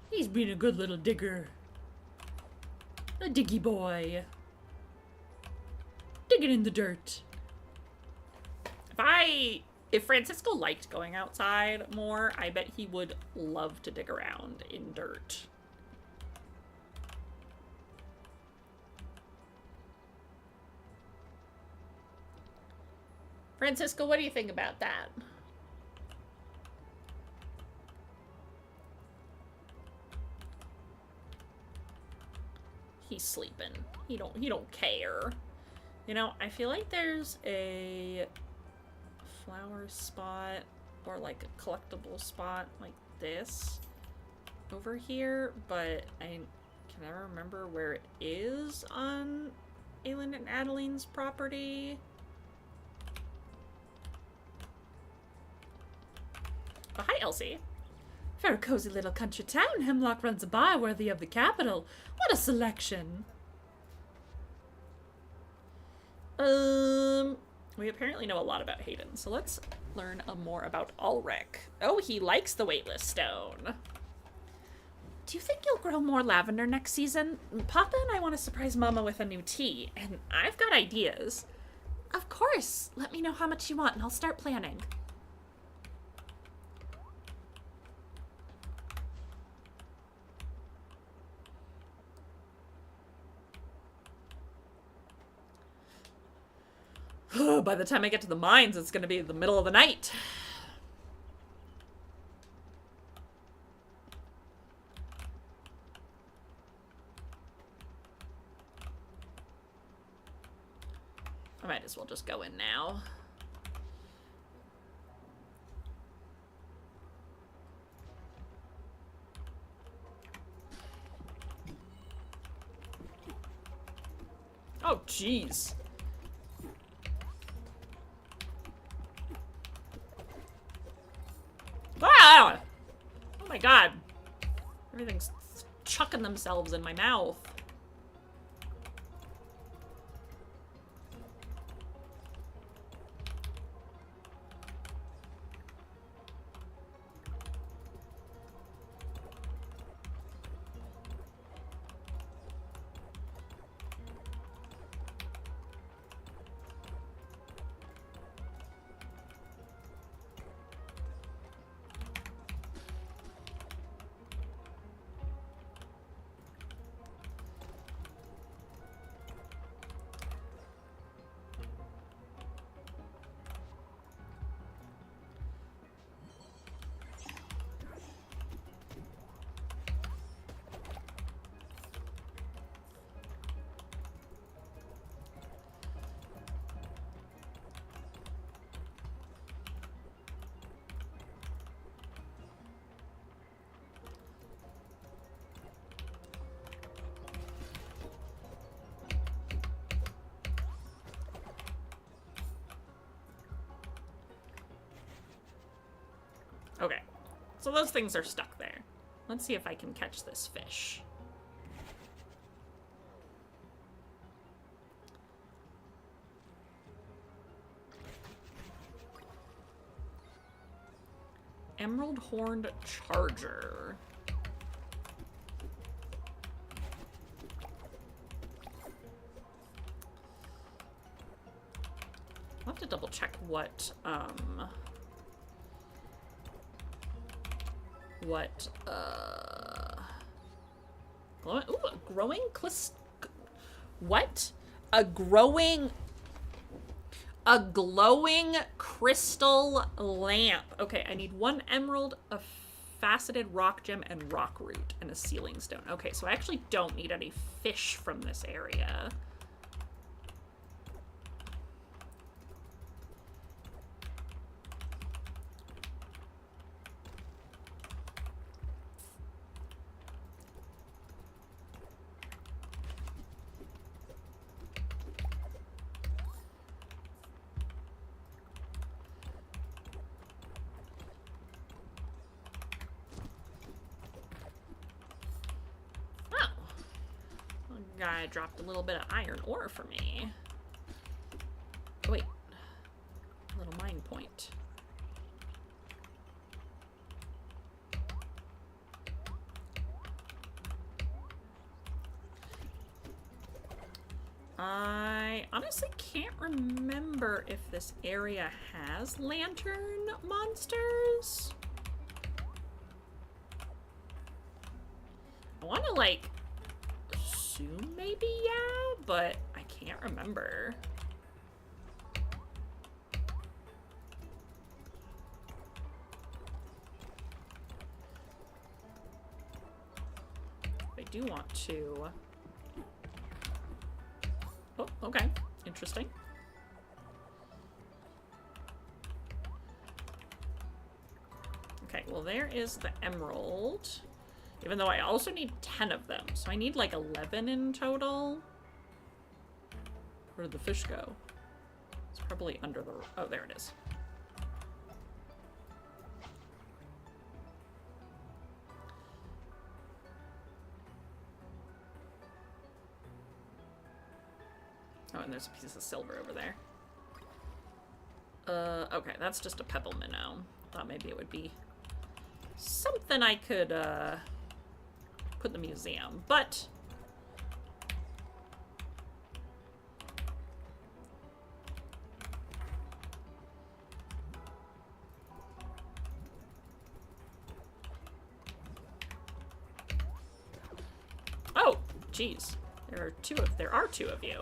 He's being a good little digger. A diggy boy. Digging in the dirt. If Francisco liked going outside more, I bet he would love to dig around in dirt. Francisco, what do you think about that? He's sleeping. He don't care. You know, I feel like there's a flower spot or like a collectible spot like this over here, but I can never remember where it is on Aelin and Adeline's property. Oh, hi, Elsie. For a cozy little country town, Hemlock runs a bar worthy of the capital. What a selection! We apparently know a lot about Hayden, so let's learn more about Ulrich. Oh, he likes the weightless stone. Do you think you'll grow more lavender next season? Papa and I want to surprise Mama with a new tea, and I've got ideas. Of course. Let me know how much you want, and I'll start planning. By the time I get to the mines, it's going to be the middle of the night. as well just go in now. Oh, jeez. Ah! Oh my god. Everything's chucking themselves in my mouth. Okay, so those things are stuck there. Let's see if I can catch this fish. Emerald Horned Charger. I'll have to double check what, ooh, a growing what? A glowing crystal lamp. Okay, I need 1 emerald, a faceted rock gem, and rock root, and a sealing stone. Okay, so I actually don't need any fish from this area. Guy dropped a little bit of iron ore for me. Oh, wait. A little mine point. I honestly can't remember if this area has lantern monsters. I want to, like, assume maybe, yeah, but I can't remember. I do want to... Oh, okay. Interesting. Okay, well there is the emerald. Even though I also need 10 of them. So I need like 11 in total. Where did the fish go? It's probably under the... Oh, there it is. Oh, and there's a piece of silver over there. Okay, that's just a pebble minnow. Thought maybe it would be something I could, put in the museum, but... Oh, jeez. There are two of you.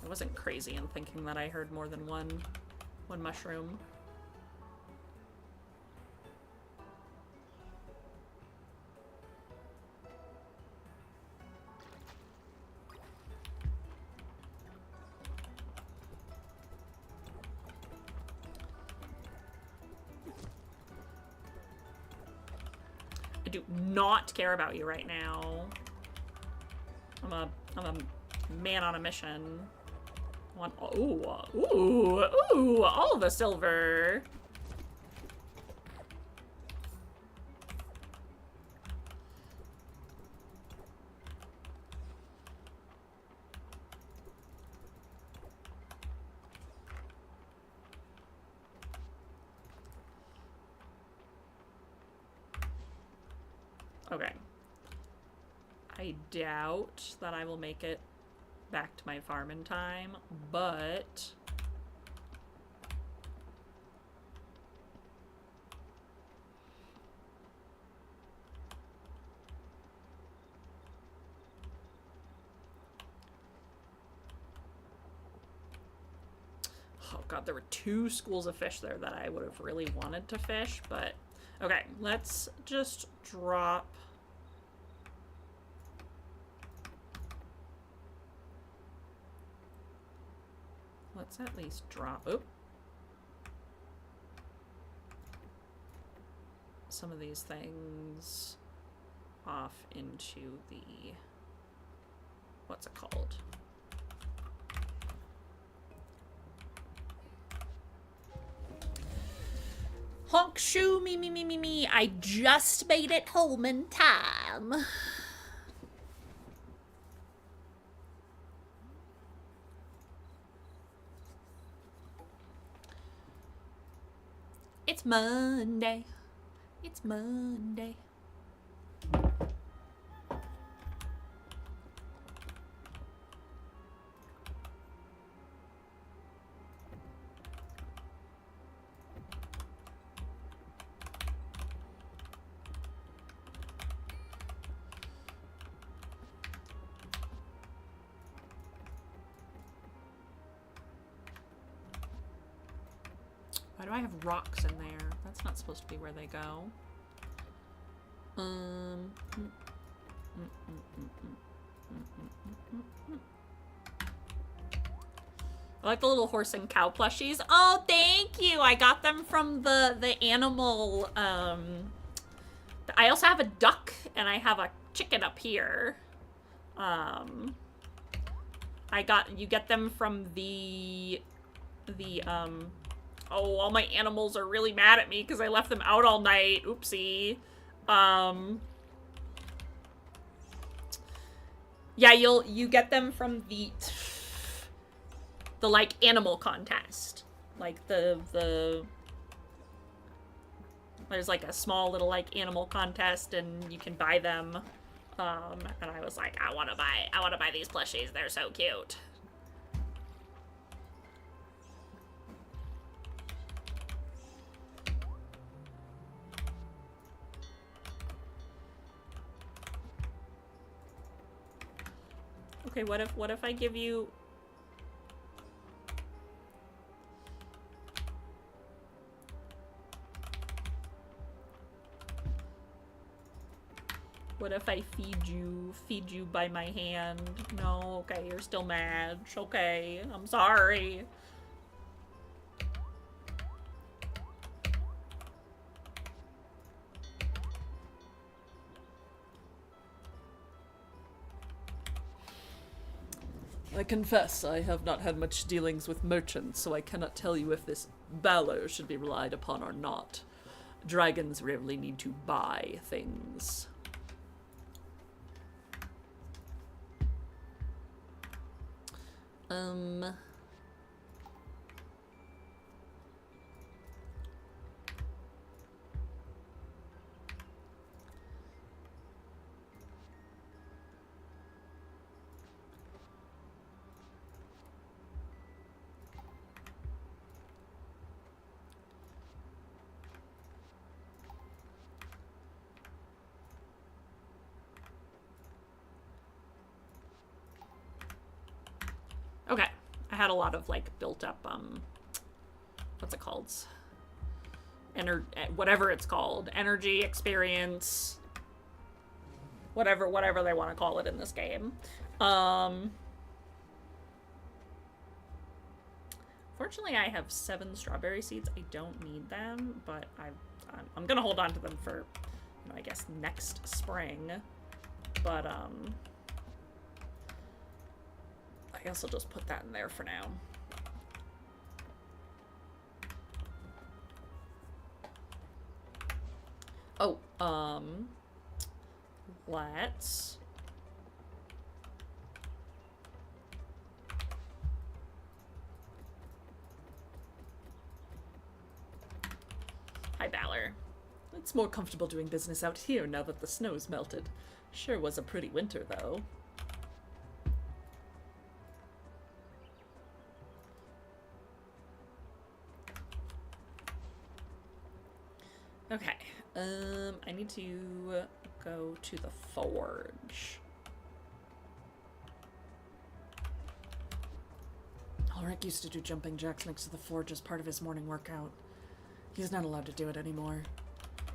I wasn't crazy in thinking that I heard more than one mushroom. do not care about you right now. I'm a man on a mission. Ooh, all the silver. Okay. I doubt that I will make it back to my farm in time, but oh god, there were 2 schools of fish there that I would have really wanted to fish, but okay, let's just drop. Let's at least drop some of these things off into the, what's it called? Honk shoe, me. I just made it home in time. It's Monday. It's Monday. Why do I have rocks in there? That's not supposed to be where they go. I like the little horse and cow plushies. Oh, thank you! I got them from the animal, I also have a duck, and I have a chicken up here. You get them from oh, all my animals are really mad at me because I left them out all night. Oopsie. Yeah, you get them from the like animal contest. Like there's like a small little like animal contest and you can buy them. And I was like, I wanna buy these plushies. They're so cute. Okay, what if I give you... What if I feed you by my hand? No, okay, you're still mad. Okay, I'm sorry. I confess I have not had much dealings with merchants, so I cannot tell you if this valor should be relied upon or not. Dragons rarely need to buy things. Okay, I had a lot of like built up, what's it called? Whatever it's called, energy, experience, whatever they want to call it in this game. Fortunately, I have 7 strawberry seeds. I don't need them, but I'm gonna hold on to them for, I guess next spring. But, I guess I'll just put that in there for now. Oh, let's... Hi, Valor. It's more comfortable doing business out here now that the snow's melted. Sure was a pretty winter, though. Okay, I need to go to the forge. Ulrich used to do jumping jacks next to the forge as part of his morning workout. He's not allowed to do it anymore.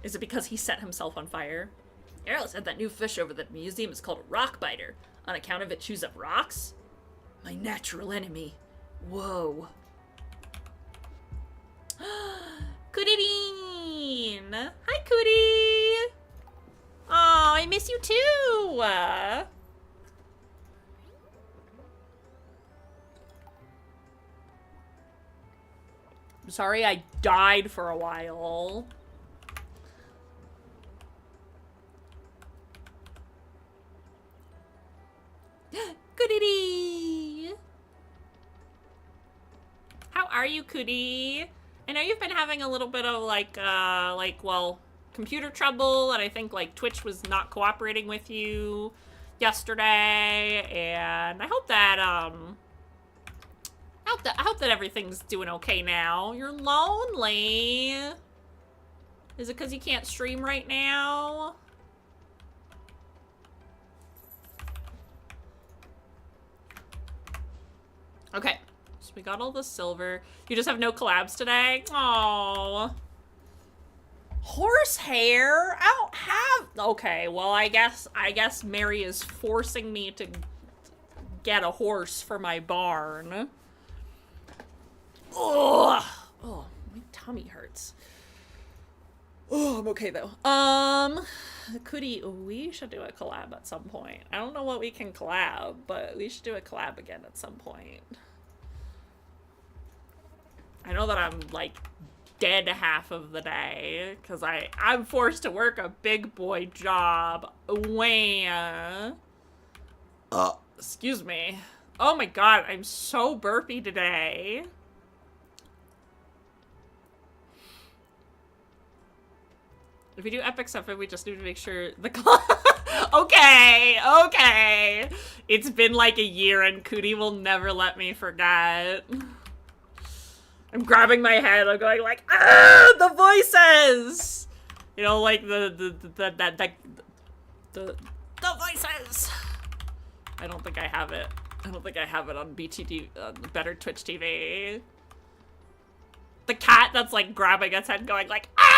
Is it because he set himself on fire? Errol said that new fish over the museum is called a rock biter, on account of it chews up rocks? My natural enemy. Whoa. Kudideen! Hi, Kudi! Oh, I miss you too! I'm sorry I died for a while. Kudidi! How are you, Kudi? I know you've been having a little bit of well, computer trouble, and I think like Twitch was not cooperating with you yesterday, and I hope that I hope that everything's doing okay now. You're lonely. Is it because you can't stream right now? Okay, so we got all the silver. You just have no collabs today? Aww. Horsehair? I don't have... Okay, well, I guess Mary is forcing me to get a horse for my barn. Ugh. Oh, my tummy hurts. Oh, I'm okay, though. We should do a collab at some point. I don't know what we can collab, but we should do a collab again at some point. I know that I'm, like, dead half of the day, because I'm forced to work a big boy job. Excuse me. Oh my god, I'm so burpy today. If we do epic stuff, we just need to make sure the Okay. It's been like a year and Kudi will never let me forget. I'm grabbing my head. I'm going like, ah, the voices. You know, like the voices. I don't think I have it. I don't think I have it on BTT, Better Twitch TV. The cat that's like grabbing its head going like, ah!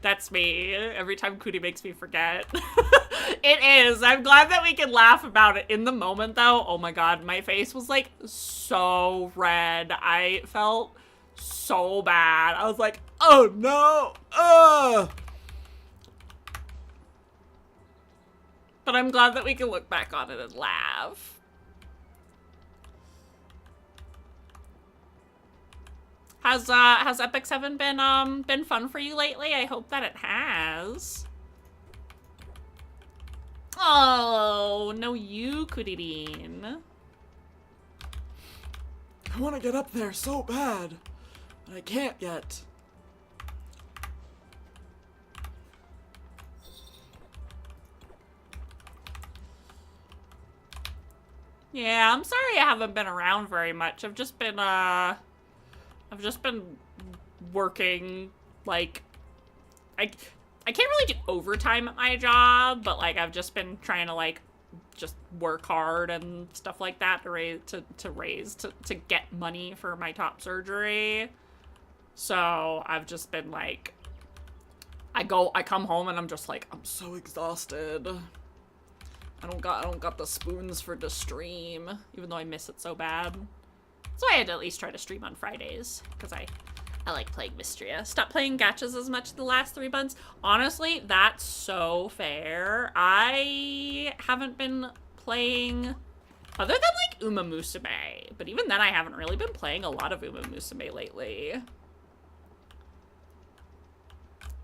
That's me. Every time Kudi makes me forget. It is. I'm glad that we can laugh about it. In the moment though, oh my god, my face was like so red. I felt so bad. I was like, oh no! But I'm glad that we can look back on it and laugh. Has Epic 7 been fun for you lately? I hope that it has. Oh, no you, Kudideen. I want to get up there so bad, but I can't yet. Yeah, I'm sorry I haven't been around very much. I've just been working, like, I can't really do overtime at my job, but, like, I've just been trying to, like, just work hard and stuff like that to get money for my top surgery. So I've just been, like, I come home and I'm just like, I'm so exhausted. I don't got the spoons for the stream, even though I miss it so bad. So I had to at least try to stream on Fridays, because I I like playing Mystria. Stop playing gachas as much the last 3 months. Honestly, that's so fair. I haven't been playing other than like Uma Musume, but even then I haven't really been playing a lot of Uma Musume lately.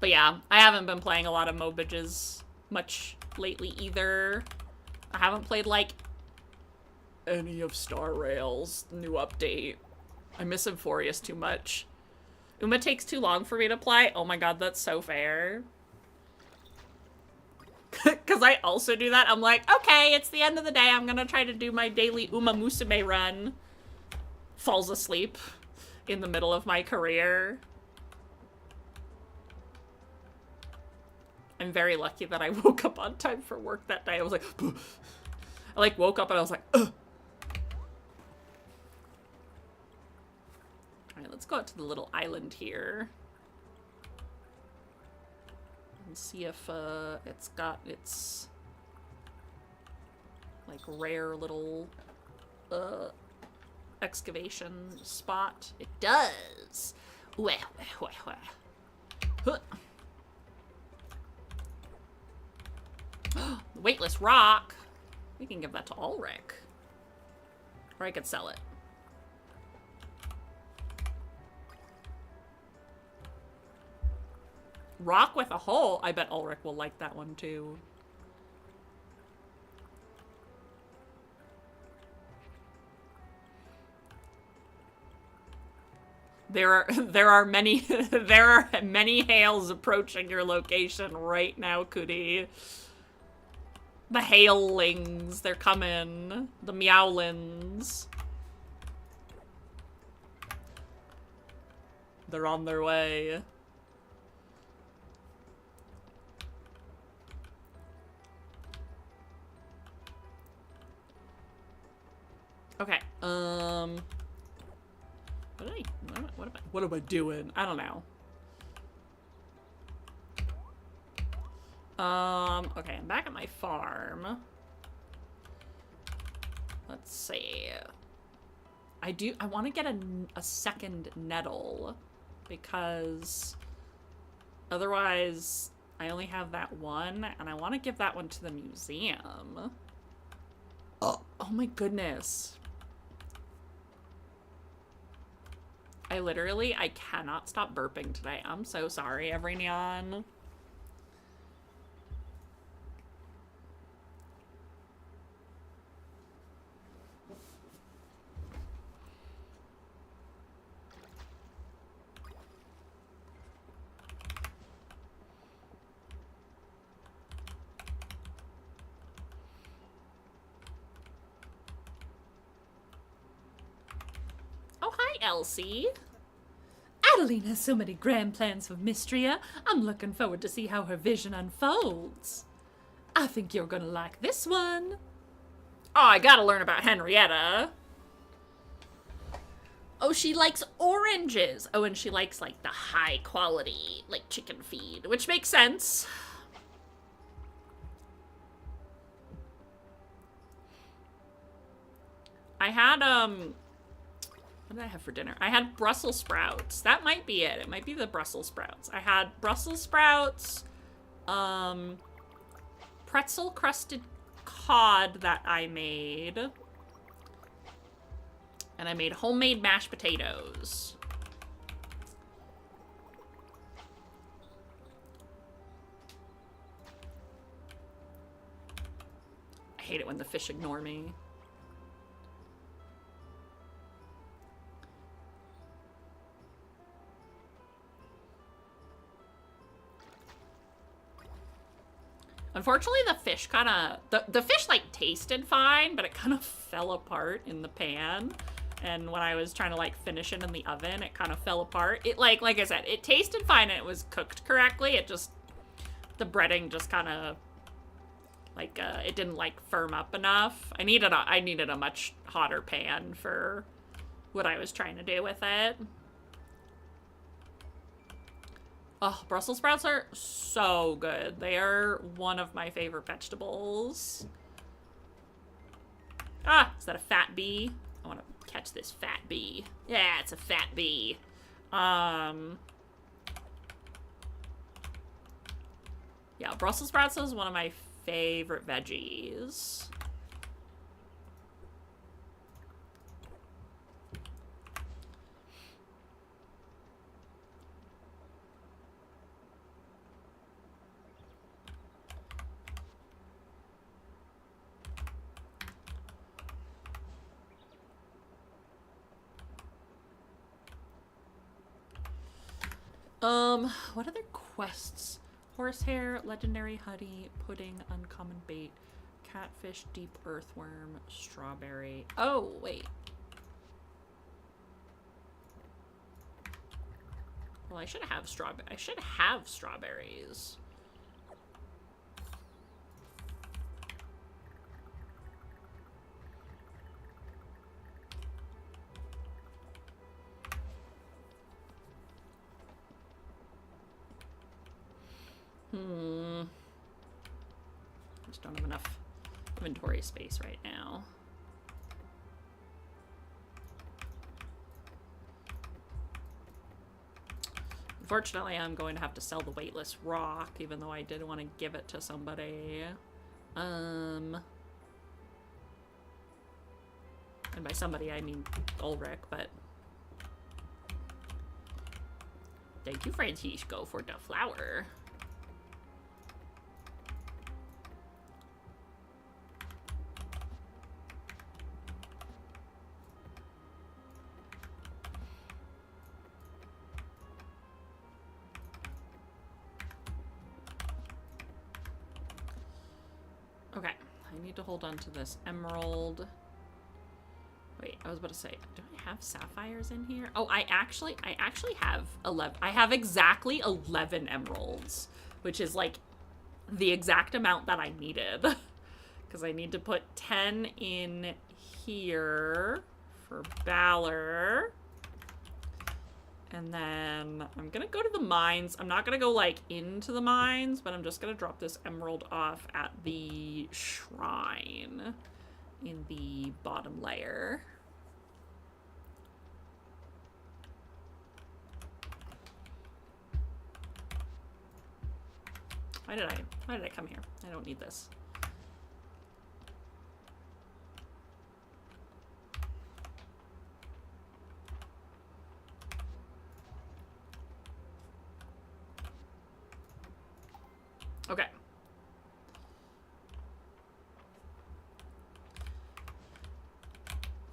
But yeah, I haven't been playing a lot of MOBAs much lately either. I haven't played like any of Star Rail's new update. I miss Euphorius too much. Uma takes too long for me to play. Oh my god, that's so fair. Because I also do that. I'm like, okay, it's the end of the day. I'm going to try to do my daily Uma Musume run. Falls asleep in the middle of my career. I'm very lucky that I woke up on time for work that day. I was like, I like woke up and I was like, ugh. Alright, let's go out to the little island here. And see if it's got its like rare little excavation spot. It does. Huh. Weightless rock. We can give that to Ulrich. Or I could sell it. Rock with a hole. I bet Ulrich will like that one too. There are many hails approaching your location right now, Kudi. The hailings, they're coming. The meowlins. They're on their way. Okay, what am I doing? I don't know. Okay, I'm back at my farm. Let's see. I want to get a second nettle because otherwise I only have that one and I want to give that one to the museum. Oh my goodness. I cannot stop burping today. I'm so sorry, Everneon. Oh, hi, Elsie. Adeline has so many grand plans for Mystria. I'm looking forward to see how her vision unfolds. I think you're gonna like this one. Oh, I gotta learn about Henrietta. Oh, she likes oranges. Oh, and she likes, like, the high quality, like, chicken feed, which makes sense. I had, what did I have for dinner? I had Brussels sprouts. That might be it. It might be the Brussels sprouts. I had Brussels sprouts, pretzel crusted cod that I made. And I made homemade mashed potatoes. I hate it when the fish ignore me. Unfortunately, the fish kind of... The fish, like, tasted fine, but it kind of fell apart in the pan. And when I was trying to, like, finish it in the oven, it kind of fell apart. It, like I said, it tasted fine and it was cooked correctly. It just... The breading just kind of... Like, it didn't, like, firm up enough. I needed a much hotter pan for what I was trying to do with it. Oh, Brussels sprouts are so good. They are one of my favorite vegetables. Ah, is that a fat bee? I want to catch this fat bee. Yeah, it's a fat bee. Yeah, Brussels sprouts is one of my favorite veggies. What other quests? Horsehair, legendary honey, pudding, uncommon bait, catfish, deep earthworm, strawberry. Oh, wait. Well, I should have strawberries. Just don't have enough inventory space right now. Unfortunately, I'm going to have to sell the weightless rock, even though I did want to give it to somebody. And by somebody, I mean Ulrich, but... Thank you, Francisco, for the flower. Okay, I need to hold on to this emerald. Wait, I was about to say, do I have sapphires in here? Oh, I actually have 11. I have exactly 11 emeralds, which is like the exact amount that I needed. Because I need to put 10 in here for Balor. And then I'm gonna go to the mines. I'm not gonna go like into the mines, but I'm just gonna drop this emerald off at the shrine in the bottom layer. Why did I come here? I don't need this. Okay.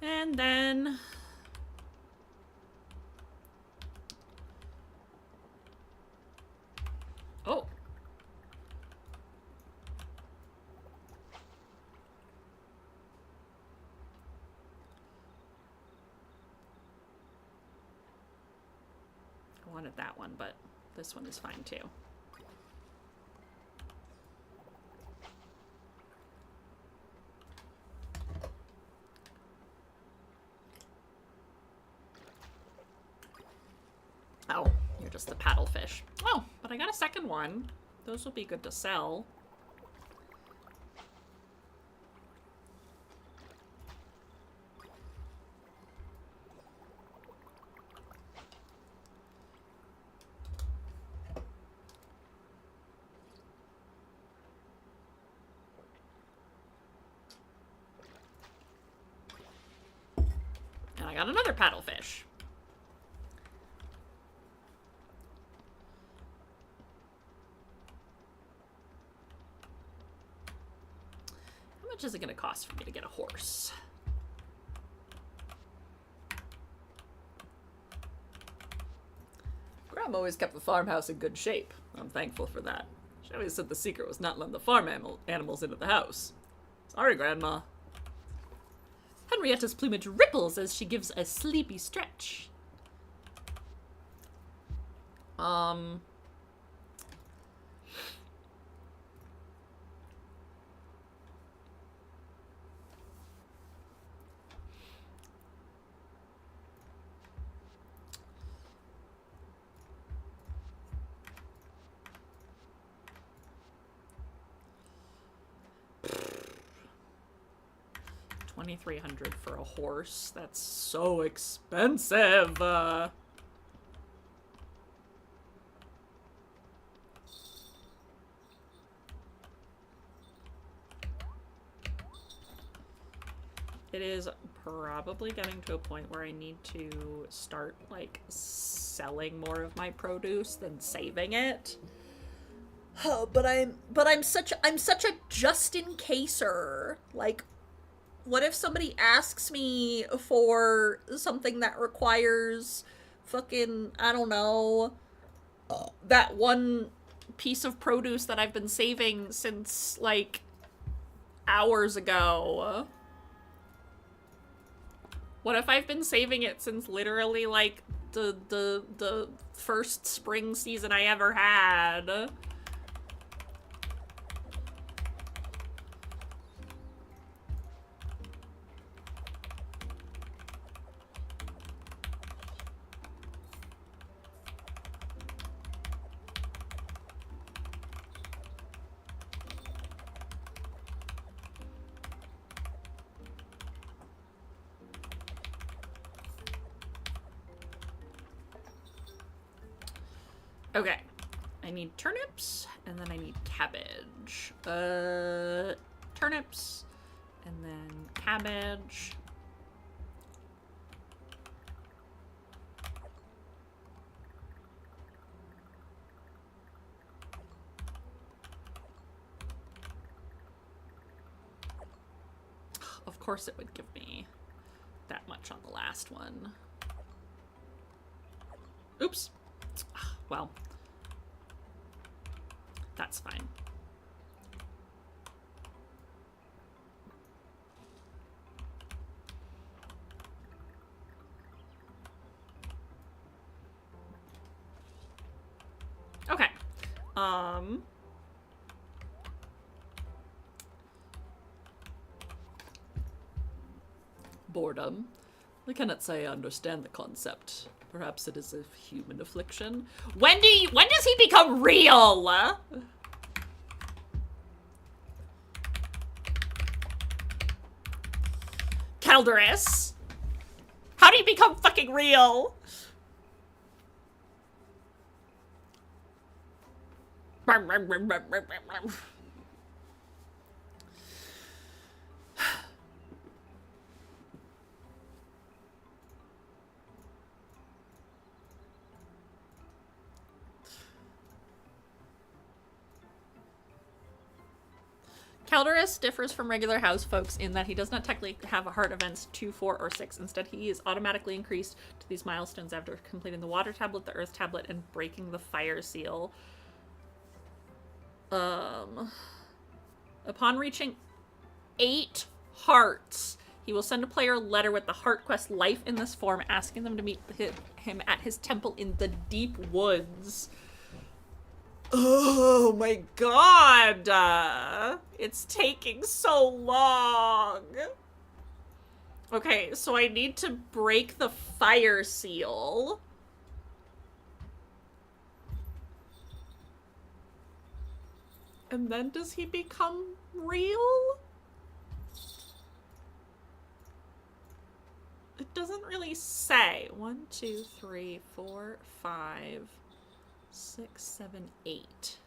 And then... Oh. I wanted that one, but this one is fine too. Oh, you're just the paddlefish. Oh, but I got a second one. Those will be good to sell. And I got another paddlefish. How much is it going to cost for me to get a horse? Grandma always kept the farmhouse in good shape. I'm thankful for that. She always said the secret was not letting the farm animals into the house. Sorry, Grandma. Henrietta's plumage ripples as she gives a sleepy stretch. $2,300 for a horse. That's so expensive. it is probably getting to a point where I need to start, like, selling more of my produce than saving it. Oh, but I'm such a just-in-caser. Like, what if somebody asks me for something that requires fucking, I don't know, that one piece of produce that I've been saving since, like, hours ago? What if I've been saving it since literally, like, the first spring season I ever had? Okay, I need turnips, and then I need cabbage. Turnips, and then cabbage. Of course it would give me that much on the last one. Oops. Well, that's fine. Okay. Boredom. I cannot say I understand the concept. Perhaps it is a human affliction. When does he become real? Calderus? How do you become fucking real? Calderus differs from regular house folks in that he does not technically have a heart events 2, 4, or 6. Instead, he is automatically increased to these milestones after completing the water tablet, the earth tablet, and breaking the fire seal. Upon reaching 8 hearts, he will send a player a letter with the heart quest Life in this form, asking them to meet him at his temple in the deep woods. Oh my god! It's taking so long. Okay, so I need to break the fire seal. And then does he become real? It doesn't really say. 1, 2, 3, 4, 5, 6, 7, 8.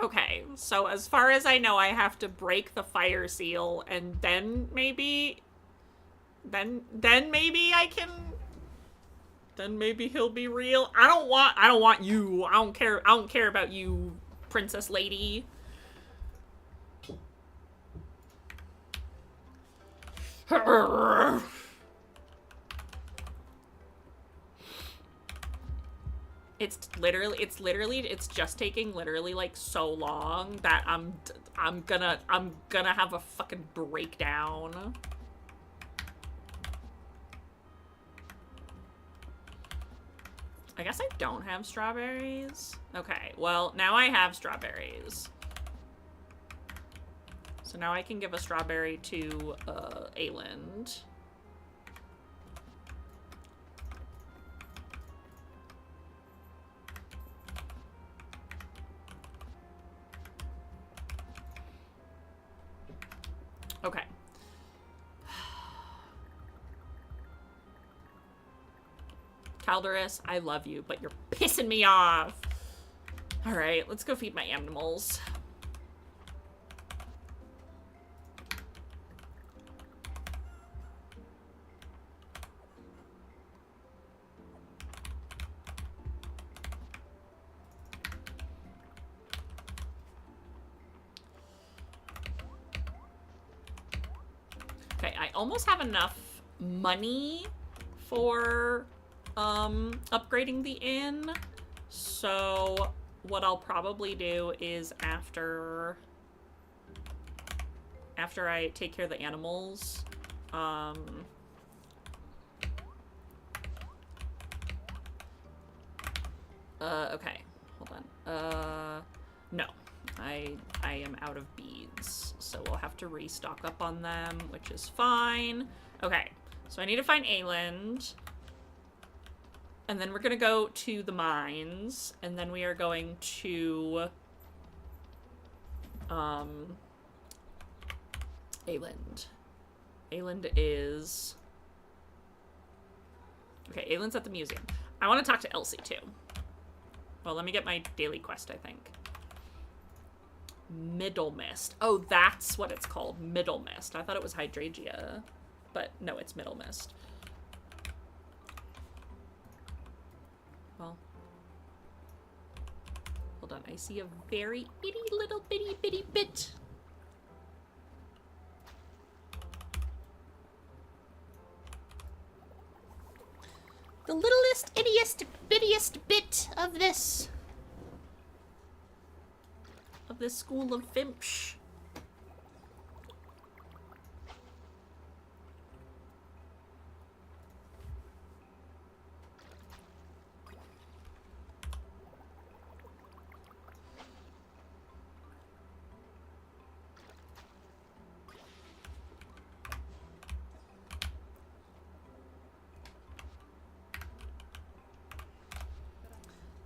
Okay, so as far as I know, I have to break the fire seal, and then maybe... Then maybe I can... Then maybe he'll be real. I don't want you. I don't care about you, princess lady. It's just taking literally like so long that I'm gonna have a fucking breakdown. I guess I don't have strawberries. Okay, well, now I have strawberries. So now I can give a strawberry to Ayland. Calderus, I love you, but you're pissing me off. All right, let's go feed my animals. Okay, I almost have enough money for upgrading the inn. So what I'll probably do is after I take care of the animals, okay, hold on. No. I am out of beads, so we'll have to restock up on them, which is fine. Okay, so I need to find Ayland. And then we're gonna go to the mines, and then we are going to Ayland. Ayland is... Okay, Ayland's at the museum. I want to talk to Elsie, too. Well, let me get my daily quest, I think. Middle Mist. Oh, that's what it's called. Middle Mist. I thought it was Hydrangea. But no, it's Middle Mist. Well. Hold on. I see a very itty little bitty bitty bit. The littlest, ittiest, bittiest bit of this school of Filch.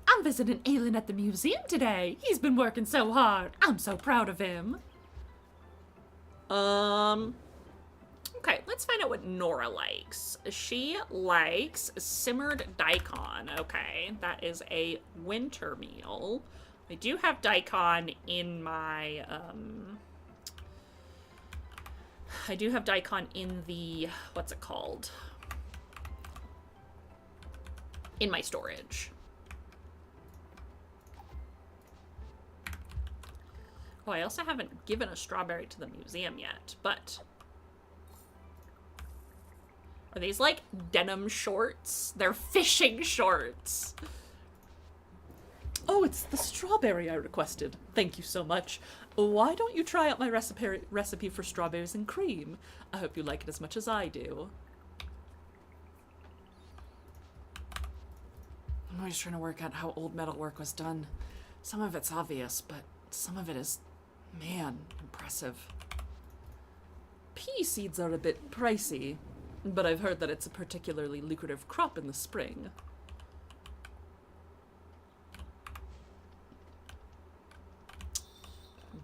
I'm visiting Ayland at the museum today. He's been working so hard. I'm so proud of him. Okay, let's find out what Nora likes. She likes simmered daikon. Okay, that is a winter meal. I do have daikon in my, I do have daikon in the, what's it called? In my storage. Oh, I also haven't given a strawberry to the museum yet, but... Are these, like, denim shorts? They're fishing shorts. Oh, it's the strawberry I requested. Thank you so much. Why don't you try out my recipe for strawberries and cream? I hope you like it as much as I do. I'm always trying to work out how old metalwork was done. Some of it's obvious, but some of it is... Man, impressive. Pea seeds are a bit pricey, but I've heard that it's a particularly lucrative crop in the spring.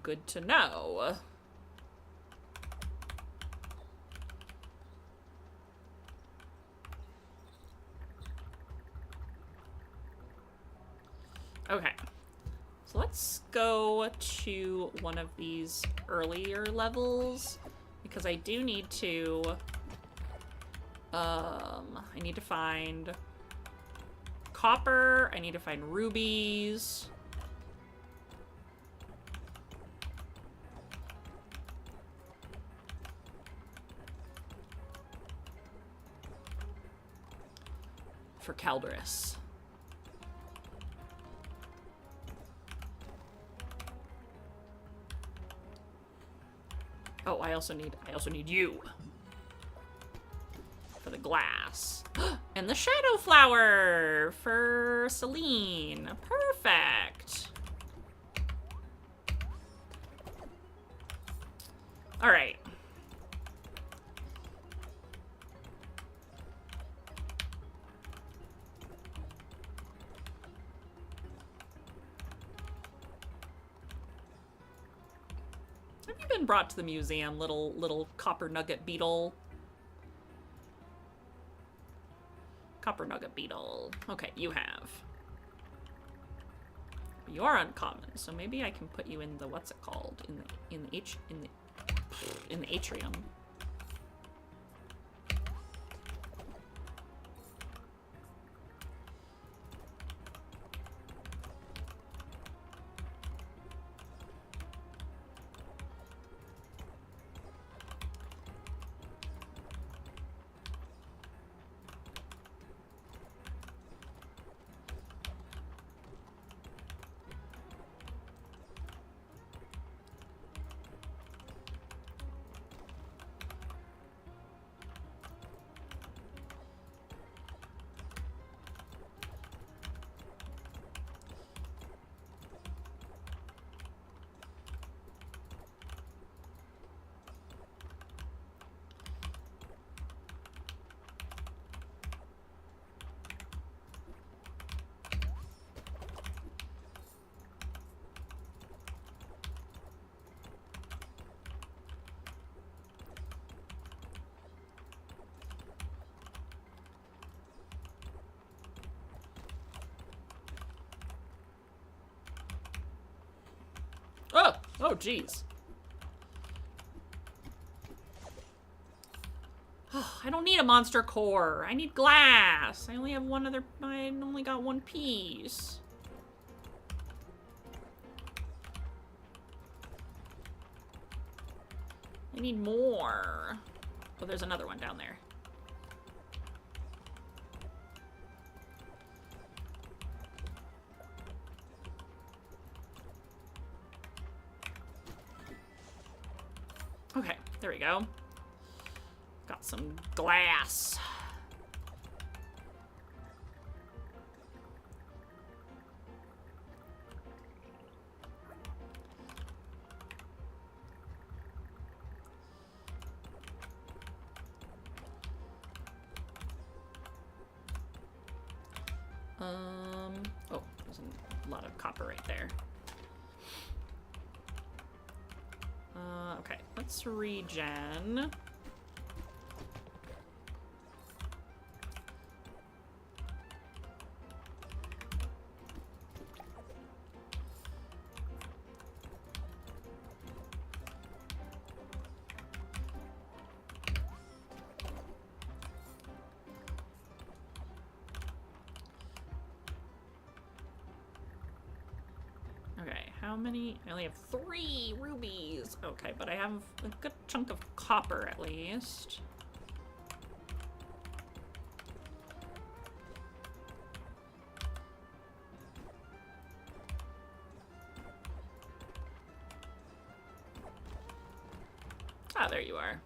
Good to know. Okay. So let's go to one of these earlier levels, because I do need to, I need to find copper, I need to find rubies. For Calderus. Oh, I also need you. For the glass. And the shadow flower for Celine. Perfect. All right. Been brought to the museum, little copper nugget beetle. Copper nugget beetle. Okay, you have. You are uncommon, so maybe I can put you in the what's it called? In the atrium. Oh! Oh, jeez. Oh, I don't need a monster core. I need glass. I only have one other... I only got one piece. I need more. Oh, there's another one down there. Okay, there we go. Got some glass. Oh, there's a lot of copper right there. Okay, let's regen. How many? I only have 3 rubies. Okay, but I have a good chunk of copper at least. Ah, there you are.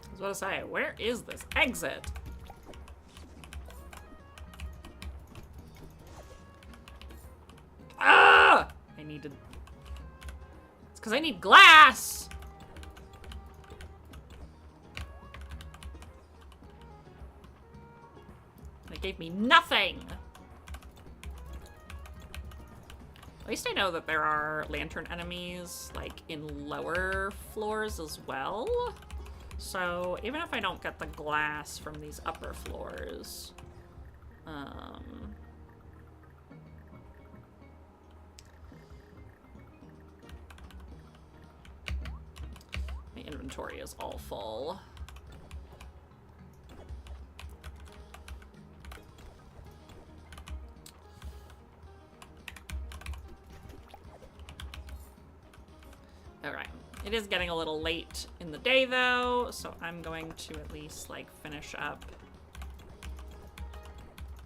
I was about to say, where is this exit? Ah! I need to... It's because I need glass! It gave me nothing! At least I know that there are lantern enemies, like, in lower floors as well. So, even if I don't get the glass from these upper floors, my inventory is all full. Alright. It is getting a little late in the day, though, so I'm going to at least, like, finish up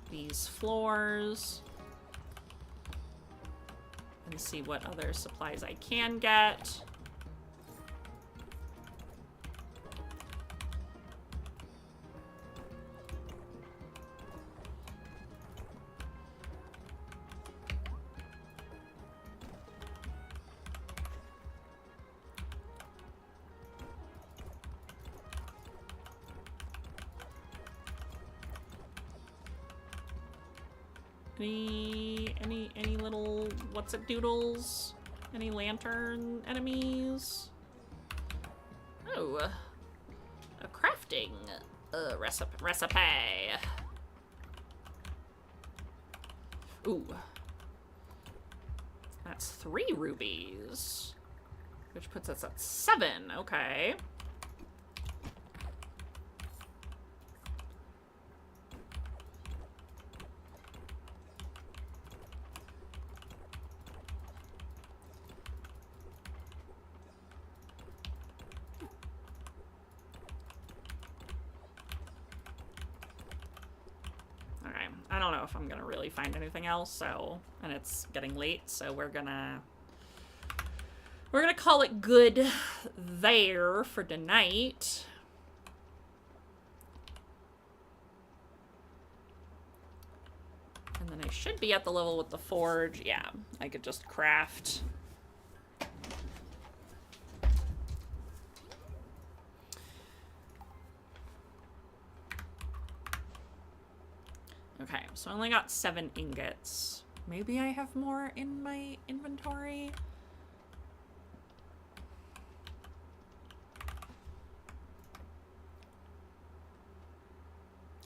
these floors and see what other supplies I can get. Any little what's it doodles? Any lantern enemies? Oh, a crafting recipe. Ooh, that's 3 rubies, which puts us at 7. Okay. I don't know if I'm gonna really find anything else, so, and it's getting late, so we're gonna call it good there for tonight. And then I should be at the level with the forge. Yeah, I could just craft. Okay, so I only got 7 ingots. Maybe I have more in my inventory?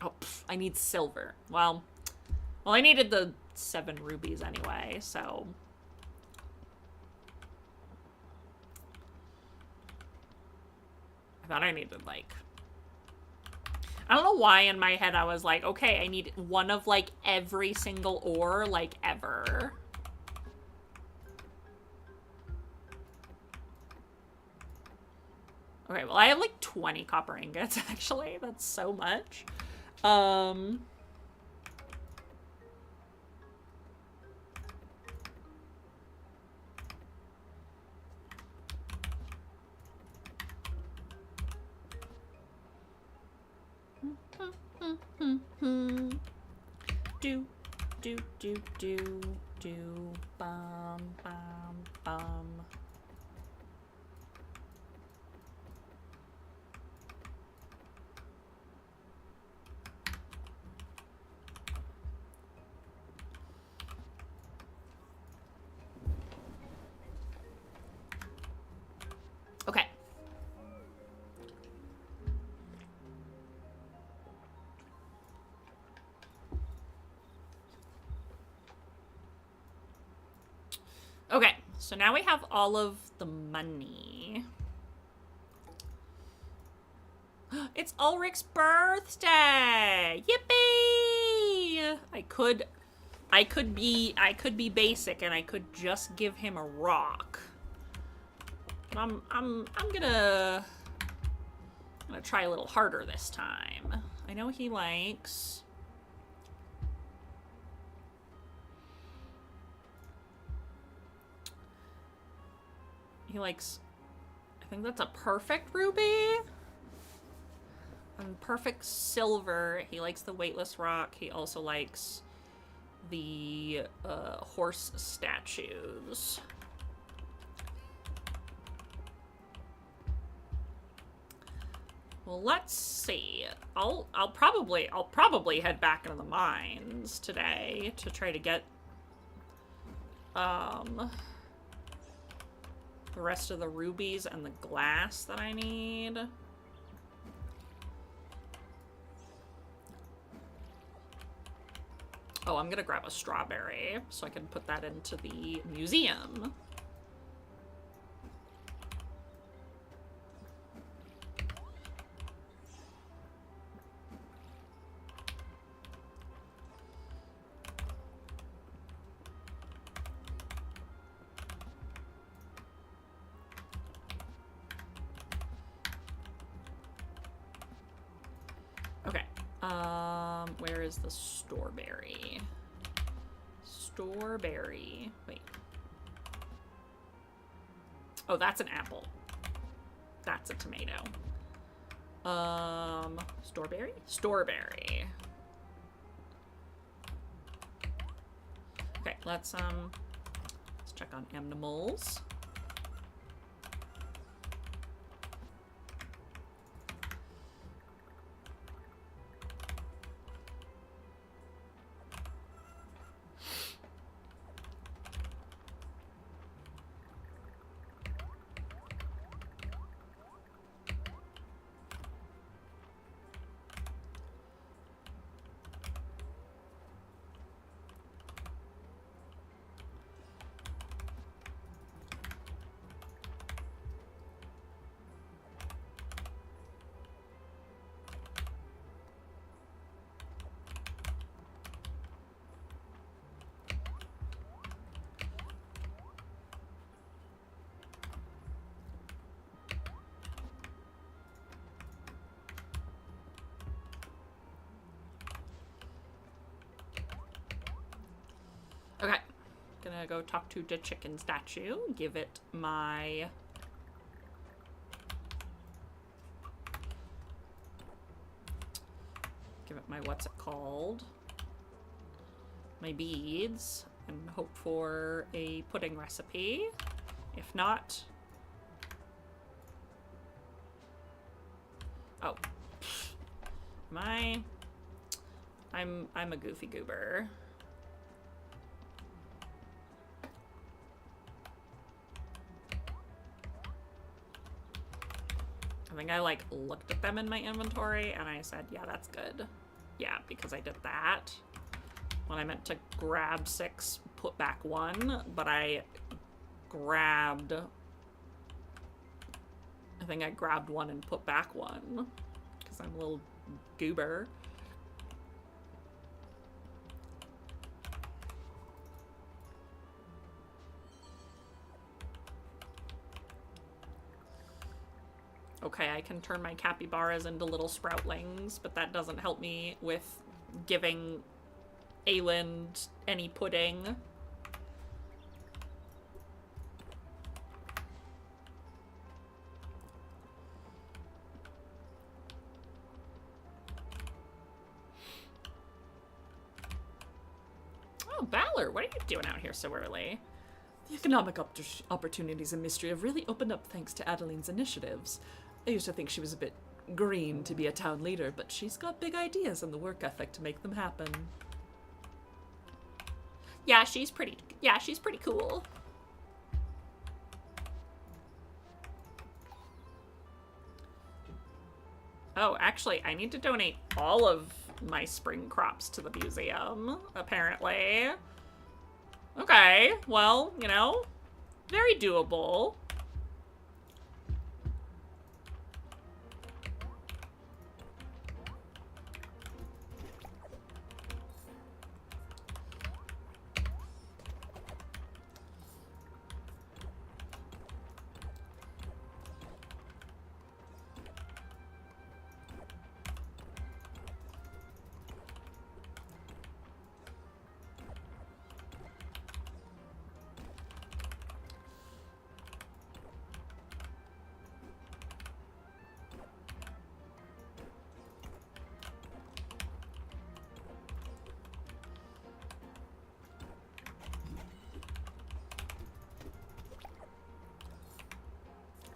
Oh, I need silver. Well, I needed the 7 rubies anyway, so... I thought I needed, like... I don't know why in my head I was like, okay, I need one of, like, every single ore, like, ever. Okay, well, I have, like, 20 copper ingots, actually. That's so much. Bum, bum, bum. Okay. Okay, so now we have all of the money. It's Ulrich's birthday! Yippee! I could be basic and I could just give him a rock. But I'm gonna try a little harder this time. I know he likes... He likes, I think that's a perfect ruby. And perfect silver. He likes the weightless rock. He also likes the horse statues. Well, let's see. I'll probably head back into the mines today to try to get the rest of the rubies and the glass that I need. Oh, I'm gonna grab a strawberry so I can put that into the museum. Okay, Where is the Storberry? Storberry. Wait. Oh, that's an apple. That's a tomato. Storberry? Storberry. Okay, let's check on animals. Okay, gonna go talk to the chicken statue, give it my what's it called? My beads, and hope for a pudding recipe. If not, oh, I'm a goofy goober. I think I like looked at them in my inventory and I said, yeah, that's good. Yeah, because I did that. When I meant to grab 6, put back 1, but I grabbed, I think I grabbed 1 and put back 1 because I'm a little goober. Okay, I can turn my capybaras into little sproutlings, but that doesn't help me with giving Ayland any pudding. Oh, Valor, what are you doing out here so early? The economic opportunities in Mystery have really opened up thanks to Adeline's initiatives. I used to think she was a bit green to be a town leader, but she's got big ideas and the work ethic to make them happen. Yeah, she's pretty cool. Oh, actually, I need to donate all of my spring crops to the museum, apparently. Okay, well, you know, very doable.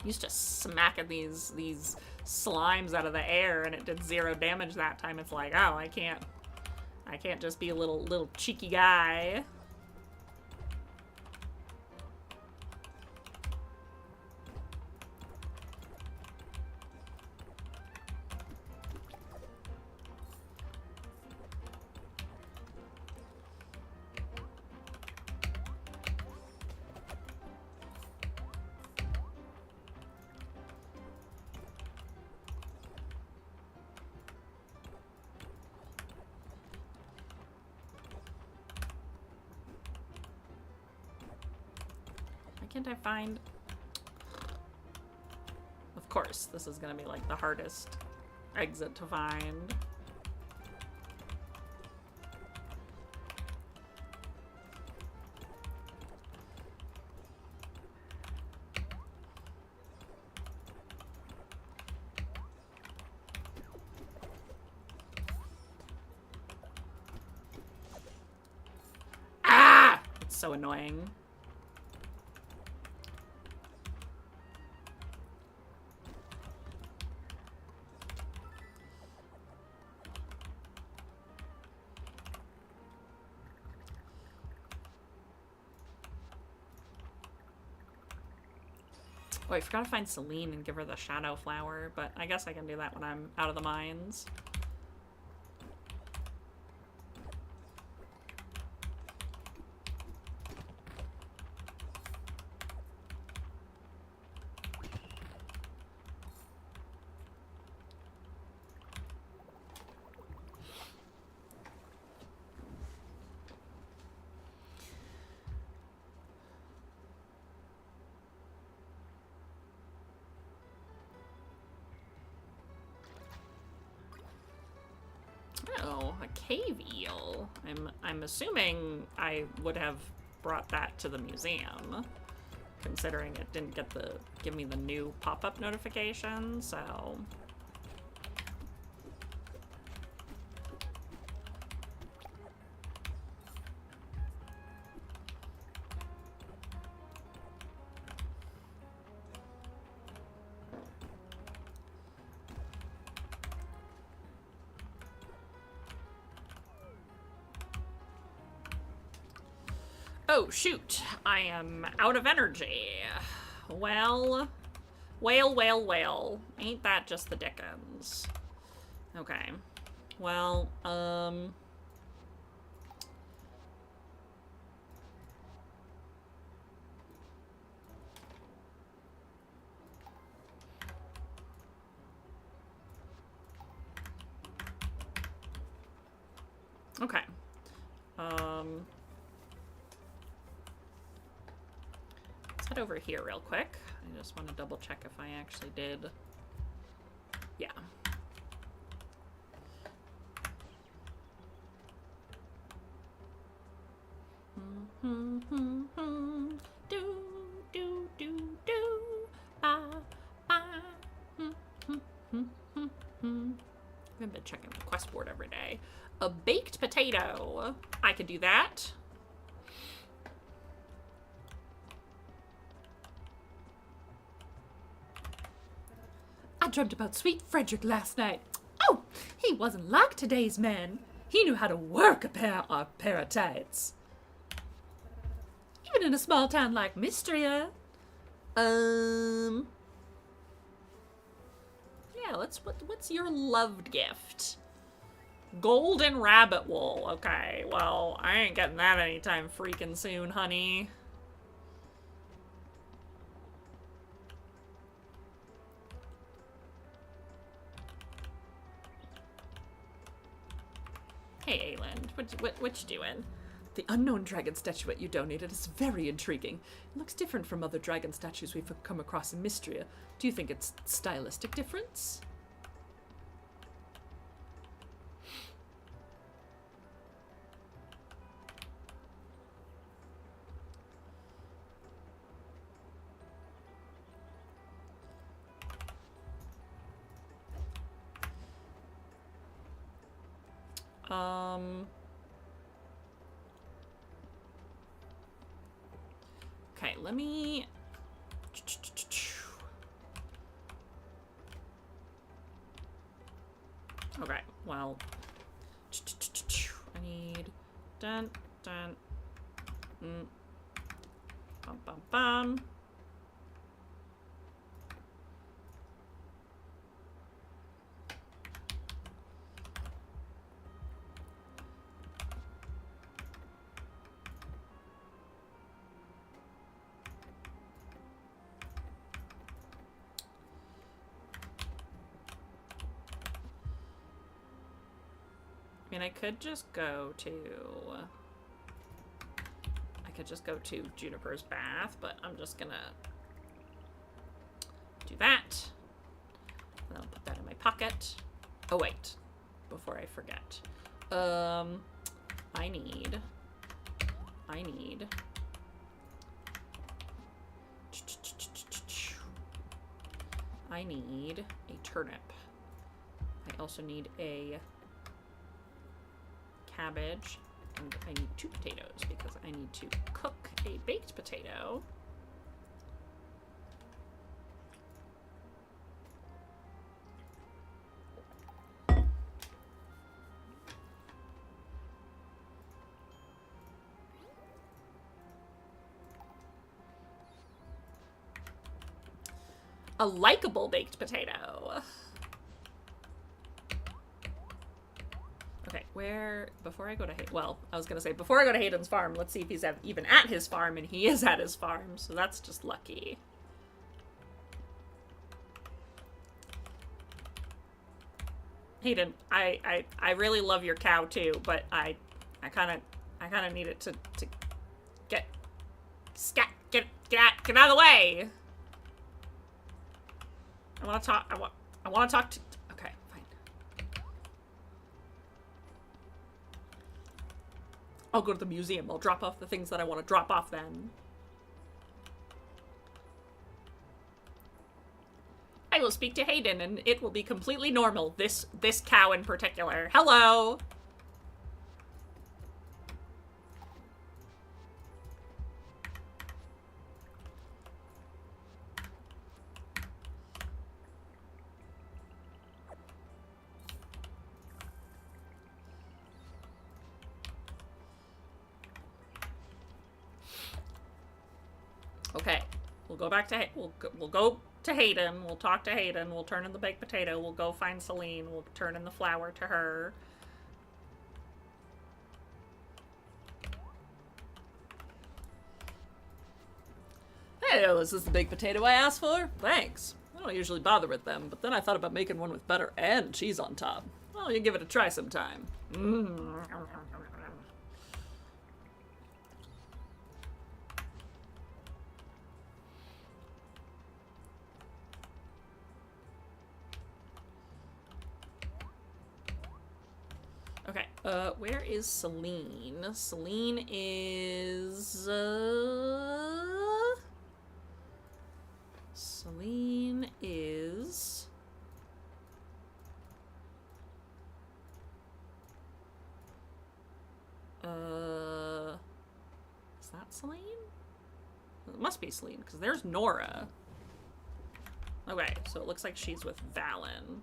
Used to smacking these slimes out of the air and it did 0 damage that time. It's like, oh, I can't just be a little cheeky guy. Can't I find... Of course, this is gonna be like the hardest exit to find. It's so annoying. Oh, I forgot to find Celine and give her the shadow flower, but I guess I can do that when I'm out of the mines. Oh, a cave eel. I'm assuming I would have brought that to the museum, considering it didn't give me the new pop-up notification, so. Oh, shoot. I am out of energy. Well, whale. Ain't that just the dickens? Okay. Well, okay. Let's head over here real quick. I just want to double check if I actually did. Yeah. I've been checking the quest board every day. A baked potato. I could do that. I dreamt about sweet Frederick last night. Oh, he wasn't like today's men. He knew how to work a pair of tights. Even in a small town like Mystria. Yeah, what's your loved gift? Golden rabbit wool. Okay, well, I ain't getting that anytime freaking soon, honey. Hey, Ayland, what you doing? The unknown dragon statuette you donated is very intriguing. It looks different from other dragon statues we've come across in Mystria. Do you think it's stylistic difference? Okay, let me... Okay, well... I need... Bum, bum, bum. I mean, I could just go to Juniper's bath, but I'm just gonna do that. And I'll put that in my pocket. Oh wait, before I forget. I need a turnip. I also need a cabbage And I need 2 potatoes because I need to cook a baked potato. A likable baked potato. Okay, where, before I go to, well, I was gonna say, before I go to Hayden's farm, let's see if he's even at his farm, and he is at his farm, so that's just lucky. Hayden, I really love your cow too, but I kind of need it to get out of the way. I want to talk. I want to talk to. Okay, fine. I'll go to the museum. I'll drop off the things that I want to drop off then. I will speak to Hayden, and it will be completely normal. This cow in particular. Hello. Okay, we'll go back to we'll go to Hayden. We'll talk to Hayden. We'll turn in the baked potato. We'll go find Celine. We'll turn in the flour to her. Hey, this is the baked potato I asked for. Thanks. I don't usually bother with them, but then I thought about making one with butter and cheese on top. Well, you give it a try sometime. Okay, where is Celine? Celine is, Celine is... Is that Celine? It must be Celine, because there's Nora. Okay, so it looks like she's with Valen.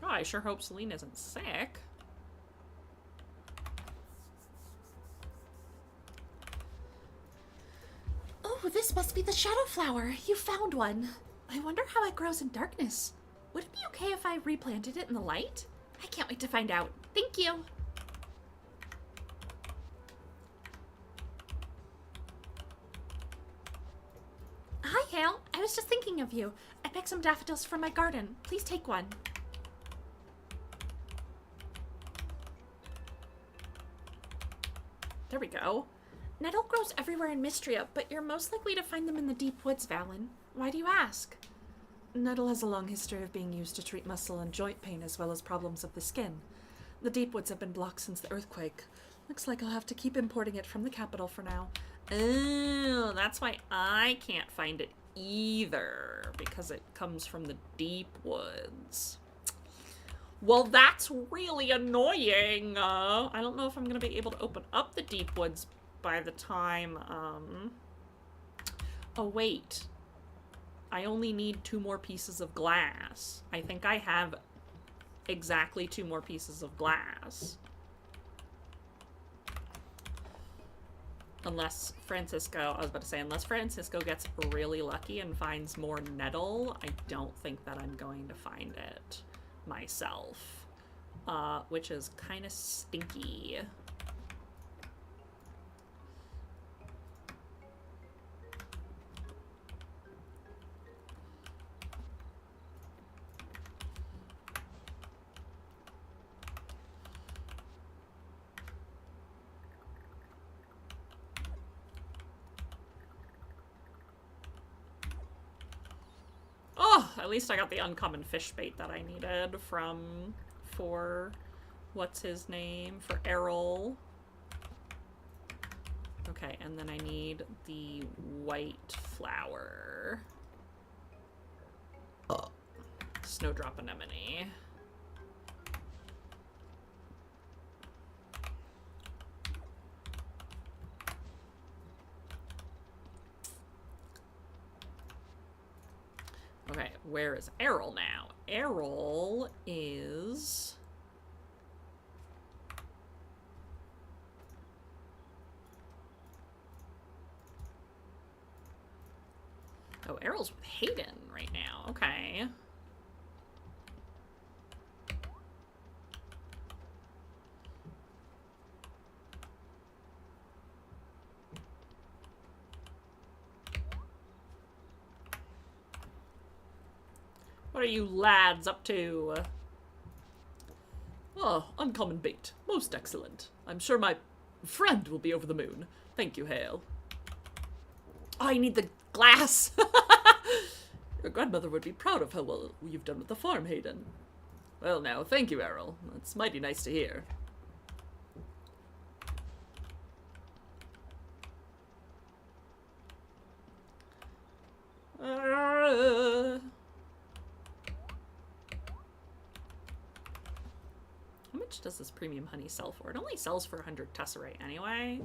Oh, I sure hope Celine isn't sick. Oh, this must be the shadow flower. You found one. I wonder how it grows in darkness. Would it be okay if I replanted it in the light? I can't wait to find out. Thank you. Hi, Hale. I was just thinking of you. I picked some daffodils from my garden. Please take one. There we go. Nettle grows everywhere in Mistria, but you're most likely to find them in the deep woods, Valen. Why do you ask? Nettle has a long history of being used to treat muscle and joint pain as well as problems of the skin. The deep woods have been blocked since the earthquake. Looks like I'll have to keep importing it from the capital for now. Oh, that's why I can't find it either, because it comes from the deep woods. Well, that's really annoying. I don't know if I'm going to be able to open up the deep woods by the time, Oh, wait. I only need 2 more pieces of glass. I think I have exactly 2 more pieces of glass. Unless Francisco, I was about to say, unless Francisco gets really lucky and finds more nettle, I don't think that I'm going to find it myself, which is kind of stinky. Oh, at least I got the uncommon fish bait that I needed for what's his name? For Errol. Okay, and then I need the white flour. Snowdrop anemone. Okay, where is Errol now? Errol is... Oh, Errol's with Hayden right now. Okay. What are you lads up to? Ah, uncommon bait. Most excellent. I'm sure my friend will be over the moon. Thank you, Hale. Oh, I need the glass. Your grandmother would be proud of how well you've done with the farm, Hayden. Well now, thank you, Errol. That's mighty nice to hear. How much does this premium honey sell for? It only sells for 100 tesserae anyway.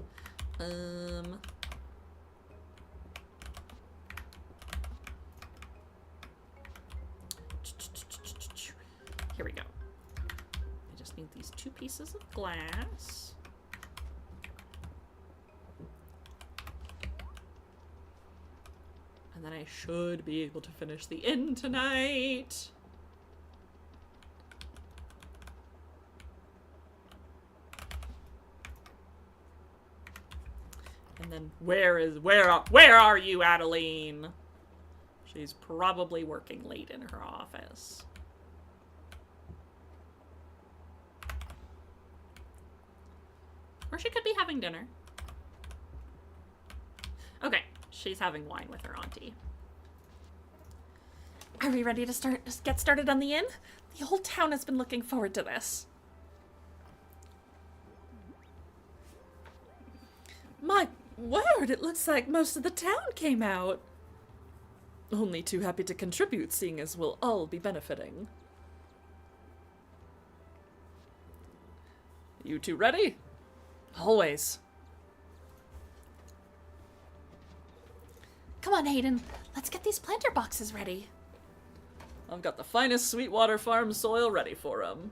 Here we go. I just need these 2 pieces of glass. And then I should be able to finish the inn tonight. And then where are you, Adeline? She's probably working late in her office. Or she could be having dinner. Okay, she's having wine with her auntie. Are we ready to get started on the inn? The whole town has been looking forward to this. My word, it looks like most of the town came out. Only too happy to contribute, seeing as we'll all be benefiting. You two ready? Always. Come on, Hayden. Let's get these planter boxes ready. I've got the finest Sweetwater Farm soil ready for 'em.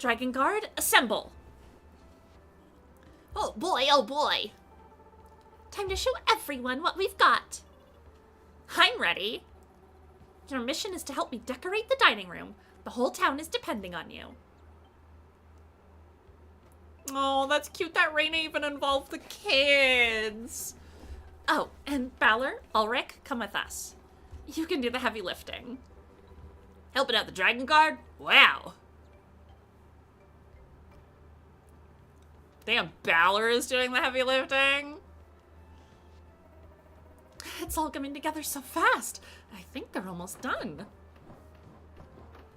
Dragon Guard, assemble. Oh boy, oh boy. Time to show everyone what we've got. I'm ready. Your mission is to help me decorate the dining room. The whole town is depending on you. Oh, that's cute that Raina even involved the kids. Oh, and Balor, Ulrich, come with us. You can do the heavy lifting. Helping out the Dragon Guard? Wow. Damn, Balor is doing the heavy lifting. It's all coming together so fast. I think they're almost done.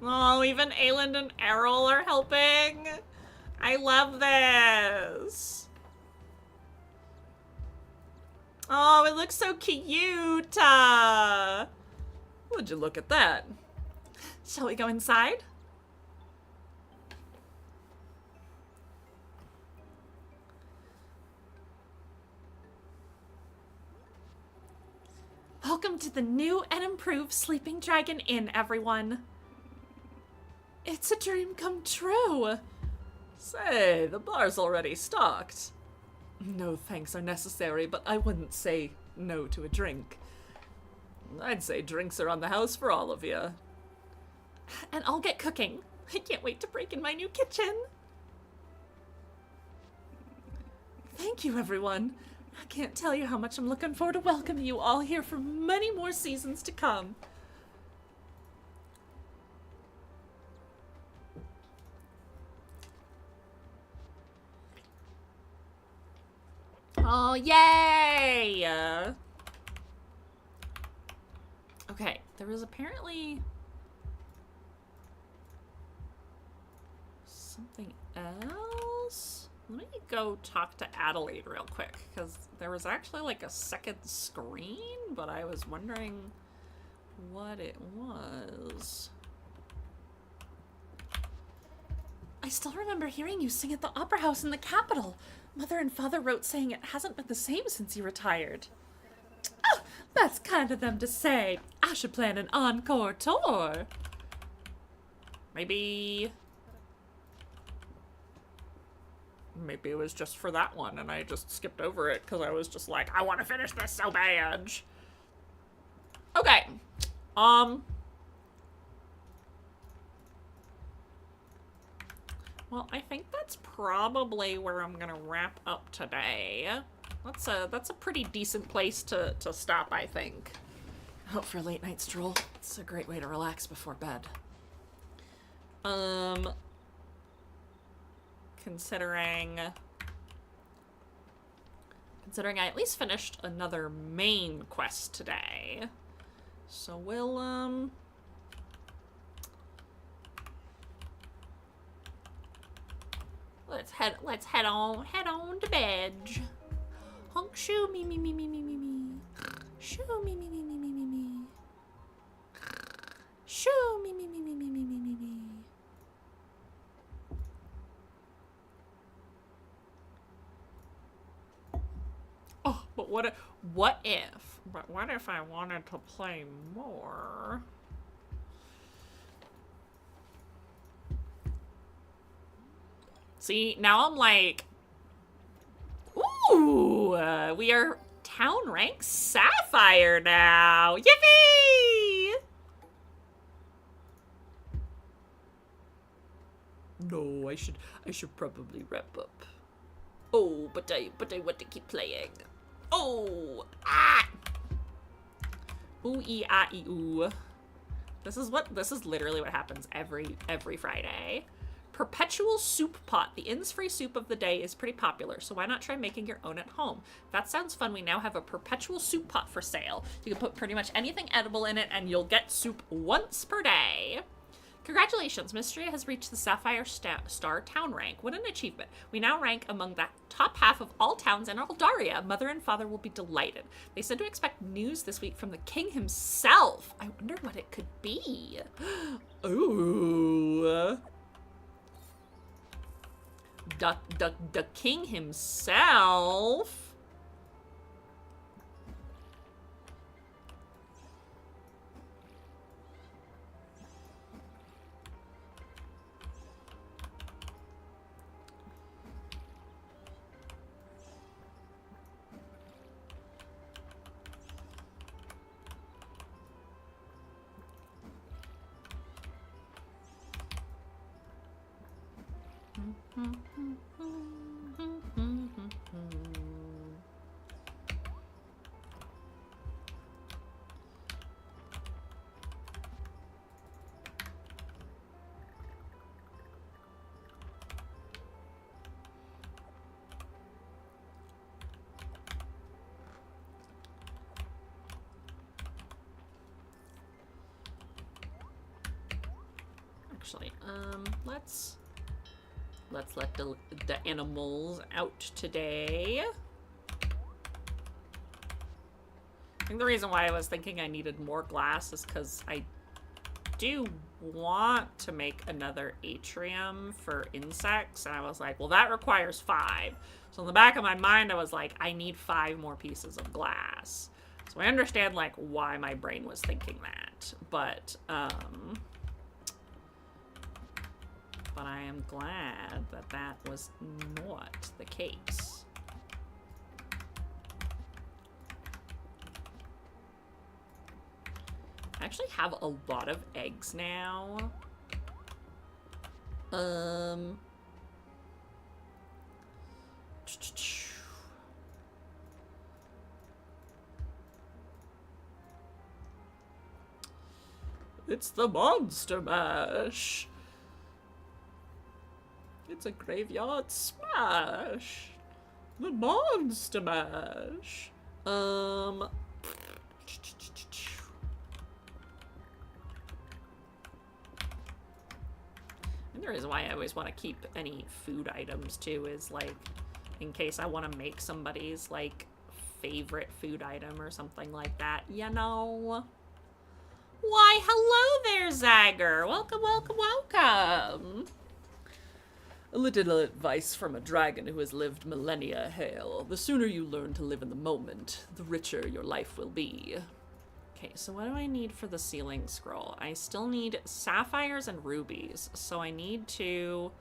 Oh, even Ayland and Errol are helping. I love this. Oh, it looks so cute. Would you look at that? Shall we go inside? Welcome to the new and improved Sleeping Dragon Inn, everyone. It's a dream come true. Say, the bar's already stocked. No thanks are necessary, but I wouldn't say no to a drink. I'd say drinks are on the house for all of you. And I'll get cooking. I can't wait to break in my new kitchen. Thank you, everyone. I can't tell you how much I'm looking forward to welcoming you all here for many more seasons to come. Oh, yay! Okay, there was apparently something else. Let me go talk to Adelaide real quick, because there was actually like a second screen, but I was wondering what it was. I still remember hearing you sing at the Opera House in the capital. Mother and Father wrote saying it hasn't been the same since you retired. Oh, that's kind of them to say. I should plan an encore tour. Maybe it was just for that one and I just skipped over it because I was just like, I want to finish this so bad. Okay. Well, I think that's probably where I'm gonna wrap up today. That's a pretty decent place to stop, I think. Hope for a late night stroll. It's a great way to relax before bed. Considering I at least finished another main quest today. So we'll, let's head on to bed. Honk shoo me me me me me me me. Shoo me me me me me me me. Shoo me me me me me me me me me. Oh, but what if I wanted to play more? See, now I'm like, ooh, we are town rank Sapphire now. Yippee! No, I should probably wrap up. Oh, but I want to keep playing. Oh, ah! Ooh, ee, ah, ee, ooh. This is literally what happens every Friday. Perpetual soup pot. The Innisfree soup of the day is pretty popular, so why not try making your own at home? That sounds fun. We now have a perpetual soup pot for sale. You can put pretty much anything edible in it, and you'll get soup once per day. Congratulations, Mystria has reached the Sapphire Star town rank. What an achievement. We now rank among the top half of all towns in Aldaria. Mother and Father will be delighted. They said to expect news this week from the king himself. I wonder what it could be. Ooh. The king himself. Actually, let's let the animals out today. I think the reason why I was thinking I needed more glass is because I do want to make another atrium for insects, and I was like, well, that requires 5. So in the back of my mind, I was like, I need 5 more pieces of glass. So I understand, like, why my brain was thinking that, but I am glad that that was not the case. I actually have a lot of eggs now. It's the Monster Mash. It's a graveyard smash. The Monster Mash. And the reason why I always want to keep any food items too is like in case I want to make somebody's, like, favorite food item or something like that, you know? Why, hello there, Zagger! Welcome, welcome, welcome! A little advice from a dragon who has lived millennia hail. The sooner you learn to live in the moment, the richer your life will be. Okay, so what do I need for the ceiling scroll? I still need sapphires and rubies, so I need to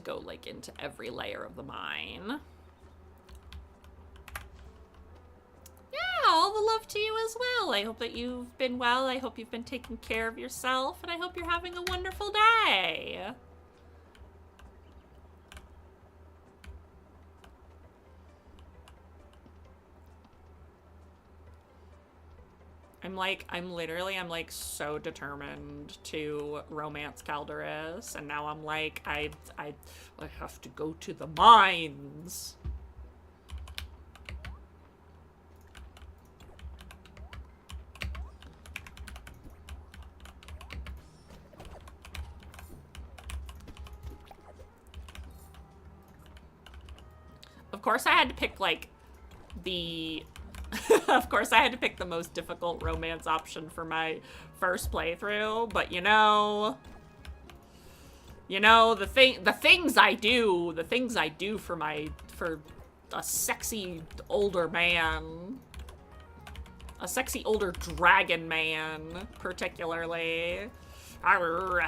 go, like, into every layer of the mine. Yeah, all the love to you as well. I hope that you've been well. I hope you've been taking care of yourself, and I hope you're having a wonderful day. I'm like so determined to romance Calderis, and now I'm like, I have to go to the mines. Of course I had to pick, like, the... Of course I had to pick the most difficult romance option for my first playthrough, but you know, the things I do for a sexy older man, a sexy older dragon man, particularly. Arr.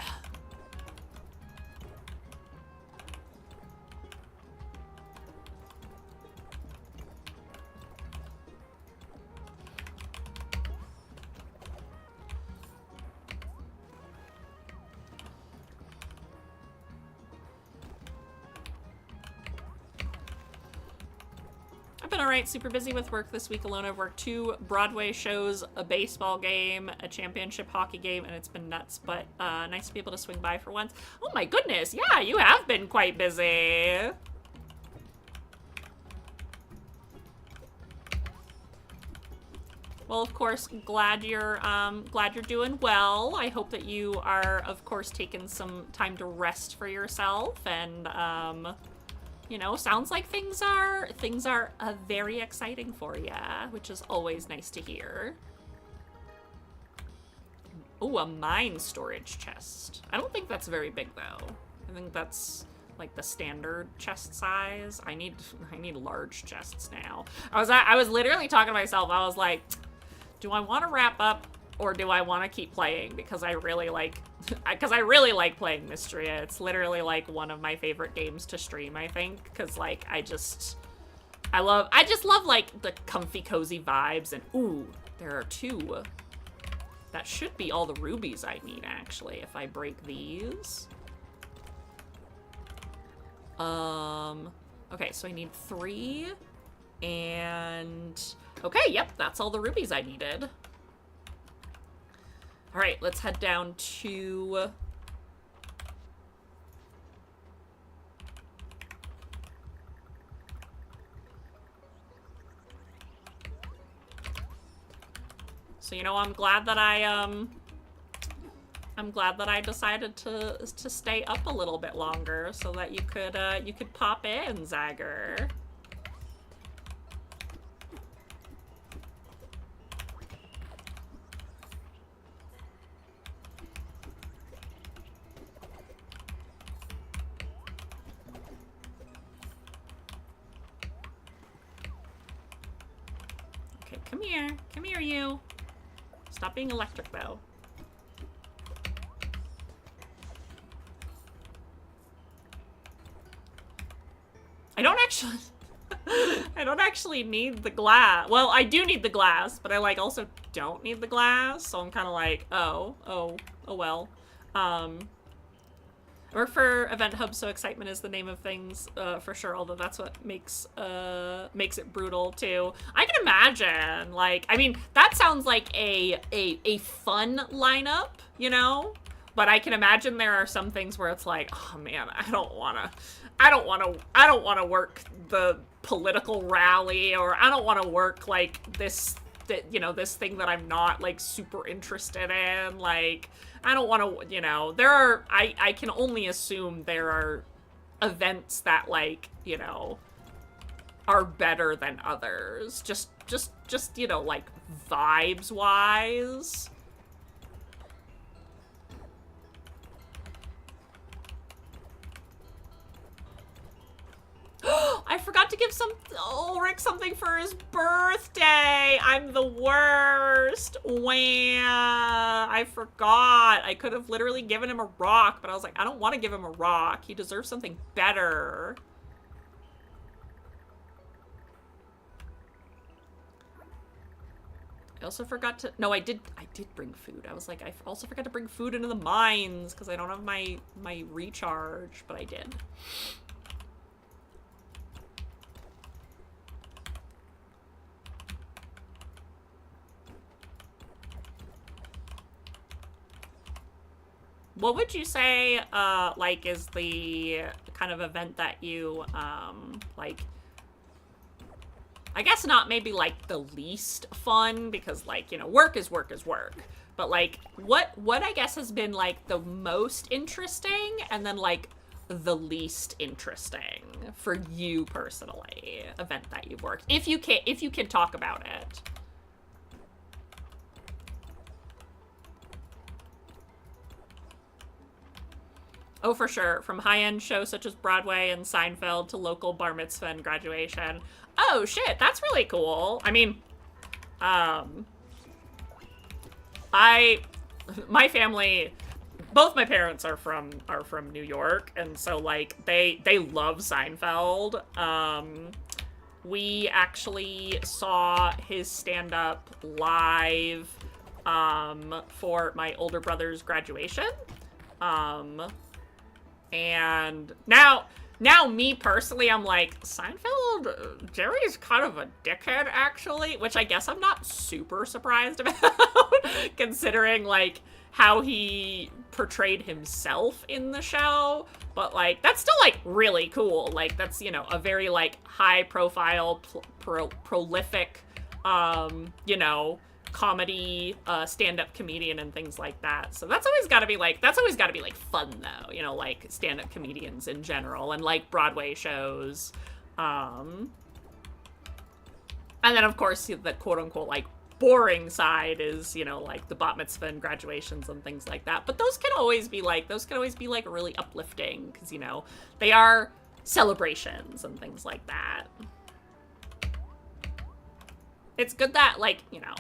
I've been alright, super busy with work this week alone. I've worked 2 Broadway shows, a baseball game, a championship hockey game, and it's been nuts, but nice to be able to swing by for once. Oh my goodness, yeah, you have been quite busy. Well, of course, glad you're doing well. I hope that you are, of course, taking some time to rest for yourself, and you know, sounds like things are very exciting for you, which is always nice to hear. Oh, a mine storage chest. I don't think that's very big though. I think that's like the standard chest size. I need large chests now. I was literally talking to myself. I was like, do I want to wrap up or do I want to keep playing? Because I really like playing Mystria. It's literally like one of my favorite games to stream, I think, because like I just love like the comfy cozy vibes. And ooh, there are 2. That should be all the rubies I need, actually, if I break these. Okay, so I need 3 and okay, yep, that's all the rubies I needed. All right, let's head down to... So, you know, I'm glad that I decided to stay up a little bit longer so that you could pop in, Zagger. Come here, you. Stop being electric, though. I don't actually need the glass. Well, I do need the glass, but I like also don't need the glass, so I'm kind of like, oh well. I work for Event Hub, so excitement is the name of things, for sure, although that's what makes it brutal, too. I can imagine, like, I mean, that sounds like a fun lineup, you know? But I can imagine there are some things where it's like, oh man, I don't wanna work the political rally, or I don't wanna work, like, this thing that I'm not, like, super interested in, like, I don't want to, you know, I can only assume there are events that, like, you know, are better than others. Just, you know, like, vibes-wise. I forgot to give Ulrich something for his birthday. I'm the worst. Wah. I forgot. I could have literally given him a rock, but I was like, I don't want to give him a rock. He deserves something better. I also forgot to, no, I did bring food. I was like, I also forgot to bring food into the mines because I don't have my recharge, but I did. What would you say, like, is the kind of event that you, like, I guess not maybe, like, the least fun, because, like, you know, work is work is work. But, like, what I guess has been, like, the most interesting, and then, like, the least interesting for you personally, event that you've worked? If you can talk about it. Oh, for sure. From high-end shows such as Broadway and Seinfeld to local bar mitzvah and graduation. Oh, shit. That's really cool. I mean, my family, both my parents are from New York, and so, like, they love Seinfeld. We actually saw his stand-up live, for my older brother's graduation. And now me personally, I'm like, Seinfeld, Jerry's kind of a dickhead, actually, which I guess I'm not super surprised about, considering, like, how he portrayed himself in the show. But, like, that's still, like, really cool. Like, that's, you know, a very, like, high-profile, prolific, you know, comedy, stand-up comedian and things like that. So that's always got to be like fun though, you know, like stand-up comedians in general and like Broadway shows. And then of course the quote-unquote like boring side is, you know, like the bat mitzvah and graduations and things like that. But those can always be like really uplifting because, you know, they are celebrations and things like that. It's good that, like, you know,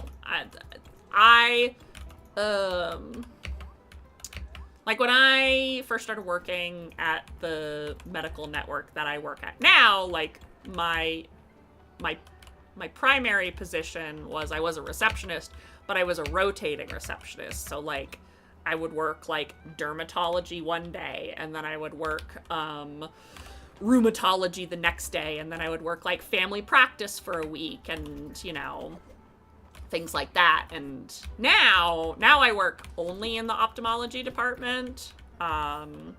like when I first started working at the medical network that I work at now, like my primary position was I was a receptionist, but I was a rotating receptionist. So like I would work like dermatology one day and then I would work, rheumatology the next day, and then I would work like family practice for a week and, you know, things like that. And now I work only in the ophthalmology department. But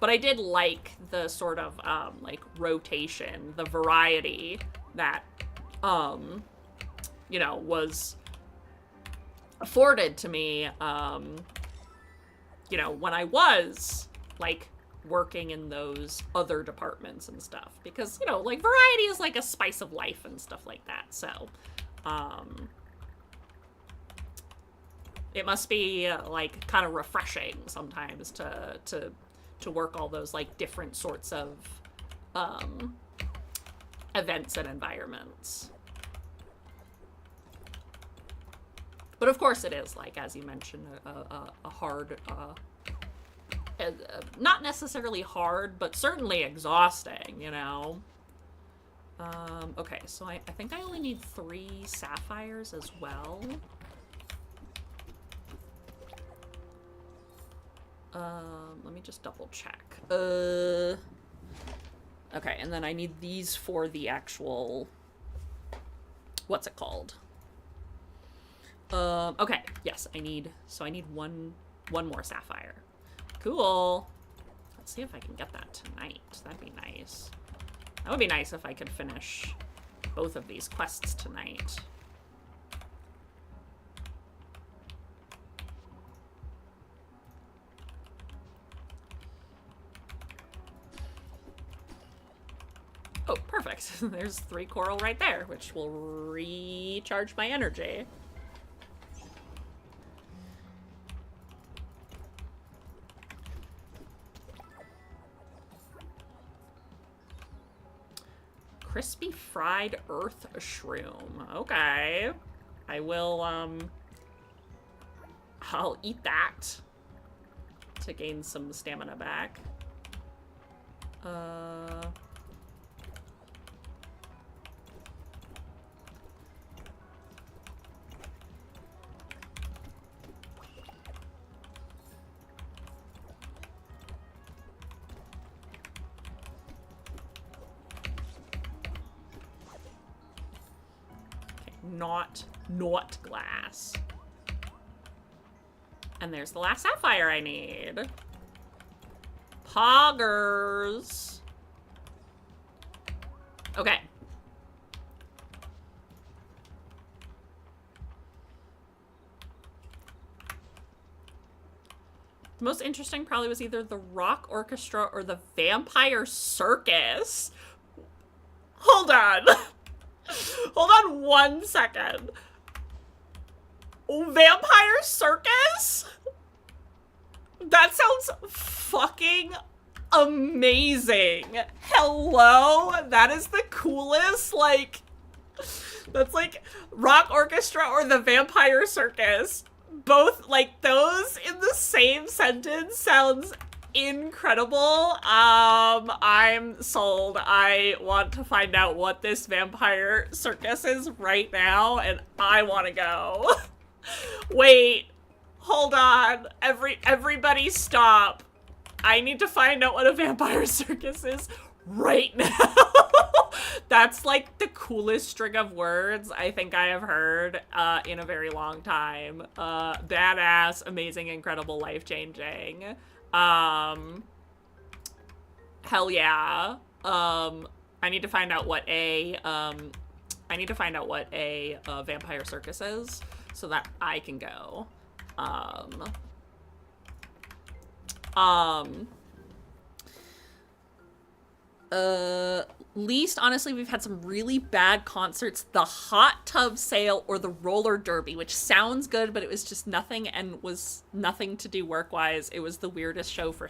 I did like the sort of like rotation, the variety that you know, was afforded to me you know, when I was like working in those other departments and stuff, because, you know, like variety is like a spice of life and stuff like that. So it must be like kind of refreshing sometimes to work all those like different sorts of events and environments. But of course it is, like, as you mentioned, a hard not necessarily hard, but certainly exhausting, you know? Okay, so I think I only need 3 sapphires as well. Let me just double check. Okay, and then I need these for the actual... What's it called? Okay, yes, I need one more sapphire. Cool. Let's see if I can get that tonight. That'd be nice. That would be nice if I could finish both of these quests tonight. Oh, perfect. There's 3 coral right there, which will recharge my energy. Crispy fried earth shroom. Okay. I will, I'll eat that to gain some stamina back. Not glass. And there's the last sapphire I need. Poggers. Okay. The most interesting probably was either the rock orchestra or the vampire circus. Hold on. Hold on 1 second. Vampire circus? That sounds fucking amazing. Hello? That is the coolest, like, that's like rock orchestra or the vampire circus. Both, like, those in the same sentence sounds incredible. I'm sold. I want to find out what this vampire circus is right now, and I want to go. Wait, hold on. Everybody stop. I need to find out what a vampire circus is right now. That's like the coolest string of words I think I have heard in a very long time. Badass, amazing, incredible, life-changing. Hell yeah. I need to find out what a vampire circus is so that I can go. Least, honestly, we've had some really bad concerts. The hot tub sale or the roller derby, which sounds good, but it was just nothing and was nothing to do work-wise. It was the weirdest show for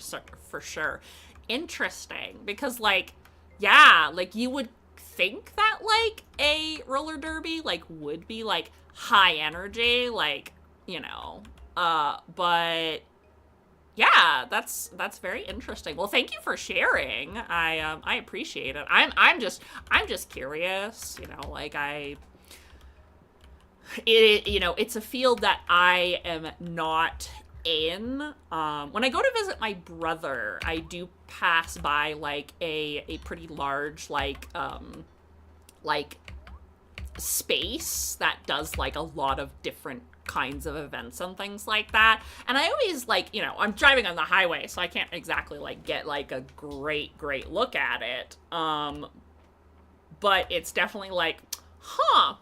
sure. Interesting, because, like, yeah, like, you would think that, like, a roller derby, like, would be, like, high energy, like, you know, but yeah, that's very interesting. Well, thank you for sharing. I appreciate it. I'm just curious, you know, like you know, it's a field that I am not in. When I go to visit my brother, I do pass by like a pretty large like space that does like a lot of different kinds of events and things like that. And I always like, you know, I'm driving on the highway, so I can't exactly like get like a great look at it. But it's definitely like, huh,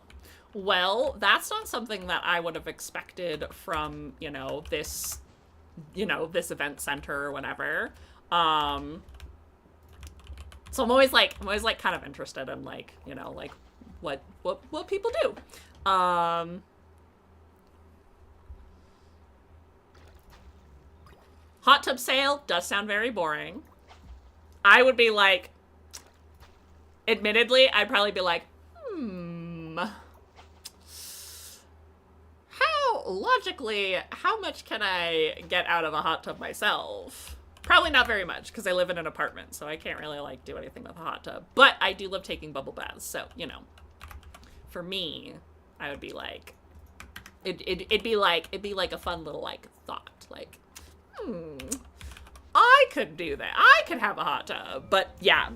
well, that's not something that I would have expected from, you know, this event center or whatever. So I'm always like kind of interested in like, you know, like what people do. Hot tub sale does sound very boring. I would be like, admittedly, I'd probably be like, how much can I get out of a hot tub myself? Probably not very much, because I live in an apartment, so I can't really, like, do anything with a hot tub. But I do love taking bubble baths, so, you know. For me, I would be like, it'd be like a fun little, like, thought. Like, I could do that. I could have a hot tub. But, yeah,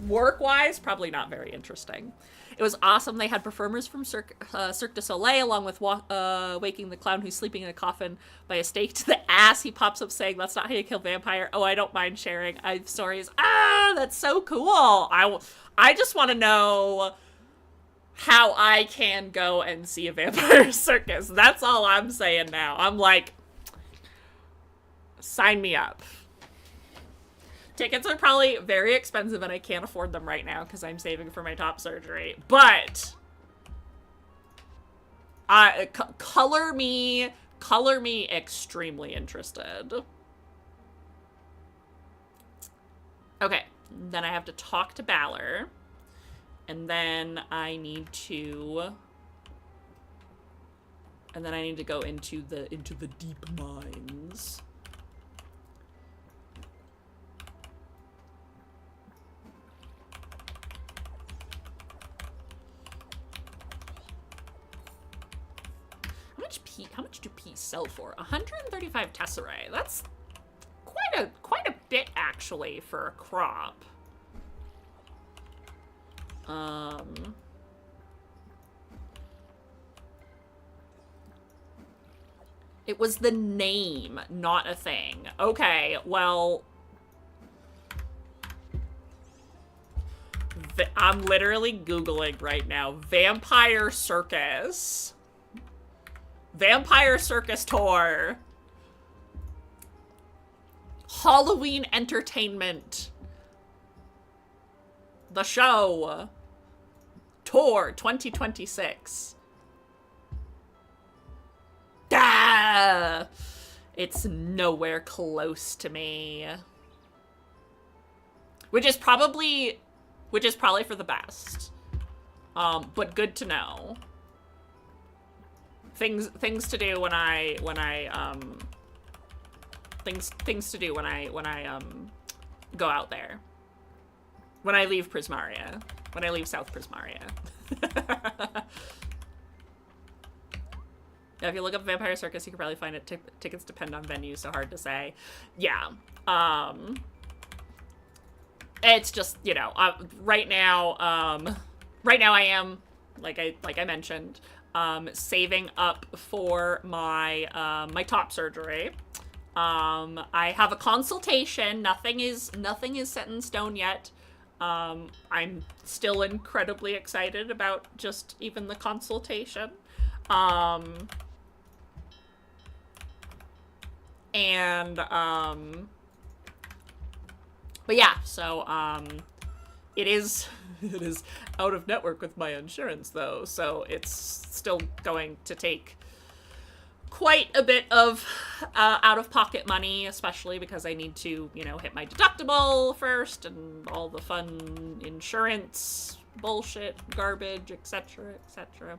work-wise, probably not very interesting. It was awesome. They had performers from Cirque du Soleil, along with Waking the Clown, who's sleeping in a coffin by a stake to the ass. He pops up saying, "That's not how you kill vampire." Oh, I don't mind sharing. I have stories. Ah, that's so cool. I just want to know how I can go and see a vampire circus. That's all I'm saying now. I'm like, sign me up. Tickets are probably very expensive and I can't afford them right now because I'm saving for my top surgery. But color me extremely interested. Okay, then I have to talk to Balor. And then I need to go into the deep mines. How much do P sell for? 135 tesserae. That's quite a bit actually for a crop. It was the name, not a thing. Okay, well, I'm literally Googling right now. Vampire Circus. Vampire Circus Tour. Halloween Entertainment. The show. Tour 2026. Ah! It's nowhere close to me. Which is probably for the best. But good to know. Things to do when I go out there. When I leave Prismaria. When I leave South Prismaria. Yeah, if you look up Vampire Circus, you can probably find it. Tickets depend on venue, so hard to say. Yeah. It's just, you know, right now I am, like I mentioned, saving up for my my top surgery. I have a consultation. Nothing is set in stone yet. I'm still incredibly excited about just even the consultation. But yeah, so, it is out of network with my insurance though, so it's still going to take quite a bit of, out-of-pocket money, especially because I need to, you know, hit my deductible first and all the fun insurance bullshit, garbage, etc., etc.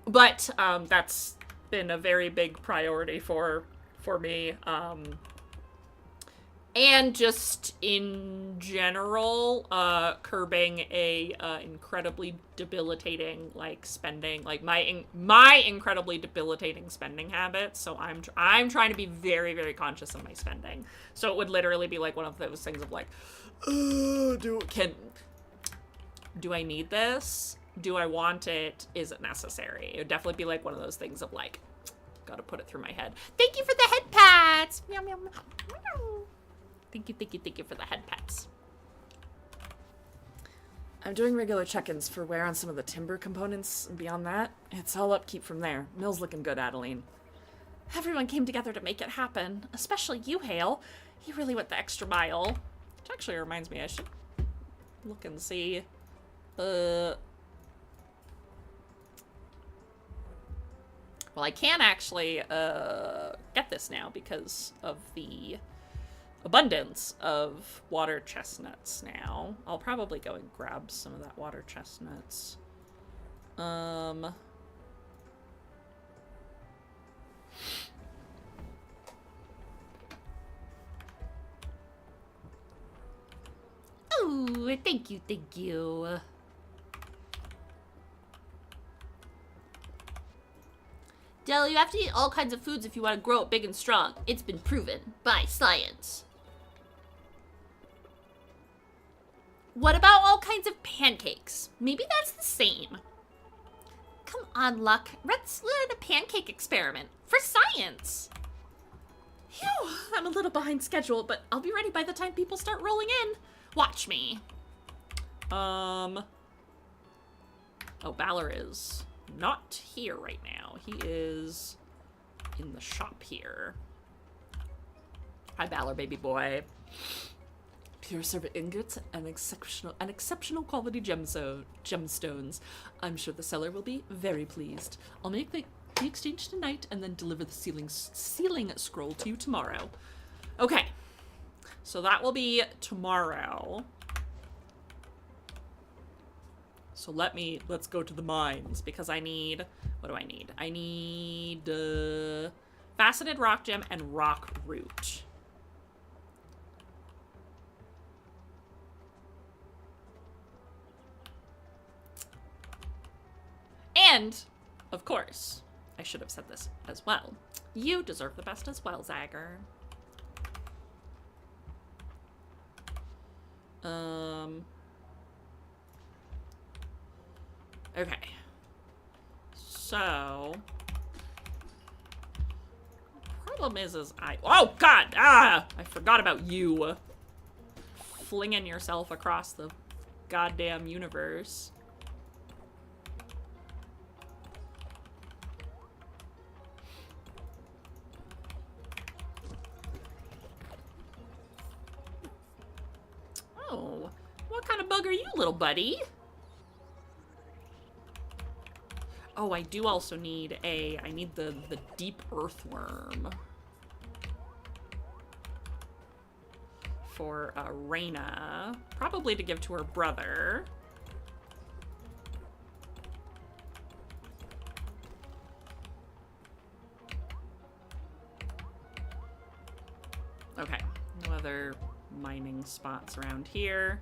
But that's been a very big priority for me. And just in general, curbing a incredibly debilitating spending, my incredibly debilitating spending habits. So I'm trying to be very, very conscious of my spending. So it would literally be like one of those things of like, do I need this? Do I want it? Is it necessary? It would definitely be like one of those things of like, gotta put it through my head. Thank you for the head pats. Meow, meow, meow. Thank you for the head pats. I'm doing regular check-ins for wear on some of the timber components, and beyond that, it's all upkeep from there. Mill's looking good, Adeline. Everyone came together to make it happen, especially you, Hale. You really went the extra mile. Which actually reminds me, I should look and see. Well, I can actually get this now because of the abundance of water chestnuts now. I'll probably go and grab some of that water chestnuts. Oh, thank you. Del, you have to eat all kinds of foods if you want to grow up big and strong. It's been proven by science. What about all kinds of pancakes? Maybe that's the same. Come on, Luck. Let's learn a pancake experiment for science. Phew, I'm a little behind schedule, but I'll be ready by the time people start rolling in. Watch me. Oh, Balor is not here right now. He is in the shop here. Hi, Balor, baby boy. Pure silver ingots and exceptional quality gemstones. I'm sure the seller will be very pleased. I'll make the exchange tonight and then deliver the sealing scroll to you tomorrow. Okay. So that will be tomorrow. So let's go to the mines because I need, what do I need? I need faceted rock gem and rock root. And, of course, I should have said this as well. You deserve the best as well, Zagger. Okay. So, problem is oh God, I forgot about you. Flinging yourself across the goddamn universe. Oh, what kind of bug are you, little buddy? Oh, I do also need I need the deep earthworm. For Reyna. Probably to give to her brother. Okay, no other mining spots around here.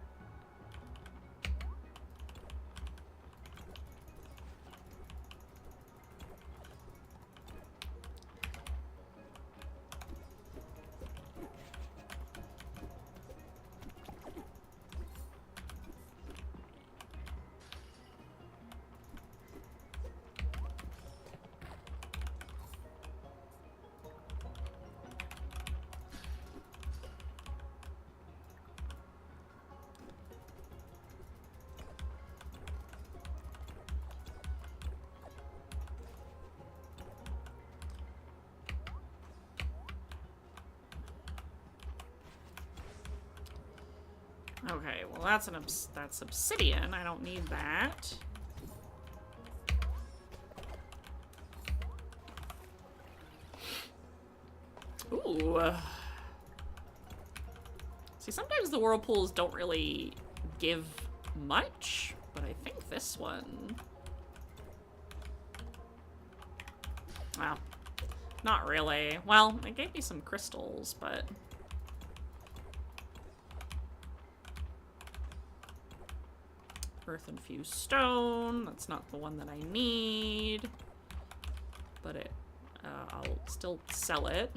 Okay, well that's that's obsidian. I don't need that. Ooh. See, sometimes the whirlpools don't really give much, but I think this one... Well, not really. Well, it gave me some crystals, but... Earth infused stone. That's not the one that I need. But it, I'll still sell it.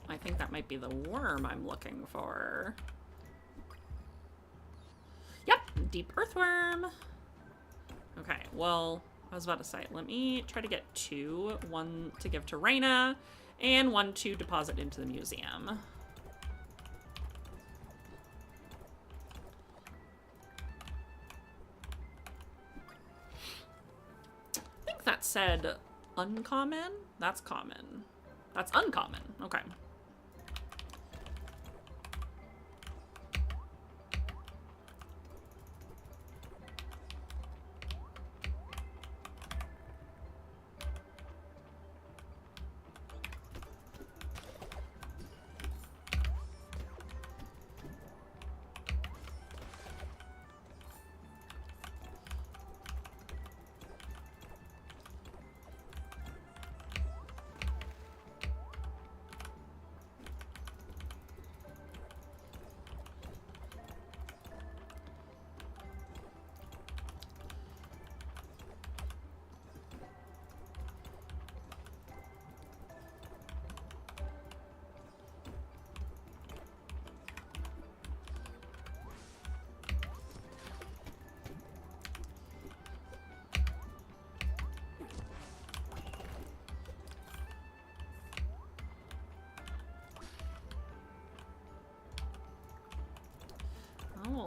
I think that might be the worm I'm looking for. Yep, deep earthworm. Okay, well, I was about to say, let me try to get two. One to give to Reyna, and one to deposit into the museum. I think that said uncommon? That's common. That's uncommon. Okay.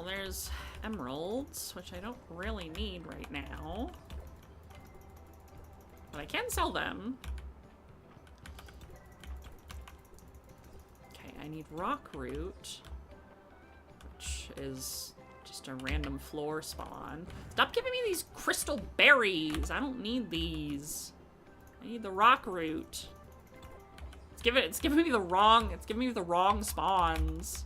there's emeralds, which I don't really need right now. But I can sell them. Okay, I need rock root, which is just a random floor spawn. Stop giving me these crystal berries. I don't need these. I need the rock root. It's giving me the wrong spawns.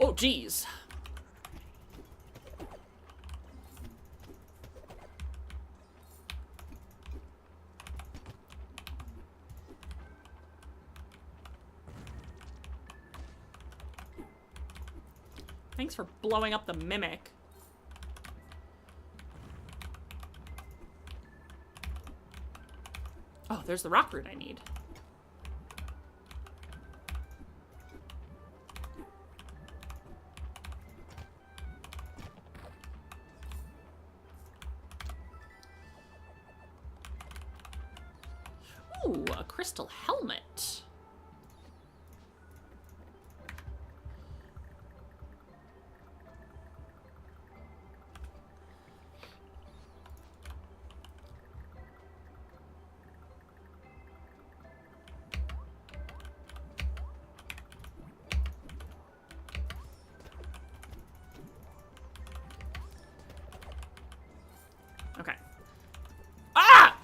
Oh, geez. Thanks for blowing up the mimic. Oh, there's the rock root I need. Ooh, a crystal helmet. Okay. Ah!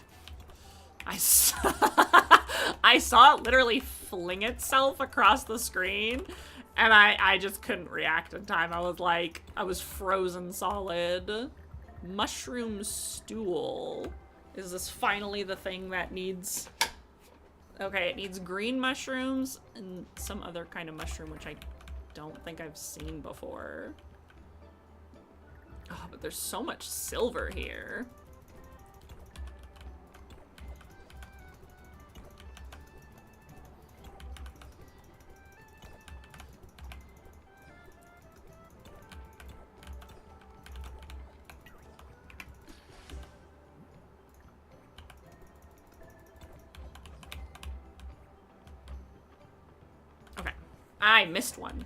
I saw it literally fling itself across the screen, and I just couldn't react in time. I was frozen solid. Mushroom stool. Is this finally the thing that needs... Okay, it needs green mushrooms and some other kind of mushroom, which I don't think I've seen before. Oh, but there's so much silver here. Okay, I missed one.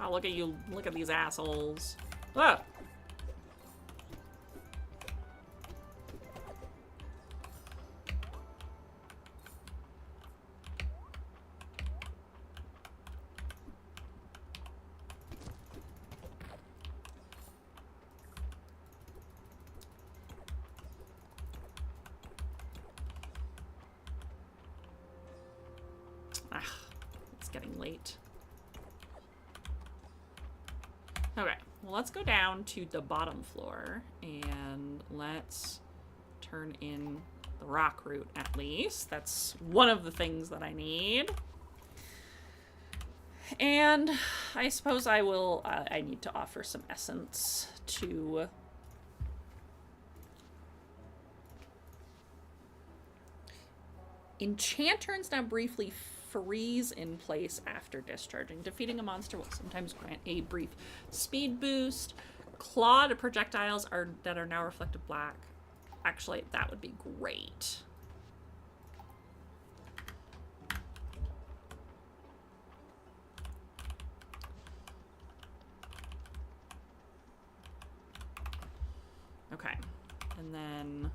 Oh, look at you. Look at these assholes. Ah! Ah, it's getting late. Okay, well, let's go down to the bottom floor and let's turn in the rock root at least. That's one of the things that I need. And I suppose I will, I need to offer some essence to enchanters. Now briefly freeze in place after discharging. Defeating a monster will sometimes grant a brief speed boost. Clawed projectiles that are now reflective black. Actually, that would be great. Okay, and then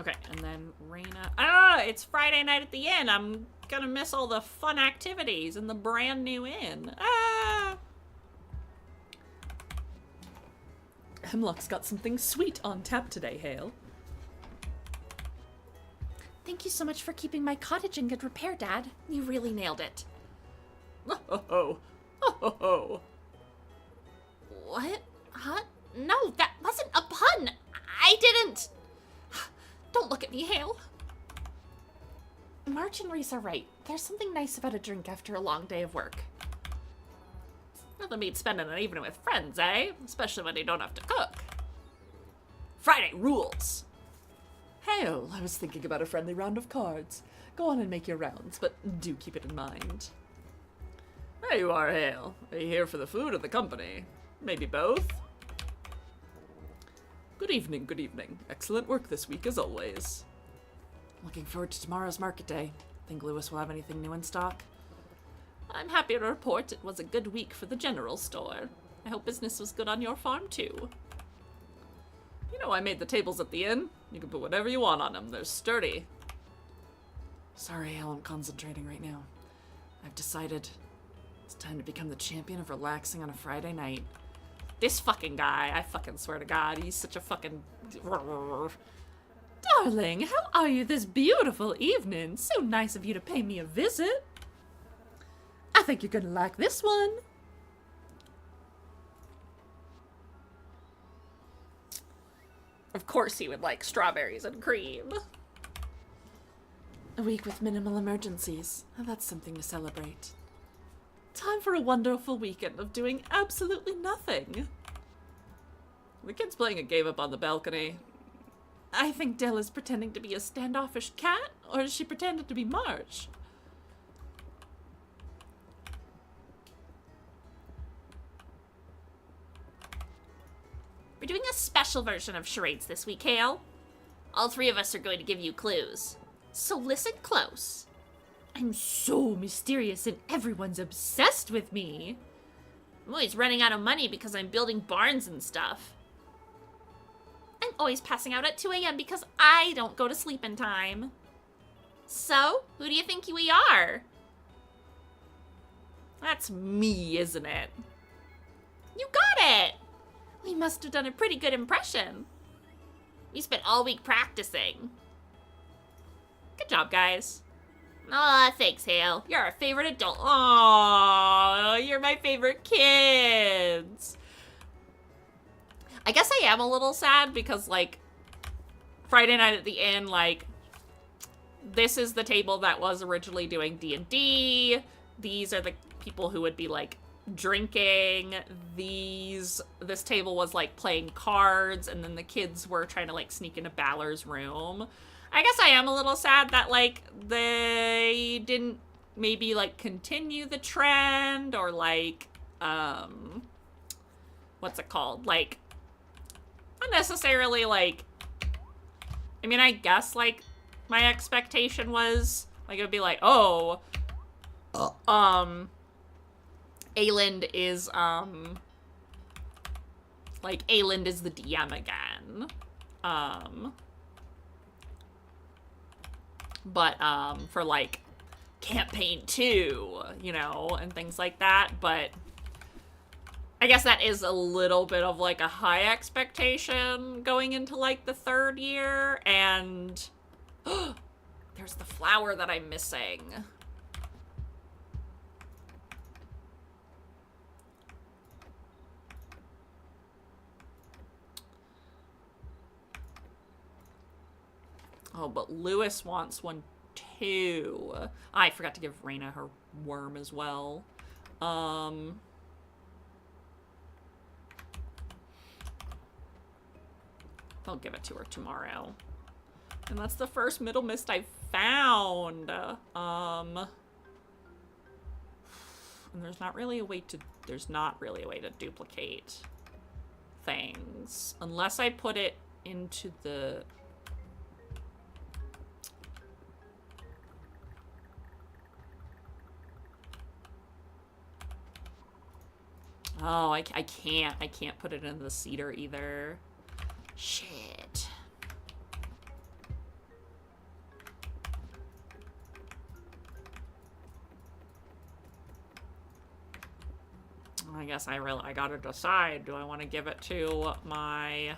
Okay, and then Raina. Ah, it's Friday night at the inn. I'm gonna miss all the fun activities in the brand new inn. Ah! Hemlock's got something sweet on tap today, Hale. Thank you so much for keeping my cottage in good repair, Dad. You really nailed it. Oh ho. Oh ho ho. What? Huh? No, that wasn't a pun. I didn't. Don't look at me, Hale. March and Reese are right. There's something nice about a drink after a long day of work. Nothing beats spending an evening with friends, eh? Especially when you don't have to cook. Friday rules. Hale, I was thinking about a friendly round of cards. Go on and make your rounds, but do keep it in mind. There you are, Hale. Are you here for the food or the company? Maybe both? Good evening, good evening. Excellent work this week, as always. Looking forward to tomorrow's market day. Think Lewis will have anything new in stock? I'm happy to report it was a good week for the general store. I hope business was good on your farm, too. You know I made the tables at the inn. You can put whatever you want on them. They're sturdy. Sorry, Hale, I'm concentrating right now. I've decided it's time to become the champion of relaxing on a Friday night. This fucking guy, I fucking swear to God, he's such a fucking... Darling, how are you this beautiful evening? So nice of you to pay me a visit. I think you're gonna like this one. Of course he would like strawberries and cream. A week with minimal emergencies. That's something to celebrate. Time for a wonderful weekend of doing absolutely nothing. The kid's playing a game up on the balcony. I think Dell is pretending to be a standoffish cat, or is she pretending to be March? We're doing a special version of charades this week, Hale. All three of us are going to give you clues. So listen close. I'm so mysterious and everyone's obsessed with me. I'm always running out of money because I'm building barns and stuff. I'm always passing out at 2 a.m. because I don't go to sleep in time. So, who do you think we are? That's me, isn't it? You got it! We must have done a pretty good impression. We spent all week practicing. Good job, guys. Aw, thanks, Hale. You're our favorite adult. Oh, you're my favorite kids. I guess I am a little sad because, like, Friday night at the inn, like, this is the table that was originally doing D&D. These are the people who would be, like, drinking. This table was, like, playing cards, and then the kids were trying to, like, sneak into Balor's room. I guess I am a little sad that, like, they didn't maybe, like, continue the trend or, like, what's it called? Like, not necessarily, like, I mean, I guess, like, my expectation was, like, it would be like, oh, Ayland is, like, Ayland is the DM again. But, for, like, campaign 2, you know, and things like that, but I guess that is a little bit of, like, a high expectation going into, like, the 3rd year, and there's the flower that I'm missing. Oh, but Lewis wants one too. I forgot to give Raina her worm as well. I'll give it to her tomorrow. And that's the first Middle Mist I've found. And there's not really a way to duplicate things. Unless I put it into the... Oh, I can't put it in the cedar either. Shit. I guess I gotta decide. Do I want to give it to my...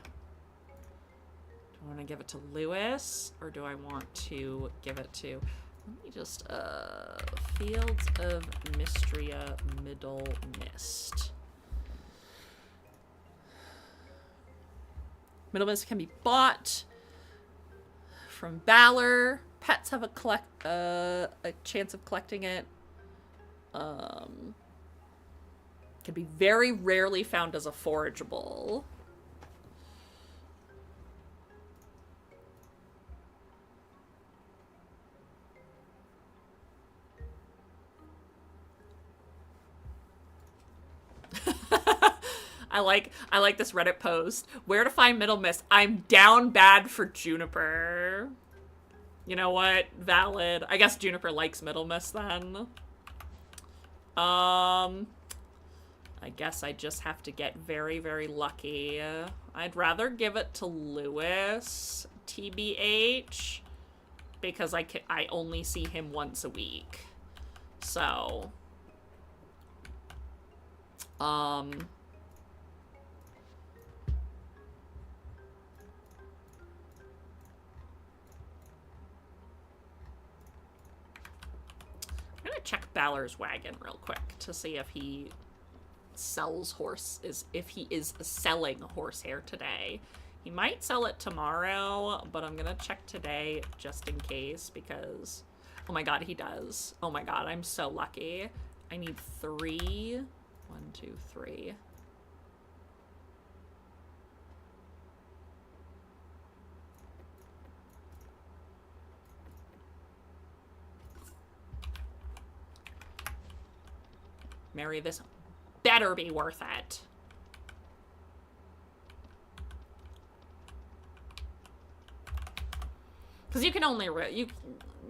Do I want to give it to Lewis? Or do I want to give it to... Let me just, Fields of Mystria Middle Mist. Middle Mist can be bought from Valor. Pets have a chance of collecting it. Can be very rarely found as a forageable. I like this Reddit post. Where to find Middle Mist? I'm down bad for Juniper. You know what? Valid. I guess Juniper likes Middle Mist then. I guess I just have to get very, very lucky. I'd rather give it to Lewis, TBH, because I only see him once a week. So, I'm gonna check Balor's wagon real quick to see if he sells if he is selling horsehair today. He might sell it tomorrow, but I'm gonna check today just in case because, oh my god, he does. Oh my god, I'm so lucky. I need 3. 1, 2, 3. Mary, this better be worth it. Because you can only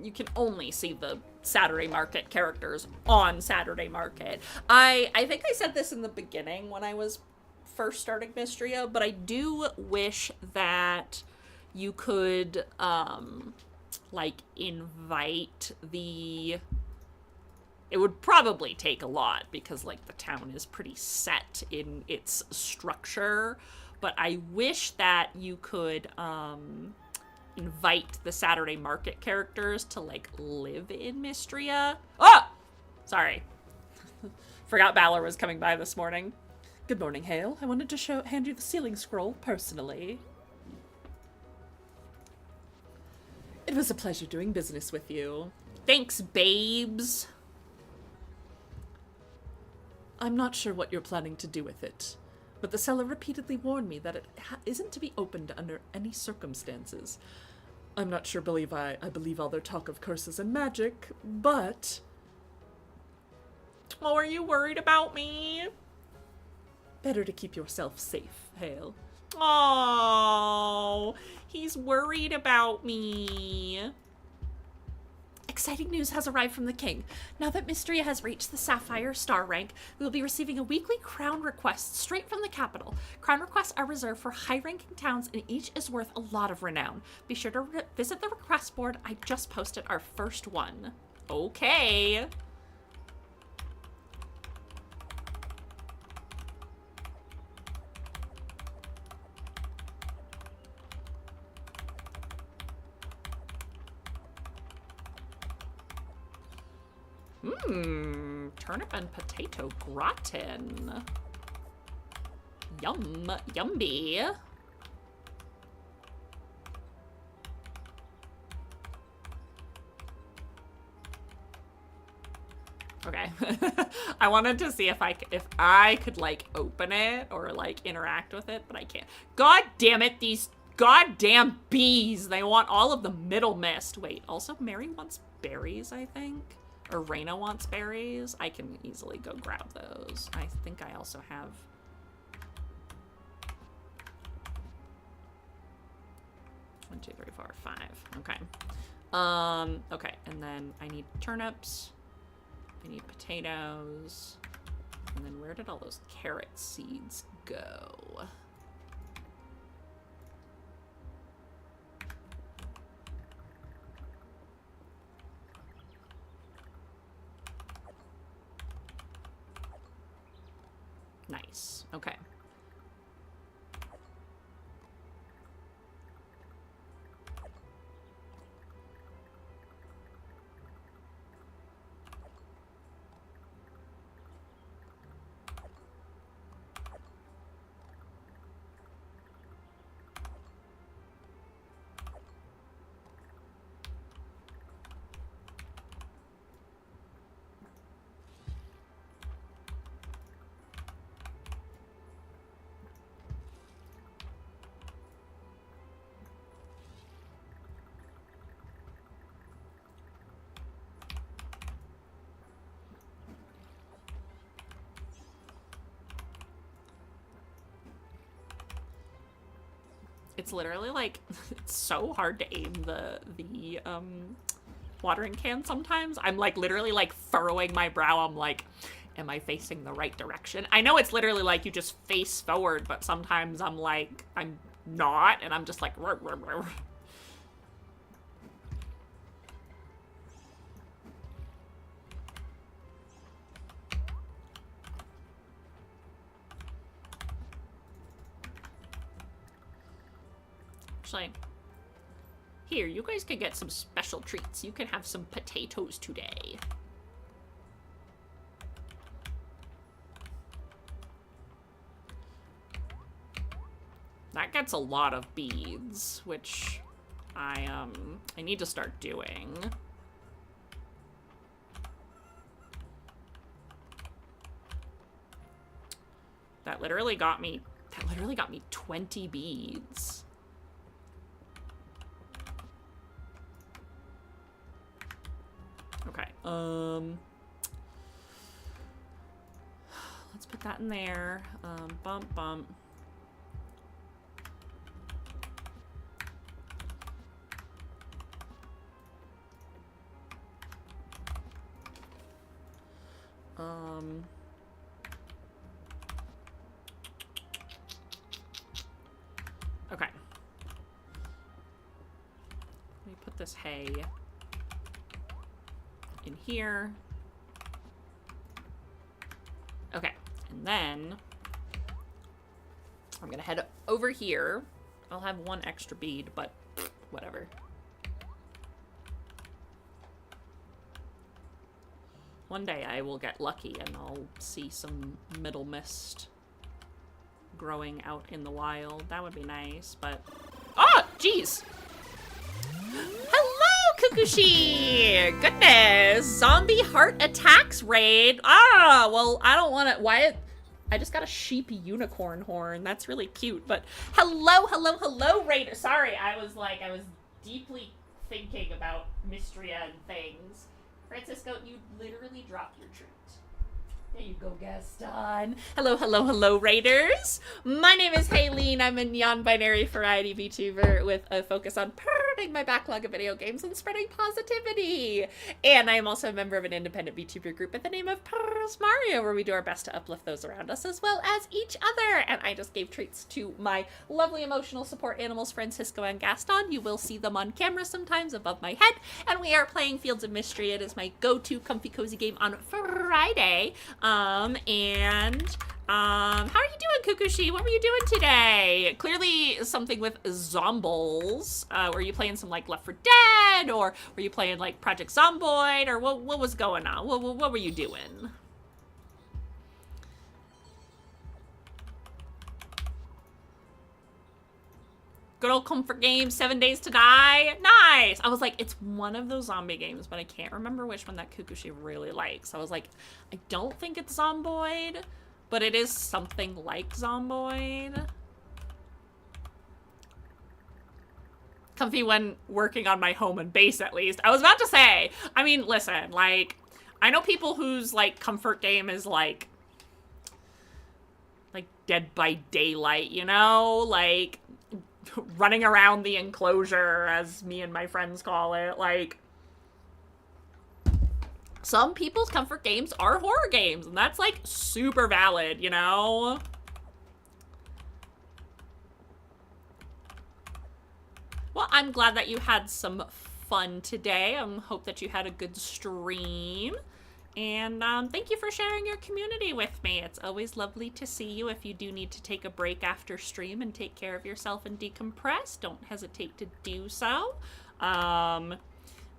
you can only see the Saturday Market characters on Saturday Market. I think I said this in the beginning when I was first starting Mystria, but I do wish that you could like invite the... It would probably take a lot because, like, the town is pretty set in its structure. But I wish that you could invite the Saturday Market characters to, like, live in Mystria. Oh! Sorry. Forgot Balor was coming by this morning. Good morning, Hale. I wanted to hand you the sealing scroll personally. It was a pleasure doing business with you. Thanks, babes. I'm not sure what you're planning to do with it, but the seller repeatedly warned me that it isn't to be opened under any circumstances. I'm not sure I believe all their talk of curses and magic, but... Oh, are you worried about me? Better to keep yourself safe, Hale. Oh, he's worried about me. Exciting news has arrived from the king. Now that Mystria has reached the Sapphire Star rank, we will be receiving a weekly crown request straight from the capital. Crown requests are reserved for high-ranking towns, and each is worth a lot of renown. Be sure to visit the request board. I just posted our first one. Okay. Turnip and potato gratin. Yum, yummy. Okay. I wanted to see if I could like open it or like interact with it, but I can't. God damn it, these goddamn bees. They want all of the Middle Mist. Wait, also Mary wants berries, I think. Or Reyna wants berries. I can easily go grab those. I think I also have... One, two, three, four, 5. Okay. Okay, and then I need turnips. I need potatoes. And then where did all those carrot seeds go? Nice. Okay. It's literally like, it's so hard to aim the watering can sometimes. I'm like literally like furrowing my brow. I'm like, am I facing the right direction? I know it's literally like you just face forward, but sometimes I'm like, I'm not, and I'm just like, ruh, ruh, ruh. Actually, here, you guys can get some special treats. You can have some potatoes today. That gets a lot of beads, which I need to start doing. That literally got me 20 beads. Okay. Let's put that in there. Bump, bump. Okay. Let me put this hay in here. Okay, and then I'm gonna head over here. I'll have one extra bead, but whatever. One day I will get lucky and I'll see some middle mist growing out in the wild. That would be nice, but... Oh, jeez! Hello, Kukushi! Goodness! Zombie heart attacks raid. Ah, well, I don't want to... Why... I just got a sheep unicorn horn. That's really cute, but... Hello, hello, hello, raider! Sorry, I was deeply thinking about Mystria and things. Francisco, you literally dropped your treat. There you go, Gaston. Hello, hello, hello, Raiders. My name is Haylene. I'm a non-binary variety VTuber with a focus on purging my backlog of video games and spreading positivity. And I am also a member of an independent VTuber group with the name of Purrs Mario, where we do our best to uplift those around us as well as each other. And I just gave treats to my lovely emotional support animals, Francisco and Gaston. You will see them on camera sometimes above my head. And we are playing Fields of Mystery. It is my go-to comfy cozy game on Friday. How are you doing, Kukushi? What were you doing today? Clearly something with zombies. Were you playing some, like, Left 4 Dead? Or were you playing, like, Project Zomboid? Or what was going on? What were you doing? Good old comfort game, 7 Days to Die. Nice! I was like, it's one of those zombie games, but I can't remember which one that Kukushi really likes. I was like, I don't think it's Zomboid, but it is something like Zomboid. Comfy when working on my home and base, at least. I was about to say, I mean, listen, like, I know people whose, like, comfort game is, like Dead by Daylight, you know? Like, running around the enclosure, as me and my friends call it. Like, some people's comfort games are horror games, and that's, like, super valid, you know? Well, I'm glad that you had some fun today. I hope that you had a good stream. And thank you for sharing your community with me. It's always lovely to see you. If you do need to take a break after stream and take care of yourself and decompress, don't hesitate to do so.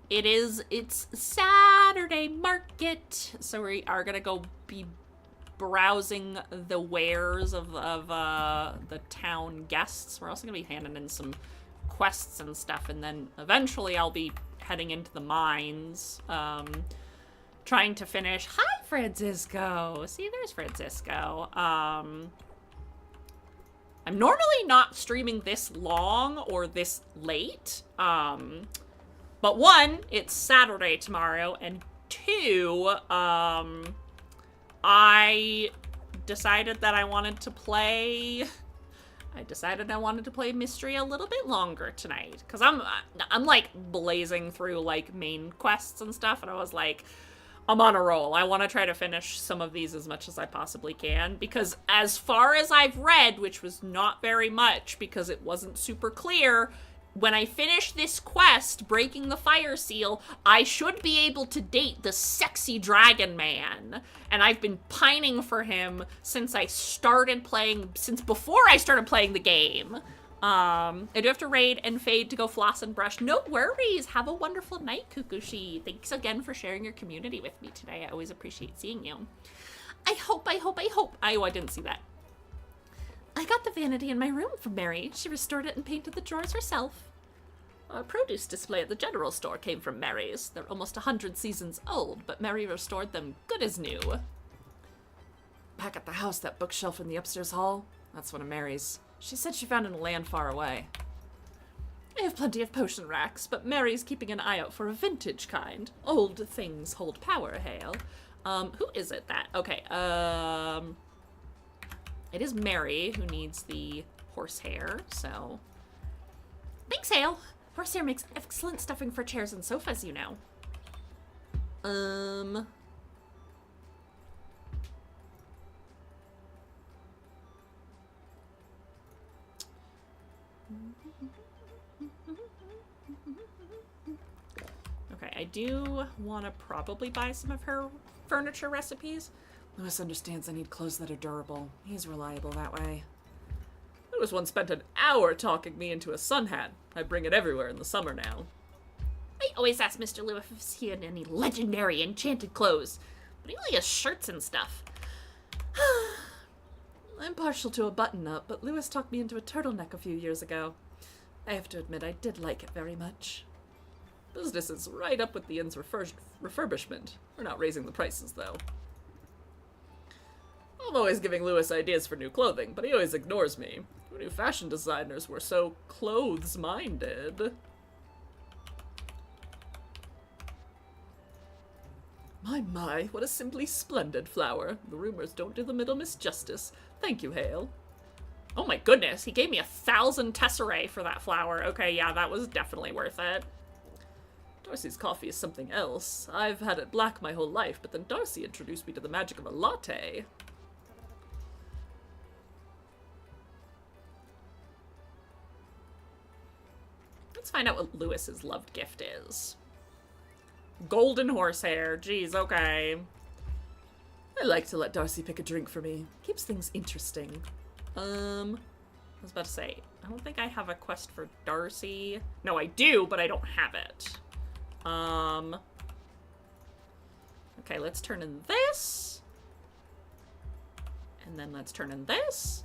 It's Saturday market, so we are gonna go be browsing the wares of the town guests. We're also gonna be handing in some quests and stuff, and then eventually I'll be heading into the mines, trying to finish. Hi, Francisco. See, there's Francisco. I'm normally not streaming this long or this late, but one, it's Saturday tomorrow, and two, I decided that I wanted to play Mystery a little bit longer tonight, because I'm like blazing through like main quests and stuff, and I was like, I'm on a roll. I want to try to finish some of these as much as I possibly can, because as far as I've read, which was not very much because it wasn't super clear, when I finish this quest, Breaking the Fire Seal, I should be able to date the sexy dragon man. And I've been pining for him since before I started playing the game. I do have to raid and fade to go floss and brush. No worries. Have a wonderful night, Kukushi. Thanks again for sharing your community with me today. I always appreciate seeing you. I hope. I didn't see that. I got the vanity in my room from Mary. She restored it and painted the drawers herself. Our produce display at the general store came from Mary's. They're almost 100 seasons old, but Mary restored them good as new. Back at the house, that bookshelf in the upstairs hall, that's one of Mary's. She said she found it in a land far away. I have plenty of potion racks, but Mary's keeping an eye out for a vintage kind. Old things hold power, Hale. Who is it that? Okay, it is Mary who needs the horsehair, so... Thanks, Hale! Horsehair makes excellent stuffing for chairs and sofas, you know. Okay, I do want to probably buy some of her furniture recipes. Lewis understands I need clothes that are durable. He's reliable that way. Lewis once spent an hour talking me into a sun hat. I bring it everywhere in the summer now. I always ask Mr. Lewis if he had any legendary enchanted clothes, but he only has shirts and stuff. I'm partial to a button-up, but Lewis talked me into a turtleneck a few years ago. I have to admit, I did like it very much. Business is right up with the inn's refurbishment. We're not raising the prices, though. I'm always giving Lewis ideas for new clothing, but he always ignores me. Who knew fashion designers were so clothes-minded? My, what a simply splendid flower. The rumors don't do the middle miss justice. Thank you, Hale. Oh my goodness, he gave me 1,000 tesserae for that flower. Okay, yeah, that was definitely worth it. Darcy's coffee is something else. I've had it black my whole life, but then Darcy introduced me to the magic of a latte. Let's find out what Lewis's loved gift is. Golden horsehair. Jeez, okay. I like to let Darcy pick a drink for me. Keeps things interesting. I was about to say, I don't think I have a quest for Darcy. No, I do, but I don't have it. Okay, let's turn in this. And then let's turn in this.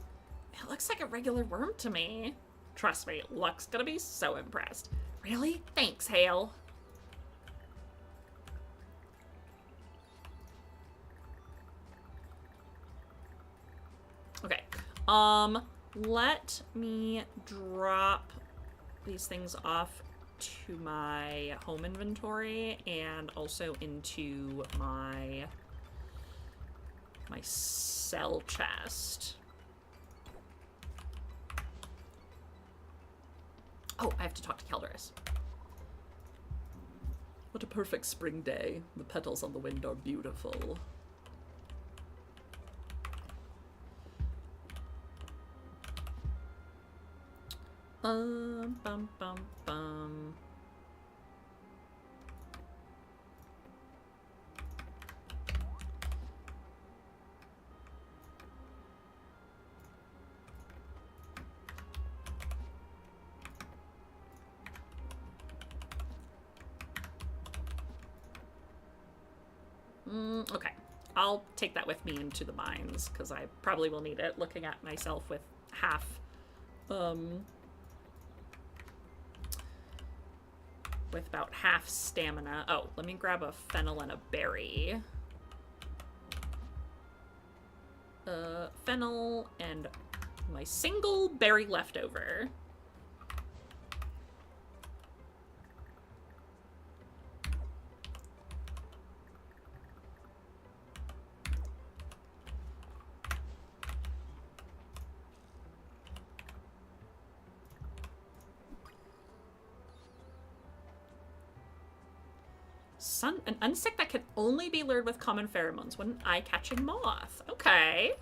It looks like a regular worm to me. Trust me, Luck's gonna be so impressed. Really? Thanks, Hale. Okay, let me drop these things off to my home inventory and also into my cell chest. Oh, I have to talk to Keldaris. What a perfect spring day. The petals on the wind are beautiful. Bum, bum. Okay. I'll take that with me into the mines, because I probably will need it, looking at myself with half, with about half stamina. Oh, let me grab a fennel and a berry. Fennel and my single berry leftover. An insect that can only be lured with common pheromones. What an eye-catching moth. Okay.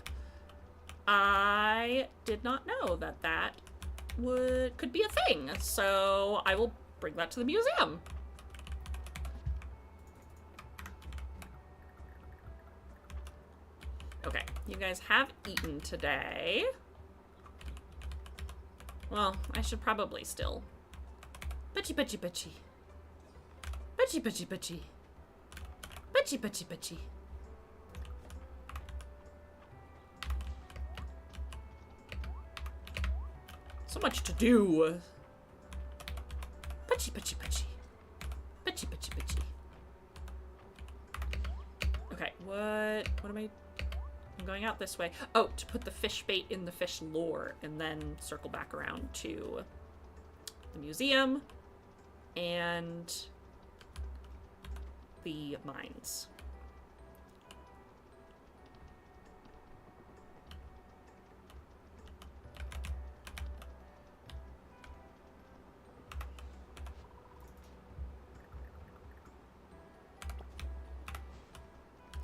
I did not know that that could be a thing, so I will bring that to the museum. Okay, you guys have eaten today. Well, I should probably still. Butchie, butchie, butchie. Butchie, butchie, butchie. Butchie, butchie, butchie. So much to do. Butchie, butchie, butchie. Butchie, butchie, butchie. Okay, what am I... I'm going out this way. Oh, to put the fish bait in the fish lure and then circle back around to the museum and the mines.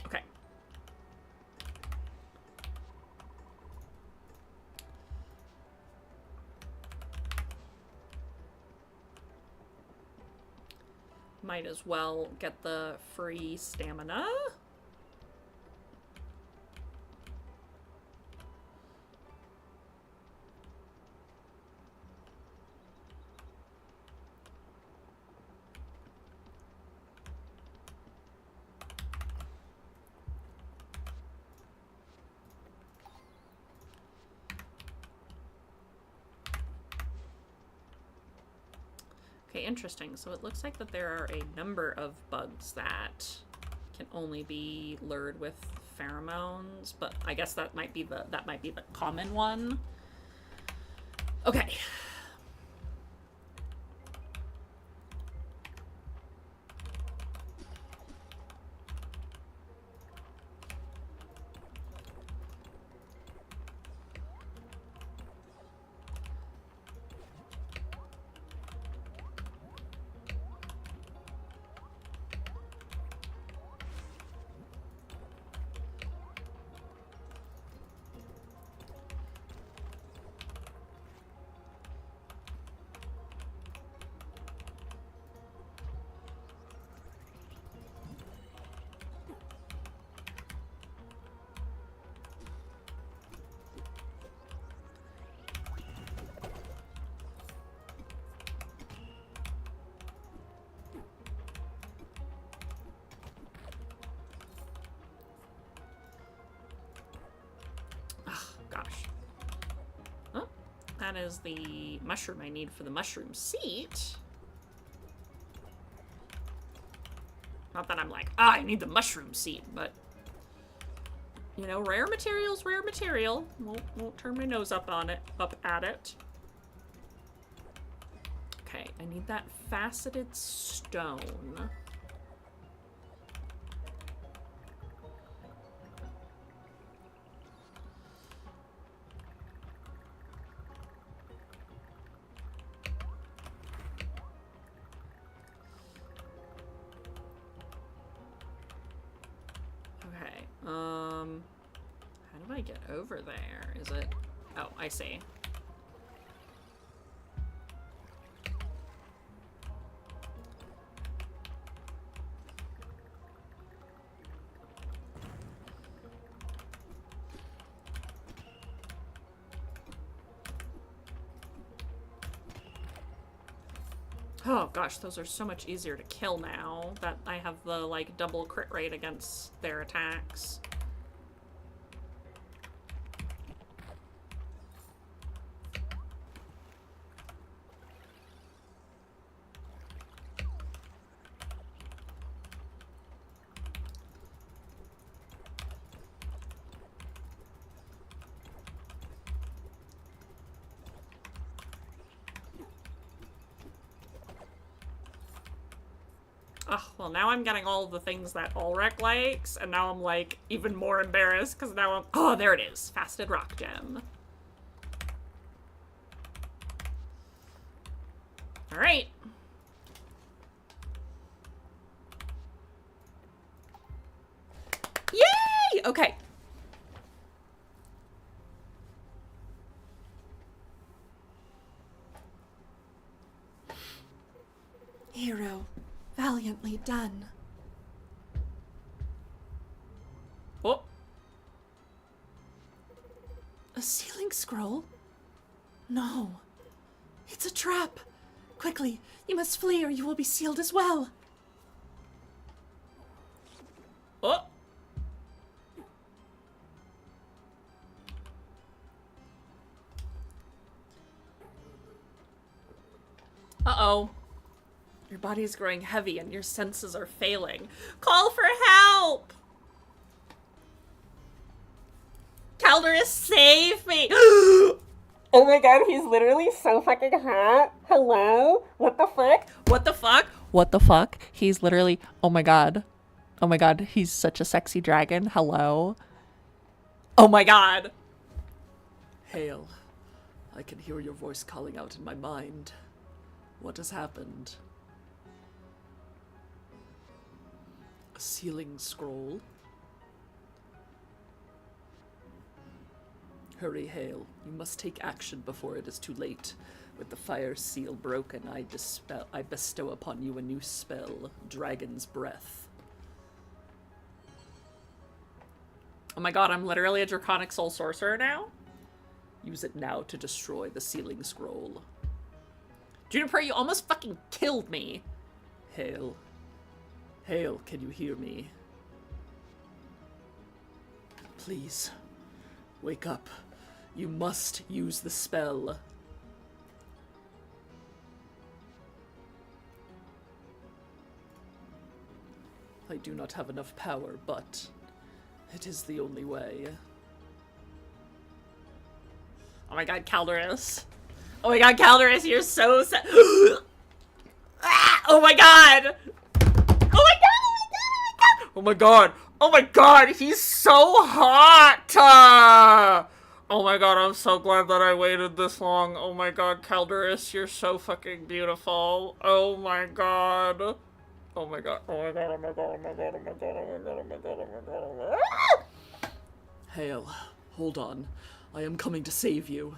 Okay. Might as well get the free stamina. Okay, interesting. So it looks like that there are a number of bugs that can only be lured with pheromones, but I guess that might be the common one. Okay. That is the mushroom I need for the mushroom seat. Not that I'm like, I need the mushroom seat, but you know, rare material's rare material. Won't turn my nose up at it. Okay, I need that faceted stone. How do I get over there? Is it... Oh, I see. Oh gosh, those are so much easier to kill now that I have the, like, double crit rate against their attacks. Oh, well now I'm getting all the things that Ulrich likes, and now I'm like even more embarrassed because now I'm— oh, there it is. Fasted Rock Gem. Alright. Yay! Okay. Hero, valiantly done. Oh. A sealing scroll? No. It's a trap. Quickly, you must flee or you will be sealed as well. Oh. Uh-oh. Your body is growing heavy and your senses are failing. Call for help! Calderus, save me! Oh my god, he's literally so fucking hot. Hello? What the fuck? What the fuck? What the fuck? He's literally— oh my god. Oh my god, he's such a sexy dragon. Hello? Oh my god. Hail. I can hear your voice calling out in my mind. What has happened? A sealing scroll? Hurry, Hale. You must take action before it is too late. With the fire seal broken, I bestow upon you a new spell, Dragon's Breath. Oh my god, I'm literally a Draconic Soul Sorcerer now? Use it now to destroy the sealing scroll. Juniper, you almost fucking killed me. Hale. Hale, can you hear me? Please. Wake up. You must use the spell. I do not have enough power, but it is the only way. Oh my god, Calderus. Oh my god, Calderus, you're so sad. Ah! Oh my god! Oh my god! Oh my god! Oh my god! Oh my god! He's so hot! Oh my god, I'm so glad that I waited this long. Oh my god, Calderus, you're so fucking beautiful. Oh my god. Oh my god. Oh my god. Oh my god. Oh my god. Oh my god. Oh my god. Oh my god. Oh my god. Oh my god. Hale, hold on. I am coming to save you.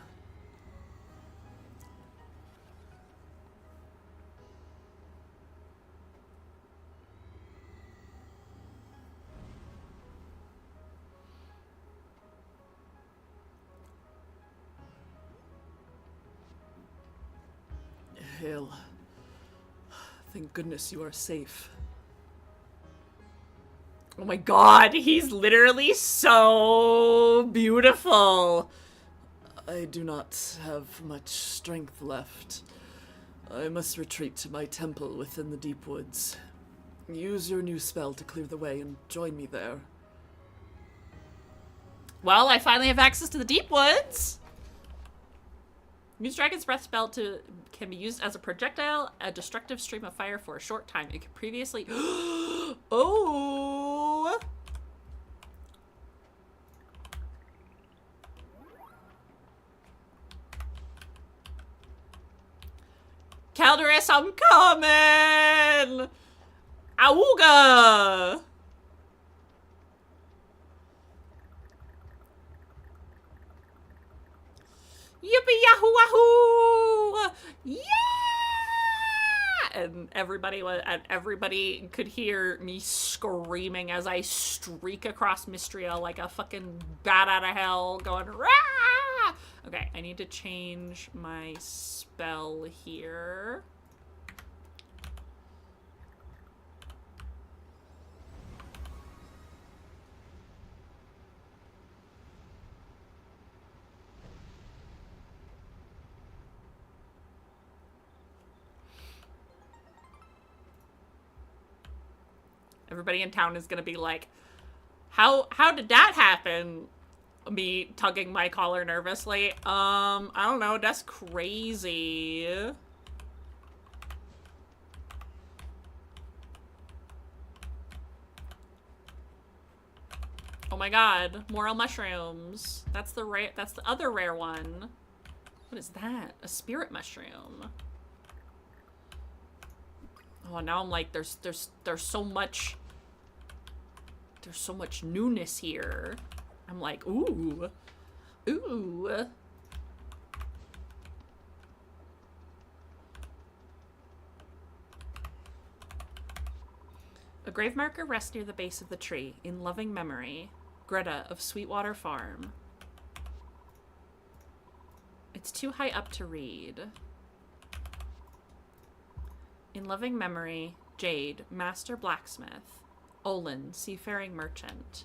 Hale, thank goodness you are safe. Oh my god, he's literally so beautiful. I do not have much strength left. I must retreat to my temple within the deep woods. Use your new spell to clear the way and join me there. Well, I finally have access to the deep woods. Use Dragon's Breath spell can be used as a projectile, a destructive stream of fire for a short time. It could previously— oh! Calderus, I'm coming! Awooga! Yippee yahoo wahoo! Yeah! And everybody could hear me screaming as I streak across Mistria like a fucking bat out of hell, going rah! Okay, I need to change my spell here. Everybody in town is gonna be like, how did that happen? Me tugging my collar nervously. I don't know, that's crazy. Oh my god, morel mushrooms. That's the other rare one. What is that? A spirit mushroom. Oh, now I'm like, there's so much newness here. I'm like, ooh. Ooh. A grave marker rests near the base of the tree, in loving memory. Greta of Sweetwater Farm. It's too high up to read. In loving memory, Jade, master blacksmith. Olin, seafaring merchant.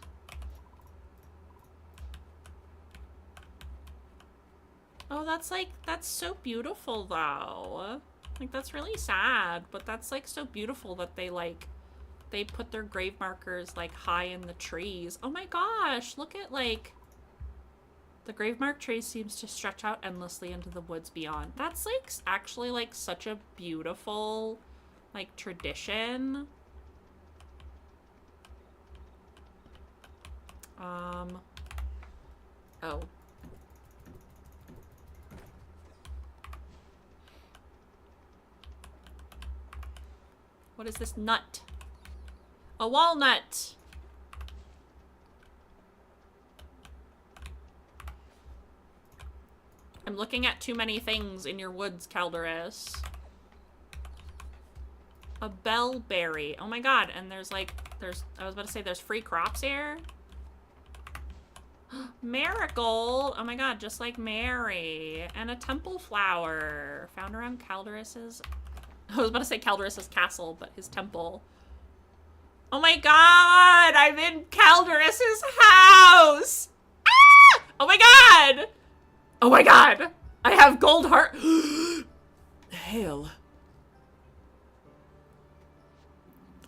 Oh, that's so beautiful though. Like, that's really sad, but that's like so beautiful that they put their grave markers like high in the trees. Oh my gosh, look at like, the grave mark tree seems to stretch out endlessly into the woods beyond. That's like actually like such a beautiful like tradition. Oh. What is this nut? A walnut! I'm looking at too many things in your woods, Calderis. A bellberry. Oh my god, and there's like, I was about to say there's free crops here. Marigold! Oh my god, just like Mary. And a temple flower. Found around Calderis's... I was about to say Calderis's castle, but his temple. Oh my god! I'm in Calderis's house! Ah! Oh my god! Oh my god! I have gold heart. Hale.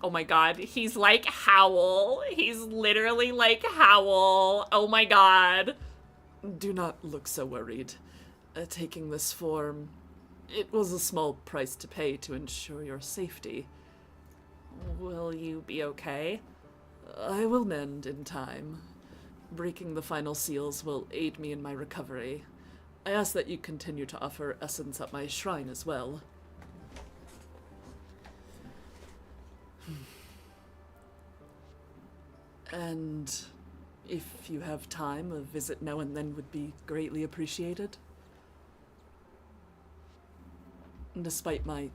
Oh my god, he's like Howl. He's literally like Howl. Oh my god. Do not look so worried. Taking this form, it was a small price to pay to ensure your safety. Will you be okay? I will mend in time. Breaking the final seals will aid me in my recovery. I ask that you continue to offer essence at my shrine as well. And if you have time, a visit now and then would be greatly appreciated. Despite my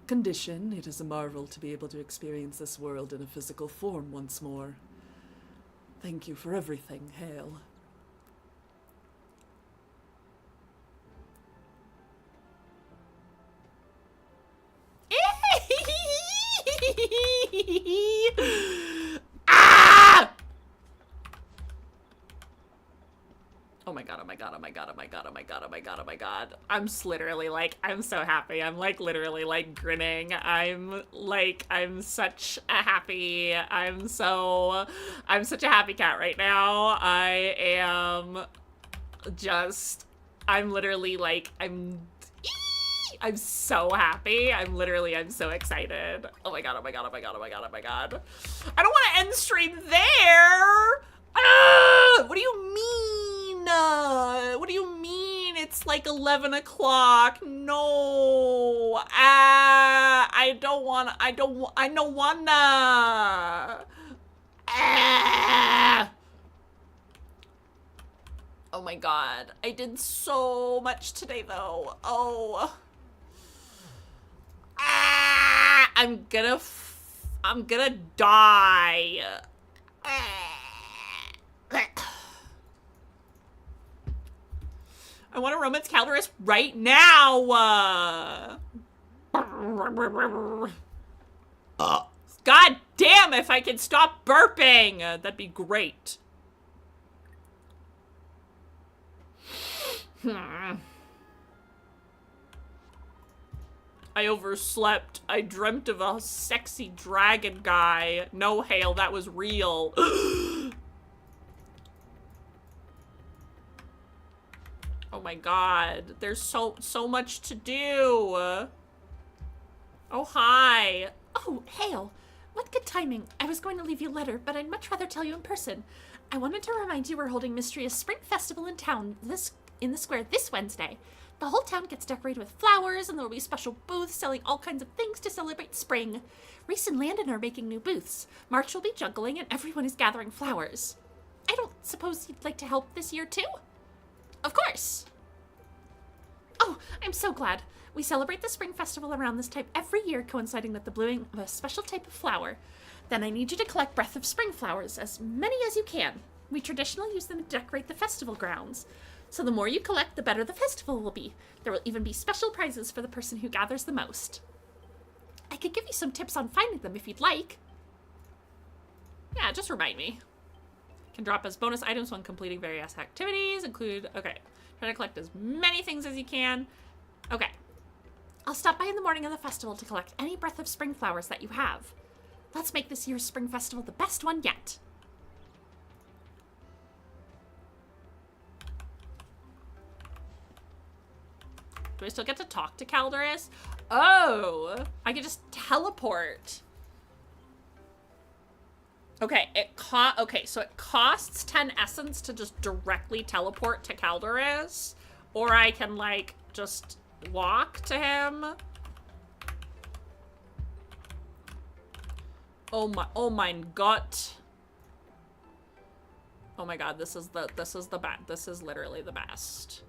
condition, it is a marvel to be able to experience this world in a physical form once more. Thank you for everything, Hale. Ah! Oh my god, oh my god, oh my god, oh my god, oh my god, oh my god, oh my god. I'm literally like, I'm so happy. I'm like literally like grinning. I'm such a happy, I'm such a happy cat right now. I am just, I'm literally like, I'm so happy. I'm so excited. Oh my god, oh my god, oh my god, oh my god, oh my god. I don't want to end stream there! What do you mean? What do you mean? It's like 11 o'clock. No. I don't wanna. I don't wanna. Oh my god. I did so much today though. Oh. I'm gonna die. I want to romance Calderis right now. God damn, if I could stop burping, that'd be great. I overslept. I dreamt of a sexy dragon guy. No, Hale, that was real. Oh my god. There's so much to do. Oh, hi. Oh, Hale. What good timing. I was going to leave you a letter, but I'd much rather tell you in person. I wanted to remind you we're holding Mystria's Spring Festival in town in the square this Wednesday. The whole town gets decorated with flowers, and there will be special booths selling all kinds of things to celebrate spring. Reese and Landon are making new booths. March will be juggling, and everyone is gathering flowers. I don't suppose you'd like to help this year, too? Of course. Oh, I'm so glad. We celebrate the Spring Festival around this time every year, coinciding with the blooming of a special type of flower. Then I need you to collect Breath of Spring flowers, as many as you can. We traditionally use them to decorate the festival grounds. So the more you collect, the better the festival will be. There will even be special prizes for the person who gathers the most. I could give you some tips on finding them if you'd like. Yeah, just remind me. Can drop as bonus items when completing various activities. Include, okay. Try to collect as many things as you can. Okay. I'll stop by in the morning of the festival to collect any Breath of Spring flowers that you have. Let's make this year's Spring Festival the best one yet. Do I still get to talk to Calderis? Oh, I can just teleport. Okay, so it costs 10 essence to just directly teleport to Calderis, or I can like just walk to him. Oh my god. Oh my god, this is literally the best.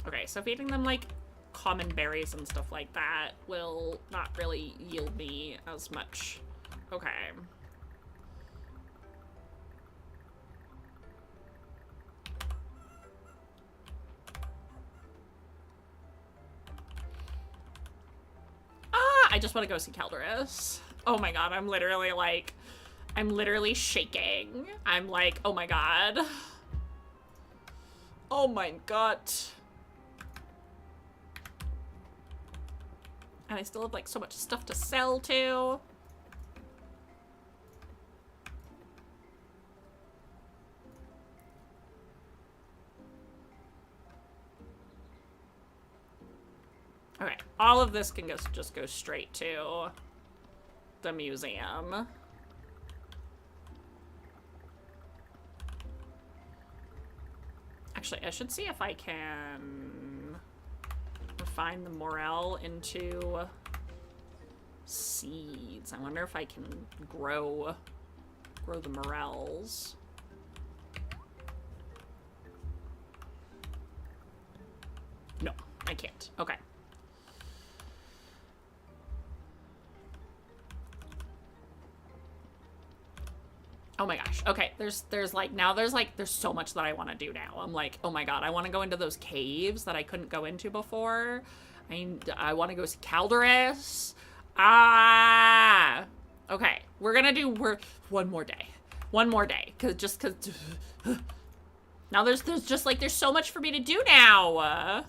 Okay, so feeding them like common berries and stuff like that will not really yield me as much. Okay. I just want to go see Calderis. Oh my god, I'm literally shaking. I'm like, oh my god. Oh my god. And I still have like so much stuff to sell too. Okay, all of this can just go straight to the museum. Actually, I should see if I can refine the morel into seeds. I wonder if I can grow the morels. No, I can't. Okay. Oh my gosh. Okay, there's so much that I want to do now. I'm like, oh my god, I want to go into those caves that I couldn't go into before. I want to go see Calderis. Okay, we're one more day. One more day, cause now there's so much for me to do now.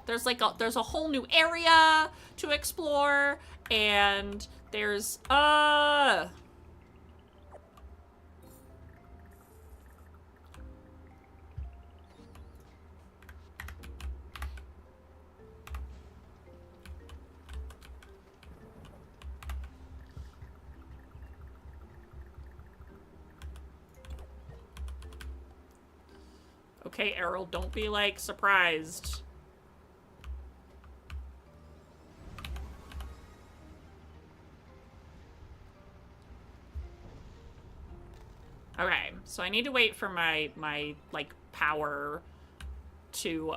There's a whole new area to explore, and there's okay, Errol, don't be like surprised. Okay, so I need to wait for my like power to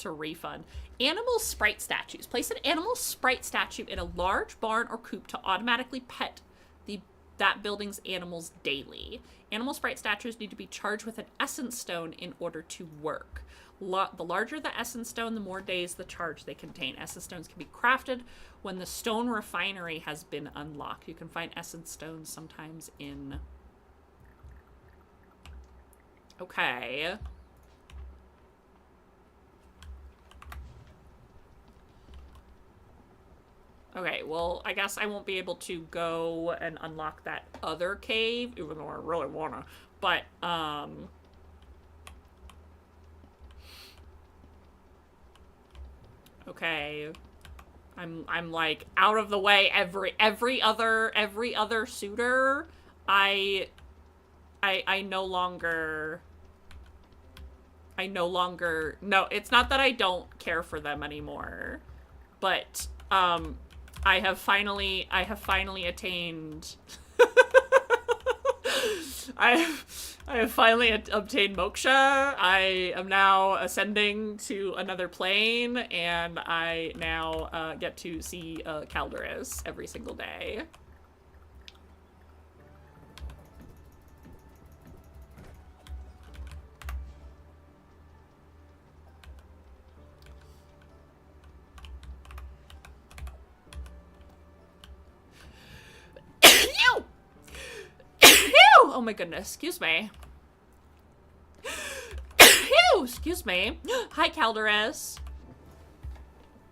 refund. Animal sprite statues. Place an animal sprite statue in a large barn or coop to automatically pet that building's animals daily. Animal sprite statues need to be charged with an essence stone in order to work. The larger the essence stone, the more days the charge they contain. Essence stones can be crafted when the stone refinery has been unlocked. You can find essence stones sometimes in... Okay. Okay, well, I guess I won't be able to go and unlock that other cave, even though I really wanna. But, okay. I'm like out of the way every other suitor. I no longer no, it's not that I don't care for them anymore, but I have finally attained I have finally obtained moksha. I am now ascending to another plane, and I now get to see Calderis every single day. Ew! Ew! Oh my goodness, excuse me. Ew! Excuse me. Hi, Calderis.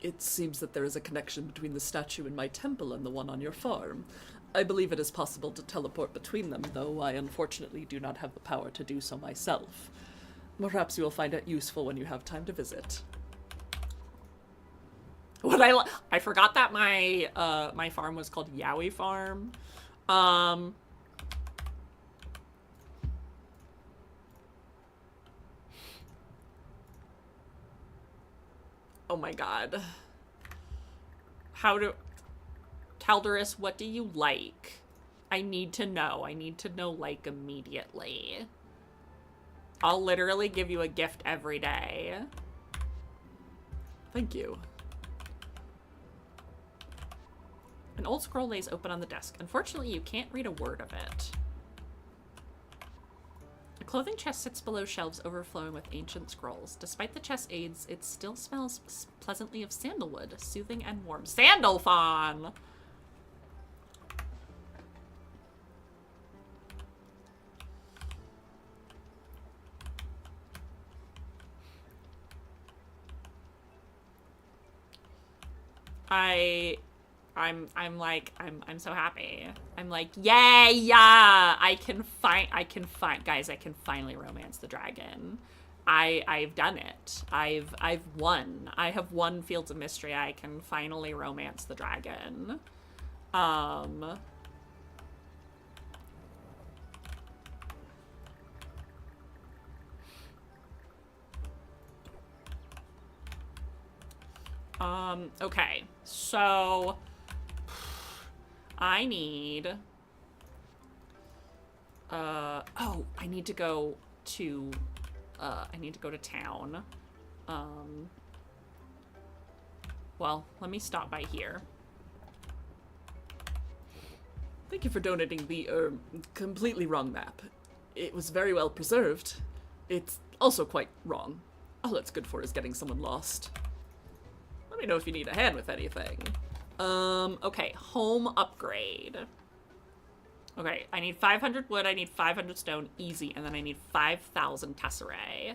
It seems that there is a connection between the statue in my temple and the one on your farm. I believe it is possible to teleport between them, though I unfortunately do not have the power to do so myself. Perhaps you will find it useful when you have time to visit. What I forgot that my my farm was called Yowie Farm. Oh my god. Calderis, what do you like? I need to know. I need to know, like, immediately. I'll literally give you a gift every day. Thank you. An old scroll lays open on the desk. Unfortunately, you can't read a word of it. A clothing chest sits below shelves overflowing with ancient scrolls. Despite the chest's aids, it still smells pleasantly of sandalwood, soothing and warm. Sandalphon! I'm so happy. I'm like, yay, yeah! I can finally romance the dragon. I've done it. I've won. I have won Fields of Mystery. I can finally romance the dragon. Okay, so I need, oh, I need to go to town. Well, let me stop by here. Thank you for donating the, completely wrong map. It was very well preserved. It's also quite wrong. All it's good for is getting someone lost. Let me know if you need a hand with anything. Okay, home upgrade. Okay, I need 500 wood, I need 500 stone, easy, and then I need 5,000 tesserae.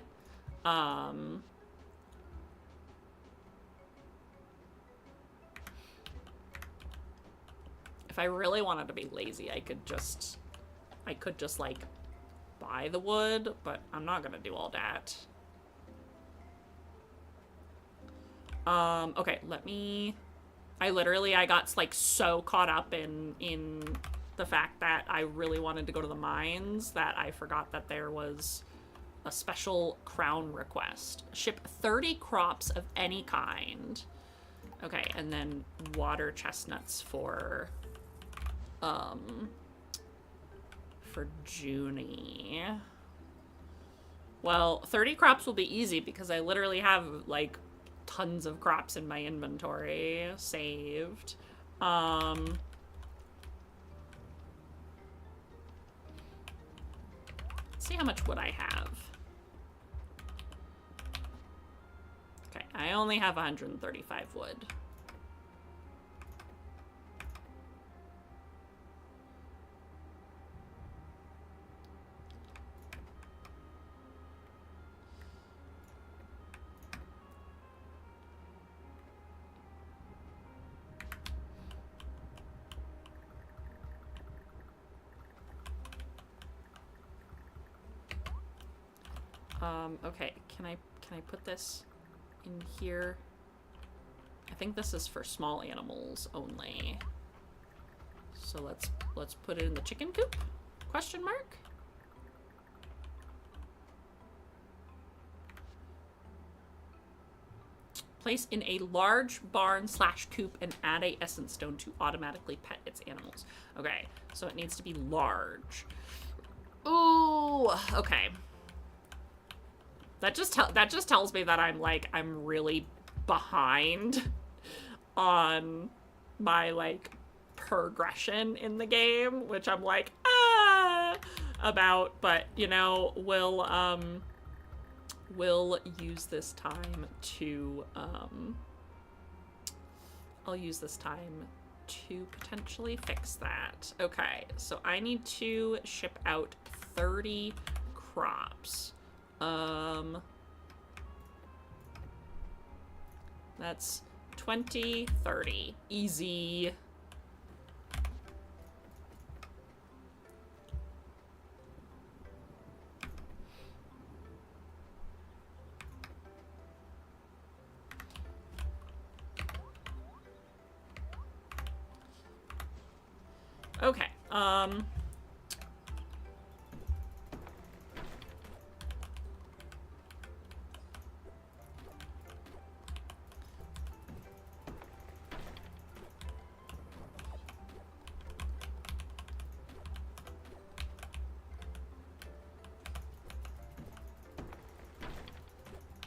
If I really wanted to be lazy, I could just like buy the wood, but I'm not gonna do all that. Okay, I got like so caught up in the fact that I really wanted to go to the mines that I forgot that there was a special crown request. Ship 30 crops of any kind. Okay, and then water chestnuts for Junie. Well, 30 crops will be easy because I literally have like tons of crops in my inventory saved. Let's see how much wood I have. I only have 135 wood. Okay, can I put this in here? I think this is for small animals only. So let's put it in the chicken coop? Question mark? Place in a large barn / coop and add a essence stone to automatically pet its animals. Okay, so it needs to be large. Ooh, okay. That just tells me that I'm really behind on my like progression in the game, which I'm like about, but you know, we'll use this time to I'll use this time to potentially fix that. Okay, so I need to ship out 30 crops. That's 20, 30. Easy. Okay,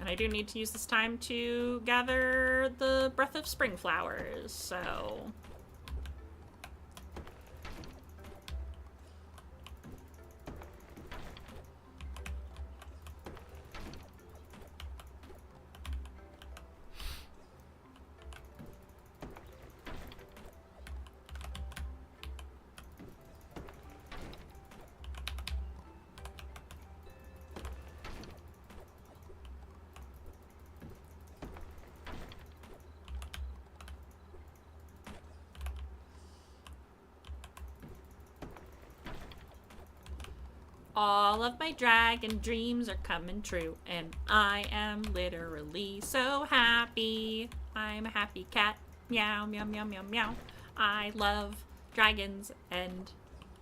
and I do need to use this time to gather the Breath of Spring flowers, so... All of my dragon dreams are coming true, and I am literally so happy. I'm a happy cat. Meow, meow, meow, meow, meow. I love dragons and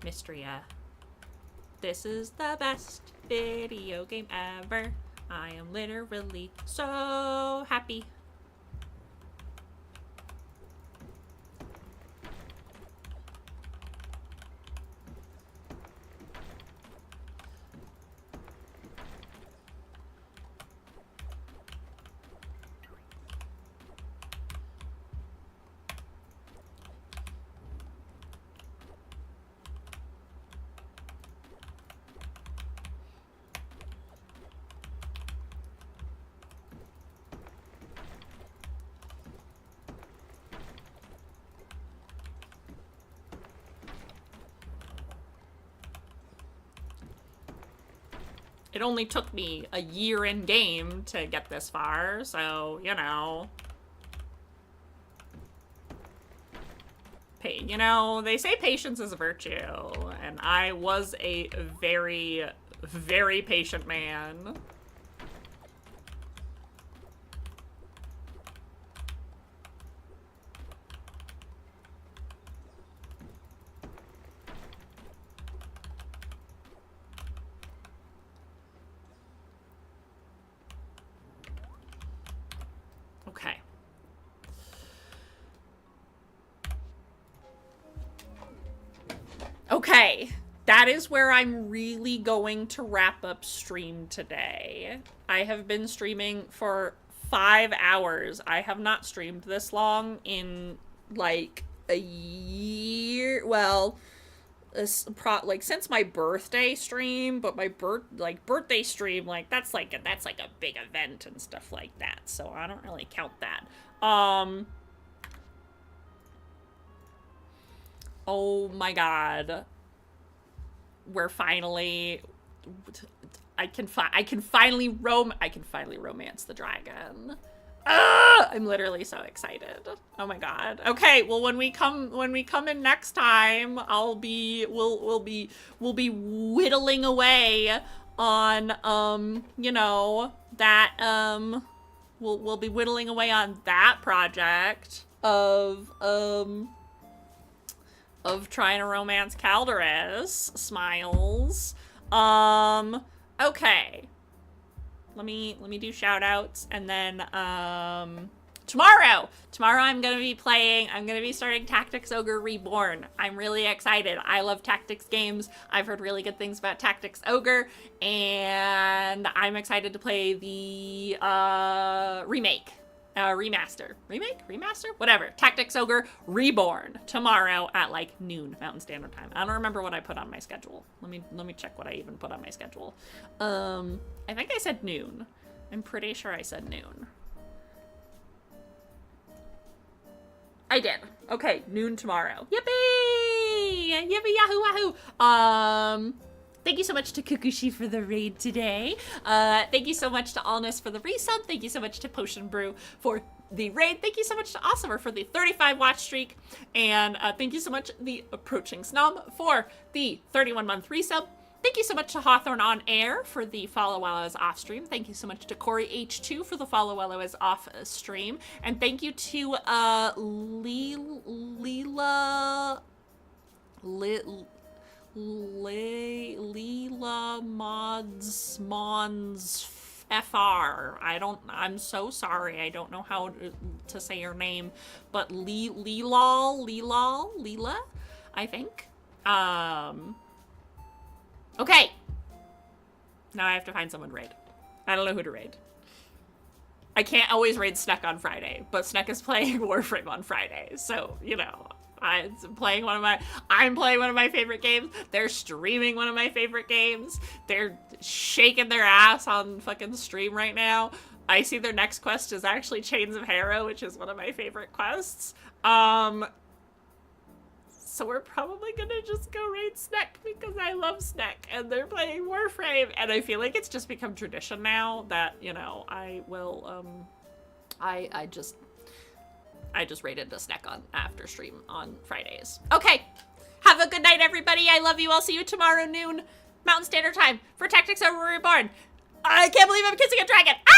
Mystria. This is the best video game ever. I am literally so happy. It only took me a year in game to get this far, so, you know. You know, they say patience is a virtue, and I was a very, very patient man. Okay. Okay, that is where I'm really going to wrap up stream today. I have been streaming for 5 hours. I have not streamed this long in, like, a year. Well, since my birthday stream, but my birthday stream, like that's like a big event and stuff like that. So I don't really count that. Oh my god. We're finally I can finally romance the dragon. I'm literally so excited. Oh my god. Okay, well when we come in next time, we'll be whittling away on you know, that we'll be whittling away on that project of trying to romance Calderis. Smiles. Okay. Let me do shout outs, and then tomorrow I'm gonna be starting Tactics Ogre Reborn. I'm really excited. I love tactics games. I've heard really good things about Tactics Ogre, and I'm excited to play the remaster, whatever. Tactics Ogre Reborn tomorrow at like noon Mountain Standard Time. I don't remember what I put on my schedule. Let me check what I even put on my schedule. I think I said noon. I'm pretty sure I said noon. I did. Okay, noon tomorrow. Yippee! Yippee yahoo wahoo! Thank you so much to Kukushi for the raid today. Thank you so much to Allness for the resub. Thank you so much to Potion Brew for the raid. Thank you so much to Awesomer for the 35 watch streak. And thank you so much the Approaching Snom for the 31-month resub. Thank you so much to Hawthorne On Air for the follow while I was off stream. Thank you so much to Corey H2 for the follow while I was off stream. And thank you to Leela Mons FR. I'm so sorry. I don't know how to say your name, but Leela, I think. Okay. Now I have to find someone to raid. I don't know who to raid. I can't always raid Sneck on Friday, but Sneck is playing Warframe on Friday, so, you know, I'm playing one of my favorite games. They're streaming one of my favorite games. They're shaking their ass on fucking stream right now. I see their next quest is actually Chains of Harrow, which is one of my favorite quests. So we're probably gonna just go raid Sneck because I love Sneck and they're playing Warframe, and I feel like it's just become tradition now that, you know, I will I just raided the Sneck on after stream on Fridays. Okay, have a good night, everybody. I love you. I'll see you tomorrow noon Mountain Standard Time for Tactics Ogre Reborn. I can't believe I'm kissing a dragon. Ah!